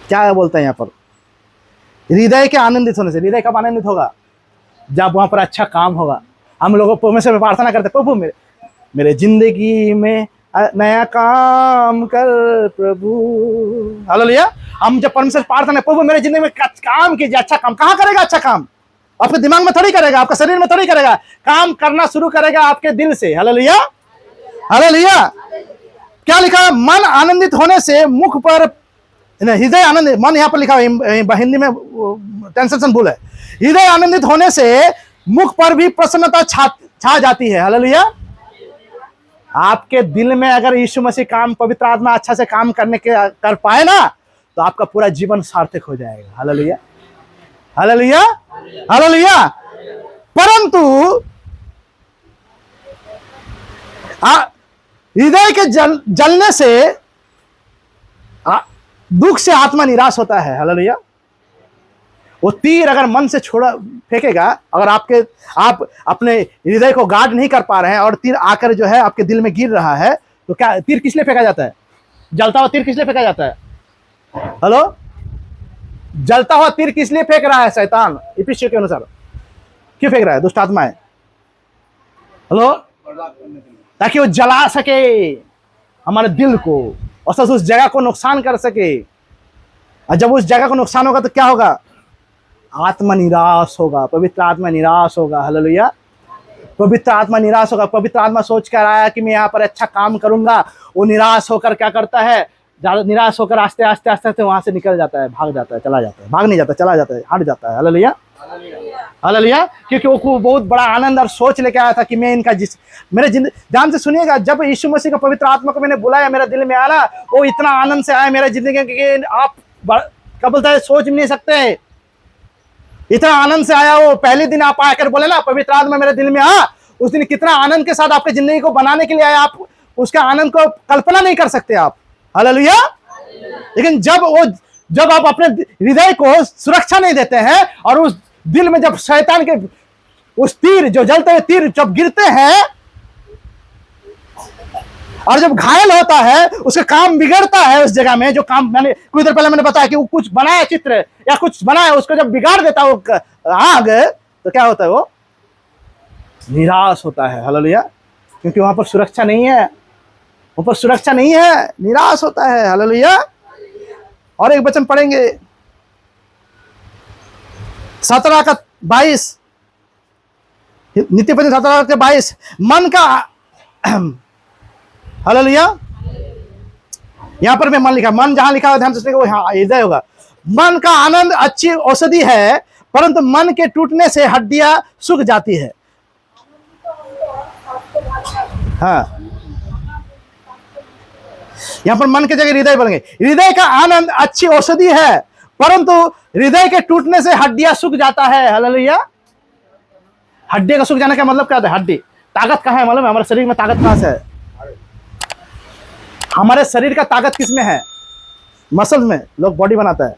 क्या बोलते हैं यहाँ पर, हृदय के आनंदित होने से। हृदय कब आनंदित होगा, जब वहां पर अच्छा काम होगा। हम लोगों परमेश्वर में प्रार्थना करते, प्रभु मेरे जिंदगी में नया काम कर प्रभु। हालेलुया। हम जब परमेश्वर प्रार्थना, प्रभु मेरे जिंदगी में काम कीजिए, अच्छा काम। कहाँ करेगा अच्छा काम, आपके दिमाग में थोड़ी करेगा, आपके शरीर में थोड़ी करेगा, काम करना शुरू करेगा आपके दिल से। Hallelujah, hallelujah. क्या लिखा है, मन आनंदित होने से मुख पर, हृदय आनंद, मन यहाँ पर लिखा है, हिंदी में ट्रांसलेशन भूल है। हृदय आनंदित होने से मुख पर भी प्रसन्नता छा जाती है। हालेलुया। आपके दिल में अगर यीशु मसीह काम, पवित्र आत्मा अच्छा से काम कर पाए ना, तो आपका पूरा जीवन सार्थक हो जाएगा। Hallelujah, hallelujah, hallelujah. परंतु हृदय के जलने से, दुख से आत्मा निराश होता है। हालेलुया। वो तीर अगर मन से छोड़ा फेंकेगा, अगर आप अपने हृदय को गार्ड नहीं कर पा रहे हैं और तीर आकर जो है आपके दिल में गिर रहा है, तो क्या तीर किस लिए फेंका जाता है, जलता हुआ तीर किस लिए फेंका जाता है। हेलो, जलता हुआ तीर किस लिए फेंक रहा है शैतान, इफिसियों के अनुसार क्यों फेंक रहा है, दुष्ट आत्माएं। हेलो, ताकि वो जला सके हमारे दिल को, और उस जगह को नुकसान कर सके। और जब उस जगह को नुकसान होगा तो क्या होगा, आत्मा निराश होगा, पवित्र आत्मा निराश होगा। हालेलुया। पवित्र आत्मा निराश होगा। पवित्र आत्मा सोच कर आया कि मैं यहाँ पर अच्छा काम करूंगा, वो निराश होकर क्या करता है, निराश होकर आस्ते आस्ते आस्ते आस्ते वहां से निकल जाता है, भाग जाता है, चला जाता है, भाग नहीं जाता, चला जाता है, हट जाता है। Hallelujah, hallelujah. क्योंकि वो बहुत बड़ा आनंद और सोच लेके आया था कि मैं इनका मेरे जिंदगी, ध्यान से सुनिएगा, जब यीशु मसीह का पवित्र आत्मा को मैंने बुलाया मेरे दिल में आया, वो इतना आनंद से आया मेरे जिंदगी कि आप क्या बोलते हैं, सोच भी नहीं सकते, इतना आनंद से आया। वो पहले दिन आप आकर बोले ना, पवित्र आत्मा मेरे दिल में आ, उस दिन कितना आनंद के साथ आपकी जिंदगी को बनाने के लिए आया, आप उसका आनंद को कल्पना नहीं कर सकते आप। हालेलुया। लेकिन जब आप अपने हृदय को सुरक्षा नहीं देते हैं, और उस दिल में जब शैतान के उस तीर, जो जलते हुए तीर जब गिरते हैं और जब घायल होता है, उसका काम बिगड़ता है उस जगह में। जो काम मैंने कुछ देर पहले मैंने बताया कि वो कुछ बनाया चित्र या कुछ बनाया, उसको जब बिगाड़ देता है वो आग, तो क्या होता है, वो निराश होता है। हालेलुया। क्योंकि वहां पर सुरक्षा नहीं है, वहां पर सुरक्षा नहीं है, निराश होता है। हालेलुया। और एक वचन पढ़ेंगे 17 का 22, नीति वचन 17 के 22, मन का, हालेलुया। यहां पर मैं मन लिखा, मन जहां लिखा हुआ ध्यान से सुनिएगा, वो हृदय होगा। मन का आनंद अच्छी औषधि है, परंतु मन के टूटने से हड्डियां सूख जाती है। हाँ, यहाँ पर मन की जगह हृदय बन गए। हृदय का आनंद अच्छी औषधि है, परंतु हृदय के टूटने से हड्डियां सूख जाता है। हालेलुया। हड्डी का सूख जाने का मतलब क्या होता है? हड्डी ताकत कहाँ है मालूम है? हमारे शरीर में ताकत कहाँ से है? हमारे शरीर का ताकत किस में है? मसल्स में। लोग बॉडी बनाता है,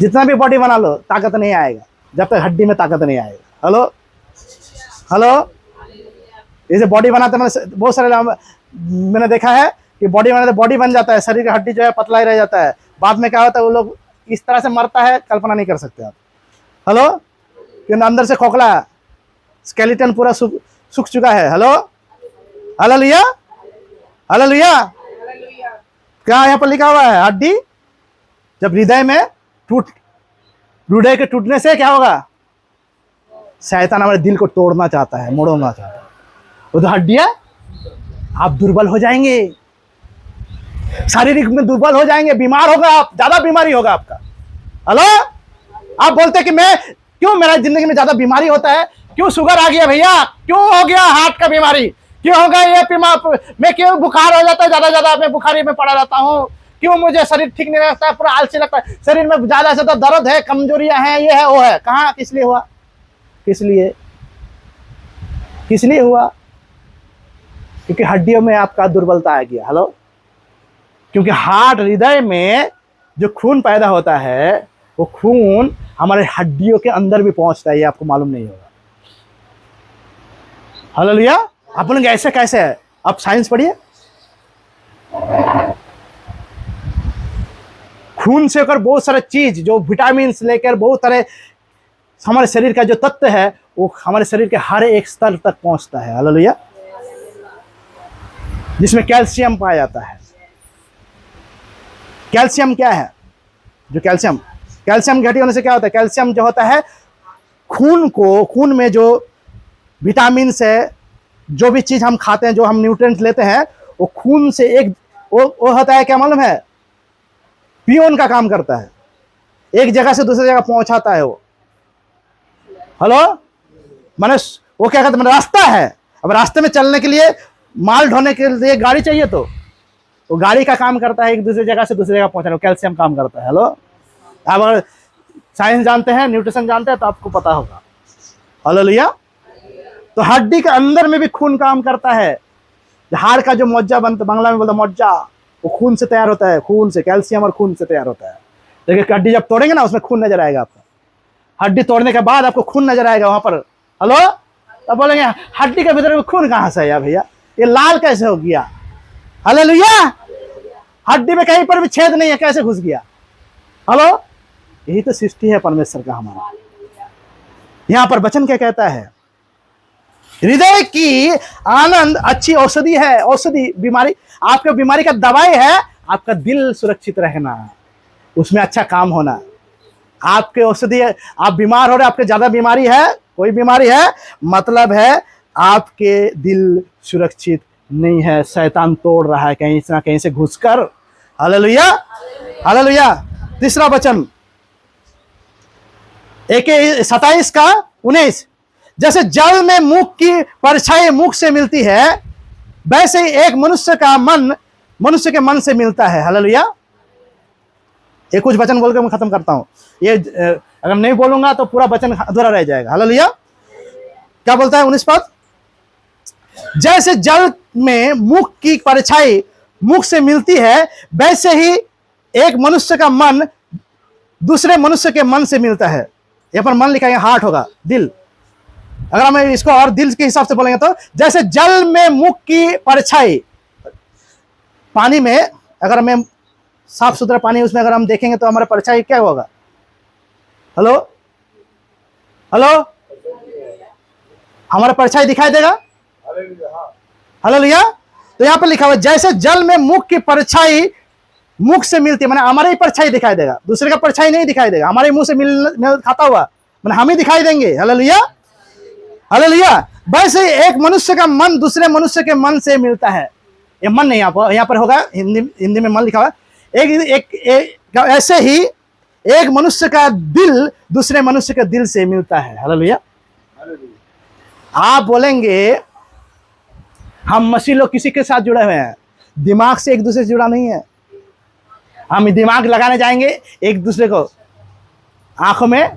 जितना भी बॉडी बना लो ताकत नहीं आएगा जब तक हड्डी में ताकत नहीं आएगा। हेलो हेलो, जैसे बॉडी बनाते हैं, बहुत सारे मैंने देखा है कि बॉडी बनाते बॉडी बन जाता है, शरीर का हड्डी जो है पतला ही रह जाता है। बाद में क्या होता है, वो लोग इस तरह से मरता है, कल्पना नहीं कर सकते आप। हेलो, क्योंकि अंदर से खोखला है, स्केलेटन पूरा सूख चुका है। Hello hallelujah hallelujah. क्या यहाँ पर लिखा हुआ है? हड्डी जब हृदय में हृदय के टूटने से क्या होगा? शैतान हमारे दिल को तोड़ना चाहता है, मोड़ना चाहता है। वो तो हड्डियां, आप दुर्बल हो जाएंगे, शारीरिक में दुर्बल हो जाएंगे, बीमार होगा आप, ज्यादा बीमारी होगा आपका। हेलो, आप बोलते कि मैं क्यों, मेरा जिंदगी में ज्यादा बीमारी होता है, क्यों शुगर आ गया भैया, क्यों हो गया हार्ट का बीमारी, क्यों हो गया ये मैं क्यों बुखार हो जाता है, ज्यादा मैं बुखारी में पड़ा रहता हूँ, क्यों मुझे शरीर ठीक नहीं लगता है, पूरा आलसी लगता है, शरीर में ज्यादा से ज्यादा दर्द है, कमजोरियां हैं, ये है वो है। कहाँ, किस लिए हुआ? किस लिए हुआ? क्योंकि हड्डियों में आपका दुर्बलता आ गया। हेलो, क्योंकि हार्ट, हृदय में जो खून पैदा होता है, वो खून हमारे हड्डियों के अंदर भी पहुंचता है, ये आपको मालूम नहीं होगा। हालेलुया। आप बोलेंगे ऐसे कैसे है? आप साइंस पढ़िए। खून से होकर बहुत सारे चीज, जो विटामिन से लेकर बहुत सारे हमारे शरीर का जो तत्व है, वो हमारे शरीर के हर एक स्तर तक पहुंचता है। हालेलुया। जिसमें कैल्शियम पाया जाता है। कैल्शियम क्या है? जो कैल्शियम घटी होने से क्या होता है? कैल्शियम जो होता है, खून में जो विटामिन से, जो भी चीज हम खाते हैं, जो हम न्यूट्रिएंट्स लेते हैं, वो खून से एक वो होता है, क्या मालूम है? पियोन का काम करता है, एक जगह से दूसरी जगह पहुंचाता है वो। हेलो, माने वो क्या कहते हैं, रास्ता है। अब रास्ते में चलने के लिए, माल ढोने के लिए गाड़ी चाहिए, तो वो गाड़ी का काम करता है एक दूसरी जगह से दूसरी जगह पहुंचाना, कैल्शियम काम करता है। हेलो, आप अगर साइंस जानते हैं, न्यूट्रिशन जानते हैं, तो आपको पता होगा। हालेलुया। तो हड्डी के अंदर में भी खून काम करता है। हाड़ का जो मज्जा बनता, बांग्ला में बोलता मज्जा, वो खून से तैयार होता है, खून से, कैल्शियम और खून से तैयार होता है। देखिए हड्डी जब तोड़ेंगे ना, उसमें खून नजर आएगा आपका। हड्डी तोड़ने के बाद आपको खून नजर आएगा वहां पर। हेलो, तब बोलेंगे हड्डी के भीतर में खून कहां से आया भैया, ये लाल कैसे हो गया? हालेलुया। हड्डी में कहीं पर भी छेद नहीं है, कैसे घुस गया? हेलो, यही तो सृष्टि है परमेश्वर का हमारा। यहां पर वचन क्या कहता है? हृदय की आनंद अच्छी औषधि है। औषधि, बीमारी, आपके बीमारी का दवाई है आपका दिल सुरक्षित रहना, उसमें अच्छा काम होना। आपके औषधि, आप बीमार हो रहे, आपके ज्यादा बीमारी है, कोई बीमारी है, मतलब है आपके दिल सुरक्षित नहीं है, शैतान तोड़ रहा है कहीं ना कहीं से घुसकर। Hallelujah hallelujah. तीसरा वचन 1:27-19, जैसे जल में मुख की परछाई मुख से मिलती है, वैसे ही एक मनुष्य के मन से मिलता है। हालेलुया। ये कुछ वचन बोल के मैं खत्म करता हूं। ये अगर नहीं बोलूंगा तो पूरा वचन अधूरा रह जाएगा। हालेलुया। क्या बोलता है 19 पद? जैसे जल में मुख की परछाई मुख से मिलती है, वैसे ही एक मनुष्य का मन दूसरे मनुष्य के मन से मिलता है। यहां पर मन लिखा है, हार्ट होगा, दिल। अगर हम इसको और दिल के हिसाब से बोलेंगे तो, जैसे जल में मुख की परछाई, पानी में अगर हमें साफ सुथरा पानी, उसमें अगर हम देखेंगे तो हमारा परछाई क्या होगा? हेलो हेलो, हमारा परछाई दिखाई देगा। हालेलुया। तो यहां पर लिखा हुआ जैसे जल में मुख की परछाई मुख से मिलती है, माने हमारे ही परछाई दिखाई देगा, दूसरे का परछाई नहीं दिखाई देगा। हमारे मुंह से मिल खाता हुआ माने हम ही दिखाई देंगे। Hallelujah hallelujah. वैसे एक मनुष्य का मन दूसरे मनुष्य के मन से मिलता है। ये मन नहीं, यहाँ पर होगा, हिंदी में मन लिखा हुआ। ऐसे ही एक मनुष्य का दिल दूसरे मनुष्य के दिल से मिलता है। हालेलुया। आप बोलेंगे हम मसीह लोग किसी के साथ जुड़े हुए हैं, दिमाग से एक दूसरे से जुड़ा नहीं है। हम दिमाग लगाने जाएंगे एक दूसरे को आंखों में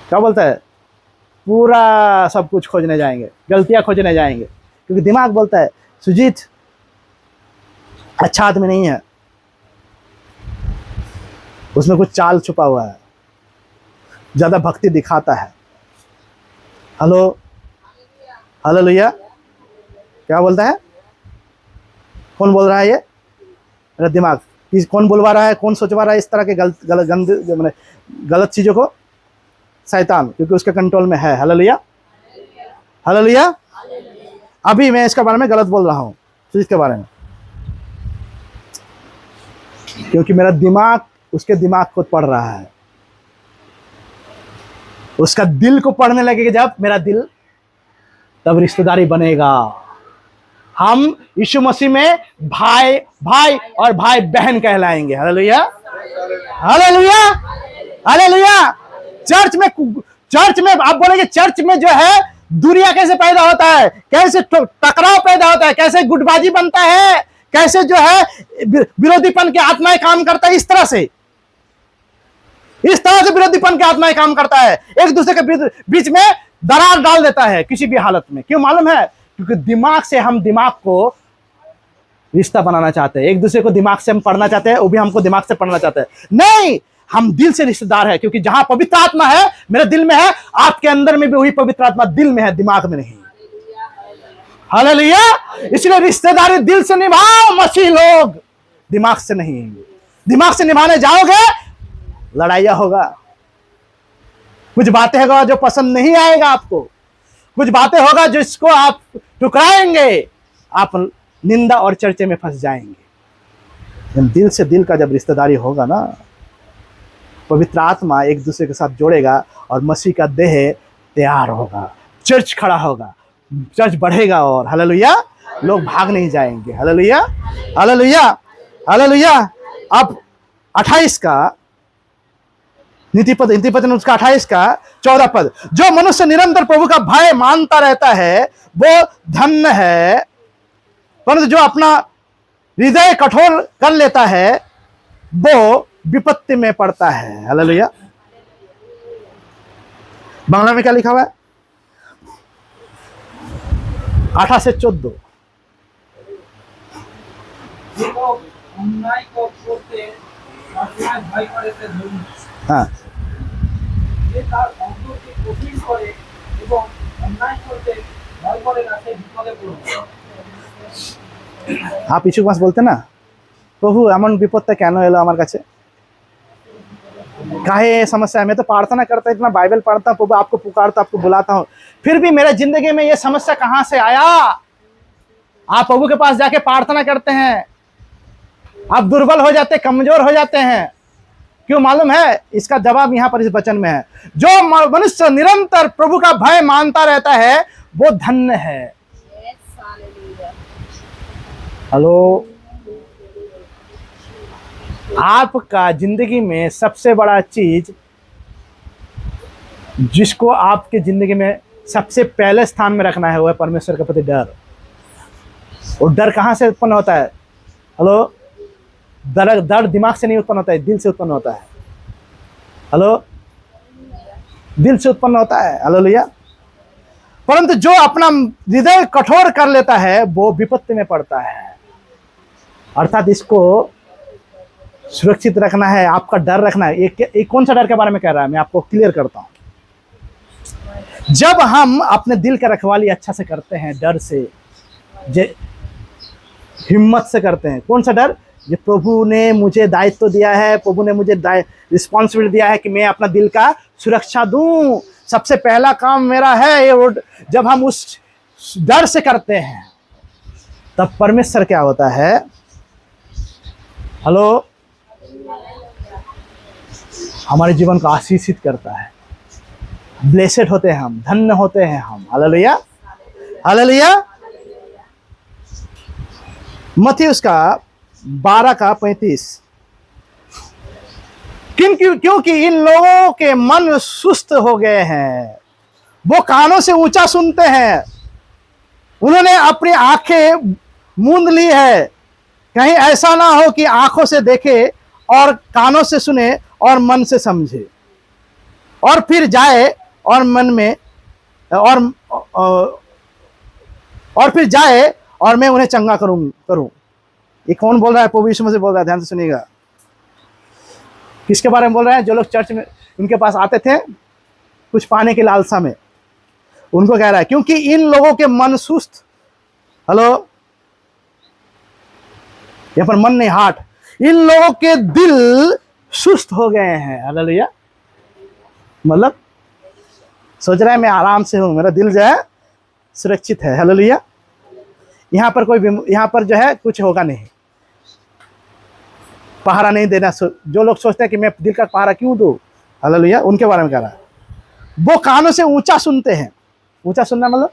क्या बोलता है, पूरा सब कुछ खोजने जाएंगे, गलतियां खोजने जाएंगे, क्योंकि दिमाग बोलता है सुजीत अच्छा आदमी नहीं है, उसमें कुछ चाल छुपा हुआ है, ज्यादा भक्ति दिखाता है। Hello hallelujah. क्या बोलता है, कौन बोल रहा है ये? मेरा दिमाग। कौन बोलवा रहा है, कौन सोचवा रहा है इस तरह के गलत चीजों को? शैतान, क्योंकि उसके कंट्रोल में है। Hallelujah hallelujah. अभी मैं इसके बारे में गलत बोल रहा हूँ, इसके बारे में, क्योंकि मेरा दिमाग उसके दिमाग को पढ़ रहा है। उसका दिल को पढ़ने लगेगा जब मेरा दिल, तब रिश्तेदारी बनेगा। हम यीशु मसीह में भाई भाई और भाई बहन कहलाएंगे। Hallelujah hallelujah hallelujah. चर्च में आप बोलेंगे चर्च में जो है दुनिया कैसे पैदा होता है, कैसे टकराव पैदा होता है, कैसे गुटबाजी बनता है, कैसे जो है विरोधीपन की आत्माएं काम करता है। इस तरह से विरोधीपन की आत्माएं काम करता है, एक दूसरे के बीच में दरार डाल देता है किसी भी हालत में। क्यों मालूम है? क्योंकि दिमाग से हम दिमाग को रिश्ता बनाना चाहते हैं, एक दूसरे को दिमाग से हम पढ़ना चाहते हैं, वो भी हमको दिमाग से पढ़ना चाहते हैं। नहीं, हम दिल से रिश्तेदार है, क्योंकि जहां पवित्र आत्मा है मेरे दिल में है, आपके अंदर में भी वही पवित्र आत्मा दिल में है, दिमाग में नहीं। हालेलुया। इसलिए रिश्तेदारी दिल से निभाओ मसीह लोग, दिमाग से नहीं। दिमाग से निभाने जाओगे लड़ाइया होगा, कुछ बातें होगा जो पसंद नहीं आएगा आपको, कुछ बातें होगा जिसको आप टुकराएंगे, आप निंदा और चर्चे में फंस जाएंगे। दिल से दिल का जब रिश्तेदारी होगा ना, पवित्र आत्मा एक दूसरे के साथ जोड़ेगा और मसीह का देह तैयार होगा, चर्च खड़ा होगा, चर्च बढ़ेगा और हालेलुया, लोग भाग नहीं जाएंगे। Hallelujah hallelujah hallelujah. अब 28 का नीति पद उसका 28 का 14 पद, जो मनुष्य निरंतर प्रभु का भय मानता रहता है वो धन्य है, परंतु जो अपना हृदय कठोर कर लेता है वो विपत्ति में पड़ता है। हालेलुया। बांग्ला में क्या लिखा हुआ है? 18 से 14। हाँ, आप इच्छुक मास बोलते ना, प्रभु एमन विपत्ति केन एलो आमार काछे, काहे समस्या है? मैं तो प्रार्थना करता, इतना बाइबल पढ़ता, प्रभु आपको पुकारता, आपको बुलाता हूँ, फिर भी मेरे जिंदगी में ये समस्या कहां से आया? आप प्रभु के पास जाके प्रार्थना करते हैं, आप दुर्बल हो जाते, कमजोर हो जाते हैं। क्यों मालूम है? इसका जवाब यहां पर इस वचन में है, जो मनुष्य निरंतर प्रभु का भय मानता रहता है वो धन्य है। हेलो, आपका जिंदगी में सबसे बड़ा चीज जिसको आपके जिंदगी में सबसे पहले स्थान में रखना है वो है परमेश्वर के प्रति डर। और डर कहां से उत्पन्न होता है? हेलो, डर दिमाग से नहीं उत्पन्न होता है, दिल से उत्पन्न होता है। हेलो, दिल से उत्पन्न होता है। हालेलुया। परंतु जो अपना हृदय कठोर कर लेता है वो विपत्ति में पड़ता है। अर्थात इसको सुरक्षित रखना है, आपका डर रखना है। एक कौन सा डर के बारे में कह रहा है, मैं आपको क्लियर करता हूं। जब हम अपने दिल का रखवाली अच्छा से करते हैं, डर से, हिम्मत से करते हैं। कौन सा डर? ये प्रभु ने मुझे दायित्व दिया है, प्रभु ने मुझे रिस्पॉन्सिबिलिटी दिया है कि मैं अपना दिल का सुरक्षा दूं, सबसे पहला काम मेरा है ये। जब हम उस डर से करते हैं तब परमेश्वर क्या होता है? हेलो, हमारे जीवन को आशीषित करता है। ब्लेसेड होते हैं हम, धन्य होते हैं हम। Hallelujah hallelujah. मत्ती उसका 12 का 35, क्योंकि इन लोगों के मन सुस्त हो गए हैं वो कानों से ऊंचा सुनते हैं, उन्होंने अपनी आंखें मूंद ली है, कहीं ऐसा ना हो कि आंखों से देखे और कानों से सुने और मन से समझे और फिर जाए और मन में और फिर जाए और मैं उन्हें चंगा करूं। ये कौन बोल रहा है? प्रभु यीशु मसीह बोल रहा है। ध्यान से सुनिएगा। किसके बारे में बोल रहे हैं? जो लोग चर्च में उनके पास आते थे कुछ पाने की लालसा में, उनको कह रहा है, क्योंकि इन लोगों के मन सुस्त, हेलो, यहां पर मन नहीं, हार्ट, इन लोगों के दिल सुस्त हो गए हैं। हालेलुया। मतलब सोच रहा है मैं आराम से हूं, मेरा दिल जो है सुरक्षित है। हालेलुया। यहां पर जो है कुछ होगा नहीं, पहरा नहीं देना। जो लोग सोचते हैं कि मैं दिल का पहरा क्यों दूं, हालेलुया, उनके बारे में कह रहा है। वो कानों से ऊंचा सुनते हैं। ऊंचा सुनना मतलब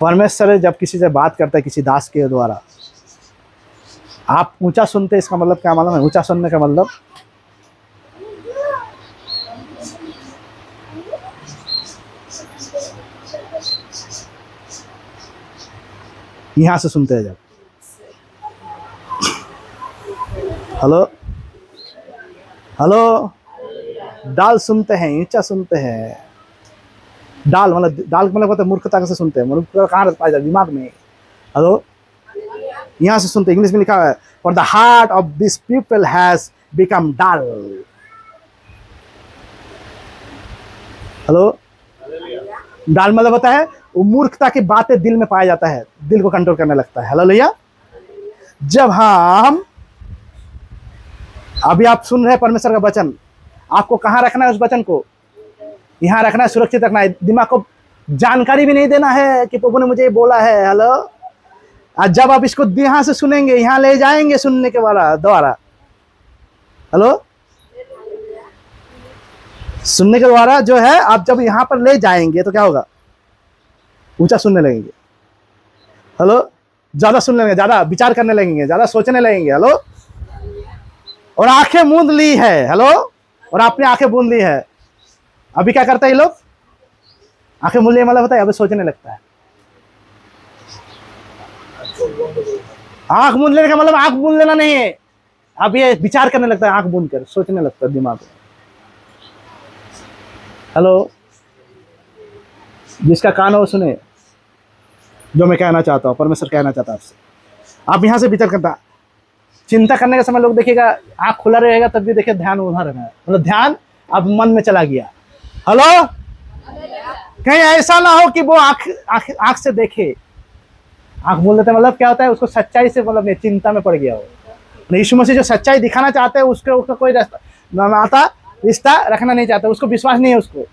परमेश्वर जब किसी से बात करता है किसी दास के द्वारा, आप ऊंचा सुनते हैं, इसका मतलब क्या मालूम है? ऊंचा सुनने का मतलब यहां से सुनते हैं। जब हेलो हेलो डाल सुनते हैं, ऊंचा सुनते हैं। डाल मतलब होता है मूर्खता से सुनते हैं। मूर्खता कहाँ पाया जाता? दिमाग में। हेलो, यहां से सुनते। इंग्लिश में लिखा है, for the heart of this people has become dull. Hello, dull मतलब होता है वो मूर्खता की बातें दिल में पाया जाता है, दिल को कंट्रोल करने लगता है। हालेलुया। जब हम अभी आप सुन रहे हैं परमेश्वर का वचन, आपको कहाँ रखना है? उस वचन को यहाँ रखना है, सुरक्षित रखना है। दिमाग को जानकारी भी नहीं देना है कि प्रभु ने मुझे ये बोला है। हेलो, आज जब आप इसको यहाँ से सुनेंगे, यहाँ ले जाएंगे सुनने के द्वारा, हेलो, सुनने के द्वारा जो है आप जब यहाँ पर ले जाएंगे तो क्या होगा? ऊंचा सुनने लगेंगे। हेलो, ज्यादा सुनने लगेंगे, ज्यादा विचार करने लगेंगे, ज्यादा सोचने लगेंगे। हेलो, और आंखें मूंद ली है। हेलो, और आपने आंखें मूंद ली है। अभी क्या करता है ये लोग? आंखें मूंद ली मतलब होता है अभी सोचने लगता है। आंख मूंद लेने का मतलब आंख मूंद लेना नहीं है, अब ये विचार करने लगता है, आंख मूंद कर सोचने लगता है दिमाग में। हेलो, जिसका कान हो सुने जो मैं कहना चाहता हूँ, परमेश्वर कहना चाहता है आपसे। आप यहाँ से विचार करता, चिंता करने का समय लोग देखिएगा, आंख खुला रहेगा तब भी देखिए ध्यान उधर रहना है, मतलब ध्यान अब मन में चला गया। हेलो, कहीं ऐसा ना हो कि वो आंख से देखे। आंख बोल देते मतलब क्या होता है? उसको सच्चाई से मतलब चिंता में पड़ गया हो। यीशु मसीह जो सच्चाई दिखाना चाहते हैं उसका कोई नाता रिश्ता रखना नहीं चाहता, उसको विश्वास नहीं है उसको।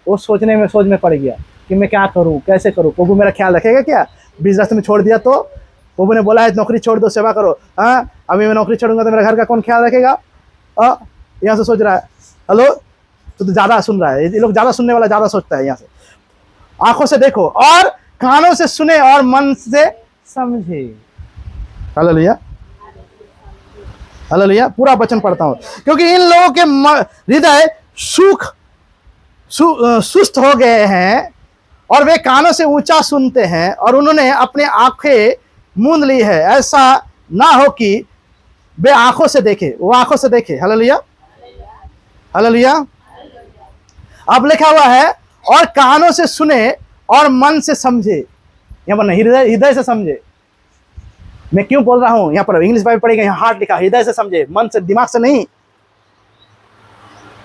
वो सोच में पड़ गया कि मैं क्या करूं, कैसे करूं, प्रभु मेरा ख्याल रखेगा क्या? बिजनेस में छोड़ दिया तो प्रभु ने बोला है नौकरी छोड़ दो, सेवा करो। हाँ, अभी मैं नौकरी छोड़ूंगा तो मेरा घर का कौन ख्याल रखेगा? यहाँ से सोच रहा है। हेलो, तो ज़्यादा सुन रहा है। ये लोग ज़्यादा सुनने वाला ज़्यादा सोचता है। यहाँ से आंखों से देखो और कानों से सुने और मन से समझे। Hallelujah, hallelujah. पूरा वचन पढ़ता हूँ, क्योंकि इन लोगों के हृदय सुस्त हो गए हैं और वे कानों से ऊंचा सुनते हैं और उन्होंने अपने आंखें मूंद ली है। ऐसा ना हो कि वे आंखों से देखे, वो आंखों से देखे। Hallelujah, hallelujah. अब लिखा हुआ है और कानों से सुने और मन से समझे। यहाँ पर हृदय से समझे। मैं क्यों बोल रहा हूं? यहाँ पर इंग्लिश बाइबल पढ़ेगा, यहाँ हार्ट लिखा, हृदय से समझे, मन से, दिमाग से नहीं।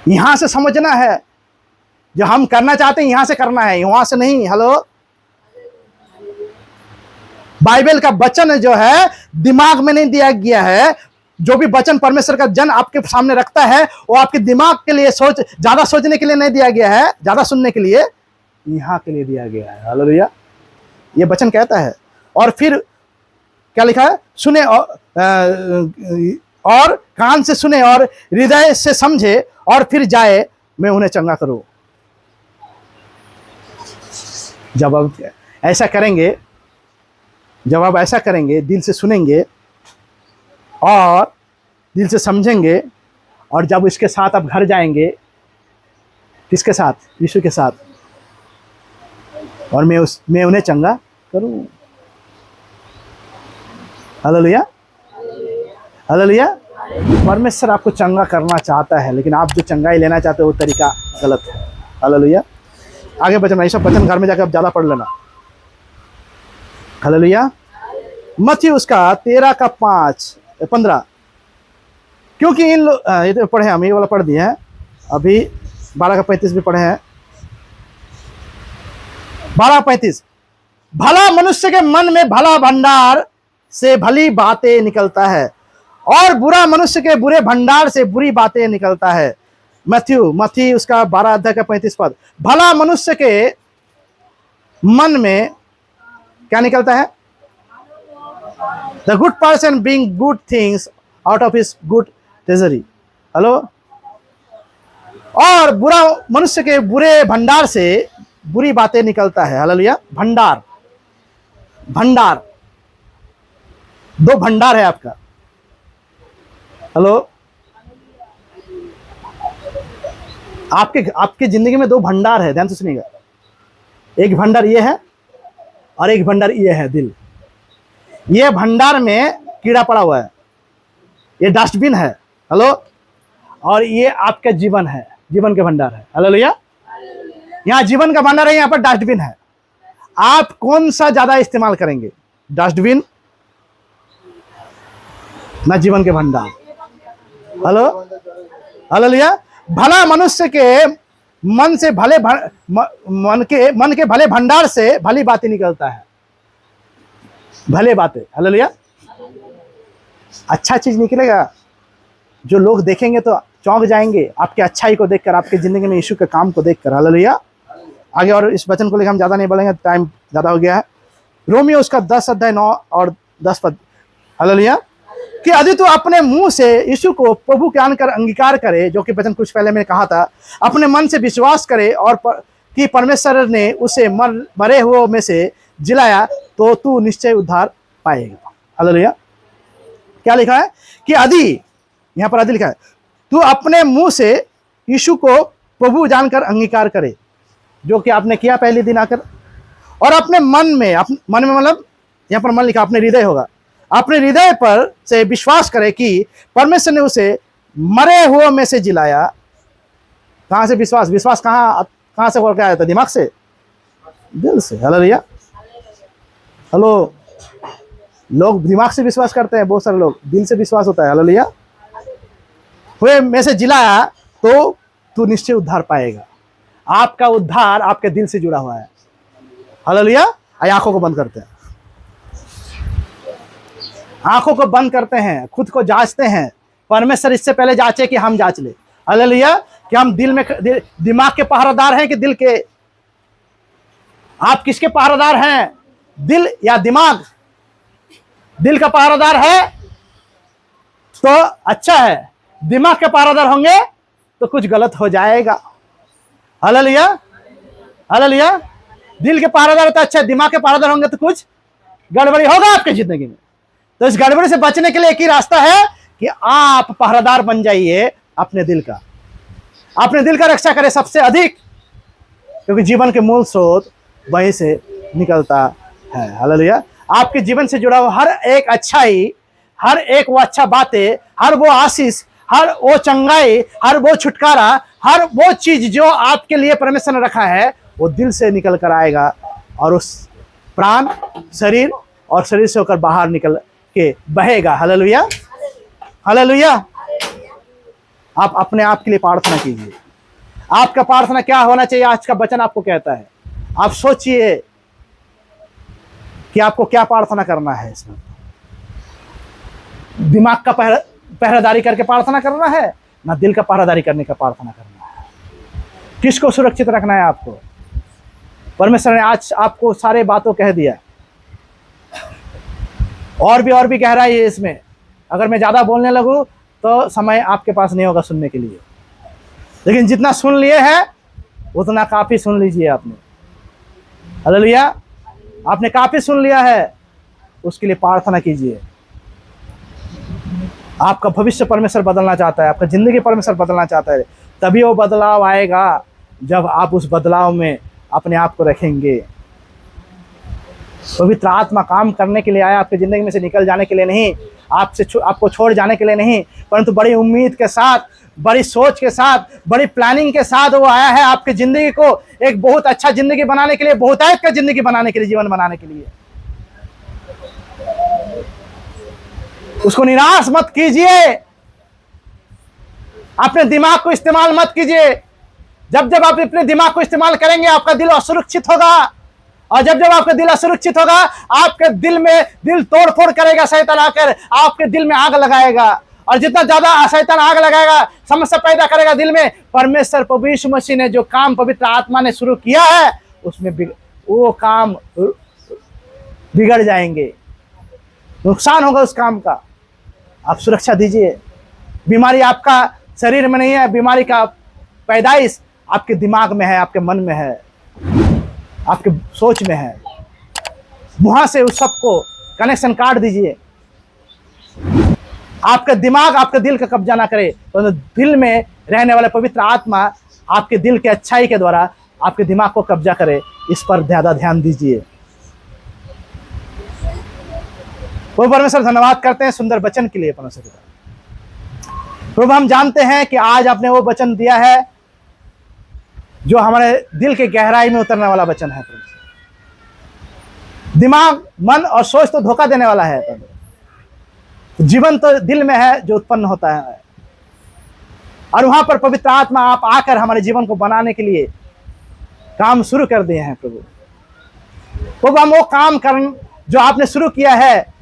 यहां से समझना है, जो हम करना चाहते हैं यहां से करना है, वहां से नहीं। हेलो, बाइबल का वचन जो है दिमाग में नहीं दिया गया है। जो भी वचन परमेश्वर का जन आपके सामने रखता है वो आपके दिमाग के लिए ज्यादा सोचने के लिए नहीं दिया गया है, ज्यादा सुनने के लिए, यहाँ के लिए दिया गया है। हालेलुया, ये वचन कहता है। और फिर क्या लिखा है? सुने और कान से सुने और हृदय से समझे और फिर जाए मैं उन्हें चंगा करूं। जब आप ऐसा करेंगे, दिल से सुनेंगे और दिल से समझेंगे, और जब इसके साथ आप घर जाएंगे, किसके साथ? यीशु के साथ, और मैं उन्हें चंगा करूं। Hallelujah, hallelujah. परमेश्वर आपको चंगा करना चाहता है, लेकिन आप जो चंगाई लेना चाहते हो वो तरीका गलत है। हालेलुया। आगे बचना, ये सब वचन घर में जाकर आप ज़्यादा पढ़ लेना। हालेलुया। मत्ती उसका 13 का 15, क्योंकि इन लोग ये तो पढ़े हम, ये वाला पढ़ दिए हैं, अभी 12 का 35 भी पढ़े हैं। 12:35, भला मनुष्य के मन में भला भंडार से भली बातें निकलता है, और बुरा मनुष्य के बुरे भंडार से बुरी बातें निकलता है। मत्ती उसका 12 अध्याय का 35 पद। भला मनुष्य के मन में क्या निकलता है? The good person bring good things out of his good treasury. Hello. और बुरा मनुष्य के बुरे भंडार से बुरी बातें निकलता है। हालेलुया। भंडार, भंडार, दो भंडार है आपका। हेलो। आपके जिंदगी में दो भंडार है, ध्यान से सुनिएगा। एक भंडार ये है और एक भंडार ये है, दिल। ये भंडार में कीड़ा पड़ा हुआ है, ये डस्टबिन है। हेलो। और ये आपका जीवन है, जीवन के भंडार है। हालेलुया। यहाँ जीवन का भंडार है, यहाँ पर डस्टबिन है। आप कौन सा ज्यादा इस्तेमाल करेंगे? डस्टबिन ना जीवन के भंडार? हेलो। हालेलुया। भला मनुष्य के मन से मन के भले भंडार से भली बातें निकलता है, भले बातें। हालेलुया। अच्छा चीज निकलेगा, जो लोग देखेंगे तो चौंक जाएंगे आपके अच्छाई को देखकर, आपके जिंदगी में यीशु के काम को देखकर। हालेलुया। आगे और इस वचन को लेकर हम ज्यादा नहीं बोलेंगे, टाइम ज्यादा हो गया है। रोमियो उसका 10 अध्याय 9 और 10 पद। हालेलुया। कि यदि तू अपने मुंह से यीशु को प्रभु के जानकर अंगीकार करे, जो कि वचन कुछ पहले मैंने कहा था, अपने मन से विश्वास करे और कि परमेश्वर ने उसे मरे हुए में से जिलाया, तो तू निश्चय उद्धार पाएगा। हालेलुया। क्या लिखा है? कि यदि, यहां पर यदि लिखा है, तू अपने मुंह से यीशु को प्रभु जानकर अंगीकार करे, जो कि आपने किया पहले दिन आकर, और अपने मन में मतलब यहां पर मन लिखा, अपने हृदय होगा, अपने हृदय पर से विश्वास करे कि परमेश्वर ने उसे मरे हुए में से जिलाया। कहां से विश्वास? विश्वास कहां से होकर आया था? दिमाग से? दिल से। हालेलुया। हेलो। लोग दिमाग से विश्वास करते हैं, बहुत सारे लोग दिल से विश्वास होता है। हालेलुया। हुए में से जिलाया, तो तू निश्चय उद्धार पाएगा। आपका उद्धार आपके दिल से जुड़ा हुआ है। हालेलुया। आंखों को बंद करते हैं, आंखों को बंद करते हैं, खुद को जांचते हैं। परमेश्वर इससे पहले जांचे कि हम जांच ले। हालेलुया। कि हम दिमाग के पहरेदार हैं कि दिल के? आप किसके पहरेदार हैं, दिल या दिमाग? दिल का पहरेदार है तो अच्छा है, दिमाग के पहरेदार होंगे तो कुछ गलत हो जाएगा। हालेलुया। हालेलुया। दिल के पहरेदार तो अच्छा है, दिमाग के पहरेदार होंगे तो कुछ गड़बड़ी होगा आपकी जिंदगी में। तो इस गड़बड़ी से बचने के लिए एक ही रास्ता है कि आप पहरेदार बन जाइए अपने दिल का, अपने दिल का रक्षा करें सबसे अधिक, क्योंकि जीवन के मूल स्रोत वहीं से निकलता है। हालेलुया। आपके जीवन से जुड़ा हुआ हर एक अच्छाई, हर एक वो अच्छा बातें, हर वो आशीष, हर वो चंगाई, हर वो छुटकारा, हर वो चीज जो आपके लिए परमेश्वर ने रखा है, वो दिल से निकल कर आएगा और उस प्राण, शरीर और शरीर से होकर बाहर निकल के बहेगा। हालेलुया। हालेलुया। आप अपने आप के लिए प्रार्थना कीजिए। आपका प्रार्थना क्या होना चाहिए? आज का वचन आपको कहता है, आप सोचिए कि आपको क्या प्रार्थना करना है। इसमें दिमाग का पहरेदारी करके प्रार्थना करना है, ना दिल का पहरेदारी करने का प्रार्थना करना है। किसको सुरक्षित रखना है आपको? परमेश्वर ने आज आपको सारे बातों कह दिया। और भी गहराई है इसमें। अगर मैं ज्यादा बोलने लगूं तो समय आपके पास नहीं होगा सुनने के लिए, लेकिन जितना सुन लिए हैं उतना काफी सुन लीजिए आपने। हालेलुया। आपने काफी सुन लिया है, उसके लिए प्रार्थना कीजिए। आपका भविष्य परमेश्वर बदलना चाहता है, आपका ज़िंदगी परमेश्वर बदलना चाहता है। तभी वो बदलाव आएगा जब आप उस बदलाव में अपने आप को रखेंगे। पवित्र आत्मा काम करने के लिए आया, आपकी ज़िंदगी में से निकल जाने के लिए नहीं, आपको छोड़ जाने के लिए नहीं, परंतु बड़ी उम्मीद के साथ, बड़ी सोच के साथ, बड़ी प्लानिंग के साथ वो आया है आपकी ज़िंदगी को एक बहुत अच्छा ज़िंदगी बनाने के लिए, बहुतायत का ज़िंदगी बनाने के लिए, जीवन बनाने के लिए। उसको निराश मत कीजिए, अपने दिमाग को इस्तेमाल मत कीजिए। जब जब आप अपने दिमाग को इस्तेमाल करेंगे आपका दिल असुरक्षित होगा, और जब जब आपका दिल असुरक्षित होगा आपके दिल में दिल तोड़ फोड़ करेगा शैतान आकर, आपके दिल में आग लगाएगा, और जितना ज्यादा शैतान आग लगाएगा, समस्या पैदा करेगा दिल में, परमेश्वर प्रभु यीशु मसीह ने जो काम पवित्र आत्मा ने शुरू किया है उसमें वो काम बिगड़ जाएंगे, नुकसान होगा उस काम का। आप सुरक्षा दीजिए। बीमारी आपका शरीर में नहीं है, बीमारी का पैदाइश आपके दिमाग में है, आपके मन में है, आपके सोच में है। वहां से उस सबको कनेक्शन काट दीजिए। आपका दिमाग आपके दिल का कब्जा ना करे, तो दिल में रहने वाले पवित्र आत्मा आपके दिल के अच्छाई के द्वारा आपके दिमाग को कब्जा करे। इस पर ज़्यादा ध्यान दीजिए। वो परमेश्वर धन्यवाद करते हैं सुंदर वचन के लिए। परमेश्वर प्रभु, हम जानते हैं कि आज आपने वो वचन दिया है जो हमारे दिल के गहराई में उतरने वाला वचन है। दिमाग, मन और सोच तो धोखा देने वाला है, जीवन तो दिल में है जो उत्पन्न होता है, और वहां पर पवित्र आत्मा आप आकर हमारे जीवन को बनाने के लिए काम शुरू कर दिए हैं। प्रभु हम वो काम करन जो आपने शुरू किया है,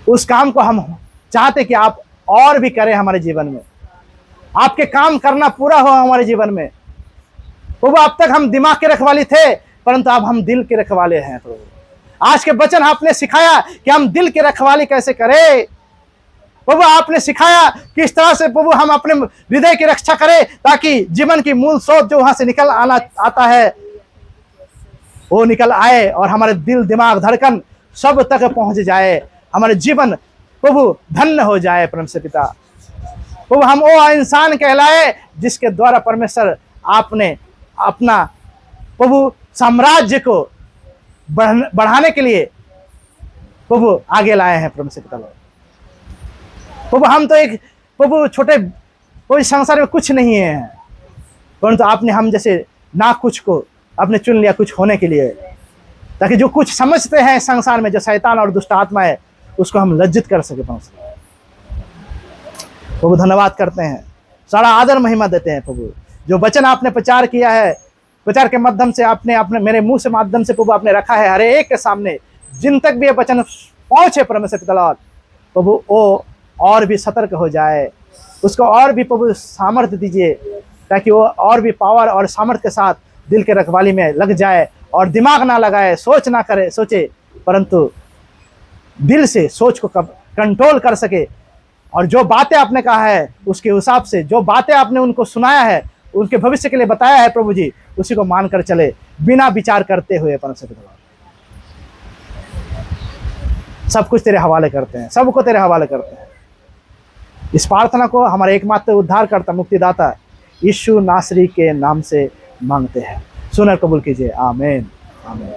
उस काम को हम चाहते कि आप और भी करें हमारे जीवन में, आपके काम करना पूरा हो हमारे जीवन में। प्रभु अब तक हम दिमाग के रखवाले थे, परंतु अब हम दिल के रखवाले हैं। प्रभु आज के वचन आपने सिखाया कि हम दिल के रखवाली कैसे करें। प्रभु आपने सिखाया कि इस तरह से प्रभु हम अपने हृदय की रक्षा करें, ताकि जीवन की मूल सोच जो वहां से निकल आता है वो निकल आए और हमारे दिल, दिमाग, धड़कन सब तक पहुंच जाए, हमारे जीवन प्रभु धन्य हो जाए। परमेश्वर पिता प्रभु हम वो इंसान कहलाए जिसके द्वारा परमेश्वर आपने अपना प्रभु साम्राज्य को बढ़ाने के लिए प्रभु आगे लाए हैं। परमेश्वर पिता प्रभु हम तो एक प्रभु छोटे कोई संसार में कुछ नहीं है, परंतु आपने हम जैसे ना कुछ को आपने चुन लिया कुछ होने के लिए, ताकि जो कुछ समझते हैं संसार में, जो शैतान और दुष्ट आत्मा है, उसको हम लज्जित कर सके। प्रभु धन्यवाद करते हैं, सारा आदर महिमा देते हैं। प्रभु जो वचन आपने प्रचार किया है, प्रचार के माध्यम से आपने अपने मेरे मुंह से माध्यम से प्रभु आपने रखा है हर एक के सामने, जिन तक भी ये वचन पहुंचे परमेश्वर पिता प्रभु वो और भी सतर्क हो जाए, उसको और भी प्रभु सामर्थ्य दीजिए, ताकि वो और भी पावर और सामर्थ्य के साथ दिल के रखवाली में लग जाए, और दिमाग ना लगाए, सोच ना करे सोचे, परंतु दिल से सोच को कंट्रोल कर सके, और जो बातें आपने कहा है उसके हिसाब से, जो बातें आपने उनको सुनाया है, उनके भविष्य के लिए बताया है प्रभु जी, उसी को मानकर चले बिना विचार करते हुए। परमेश्वर सब कुछ तेरे हवाले करते हैं, सबको तेरे हवाले करते हैं। इस प्रार्थना को हमारे एकमात्र उद्धारकर्ता मुक्तिदाता यीशु नासरी के नाम से मांगते हैं, सुनकर कबूल कीजिए। आमीन आमीन।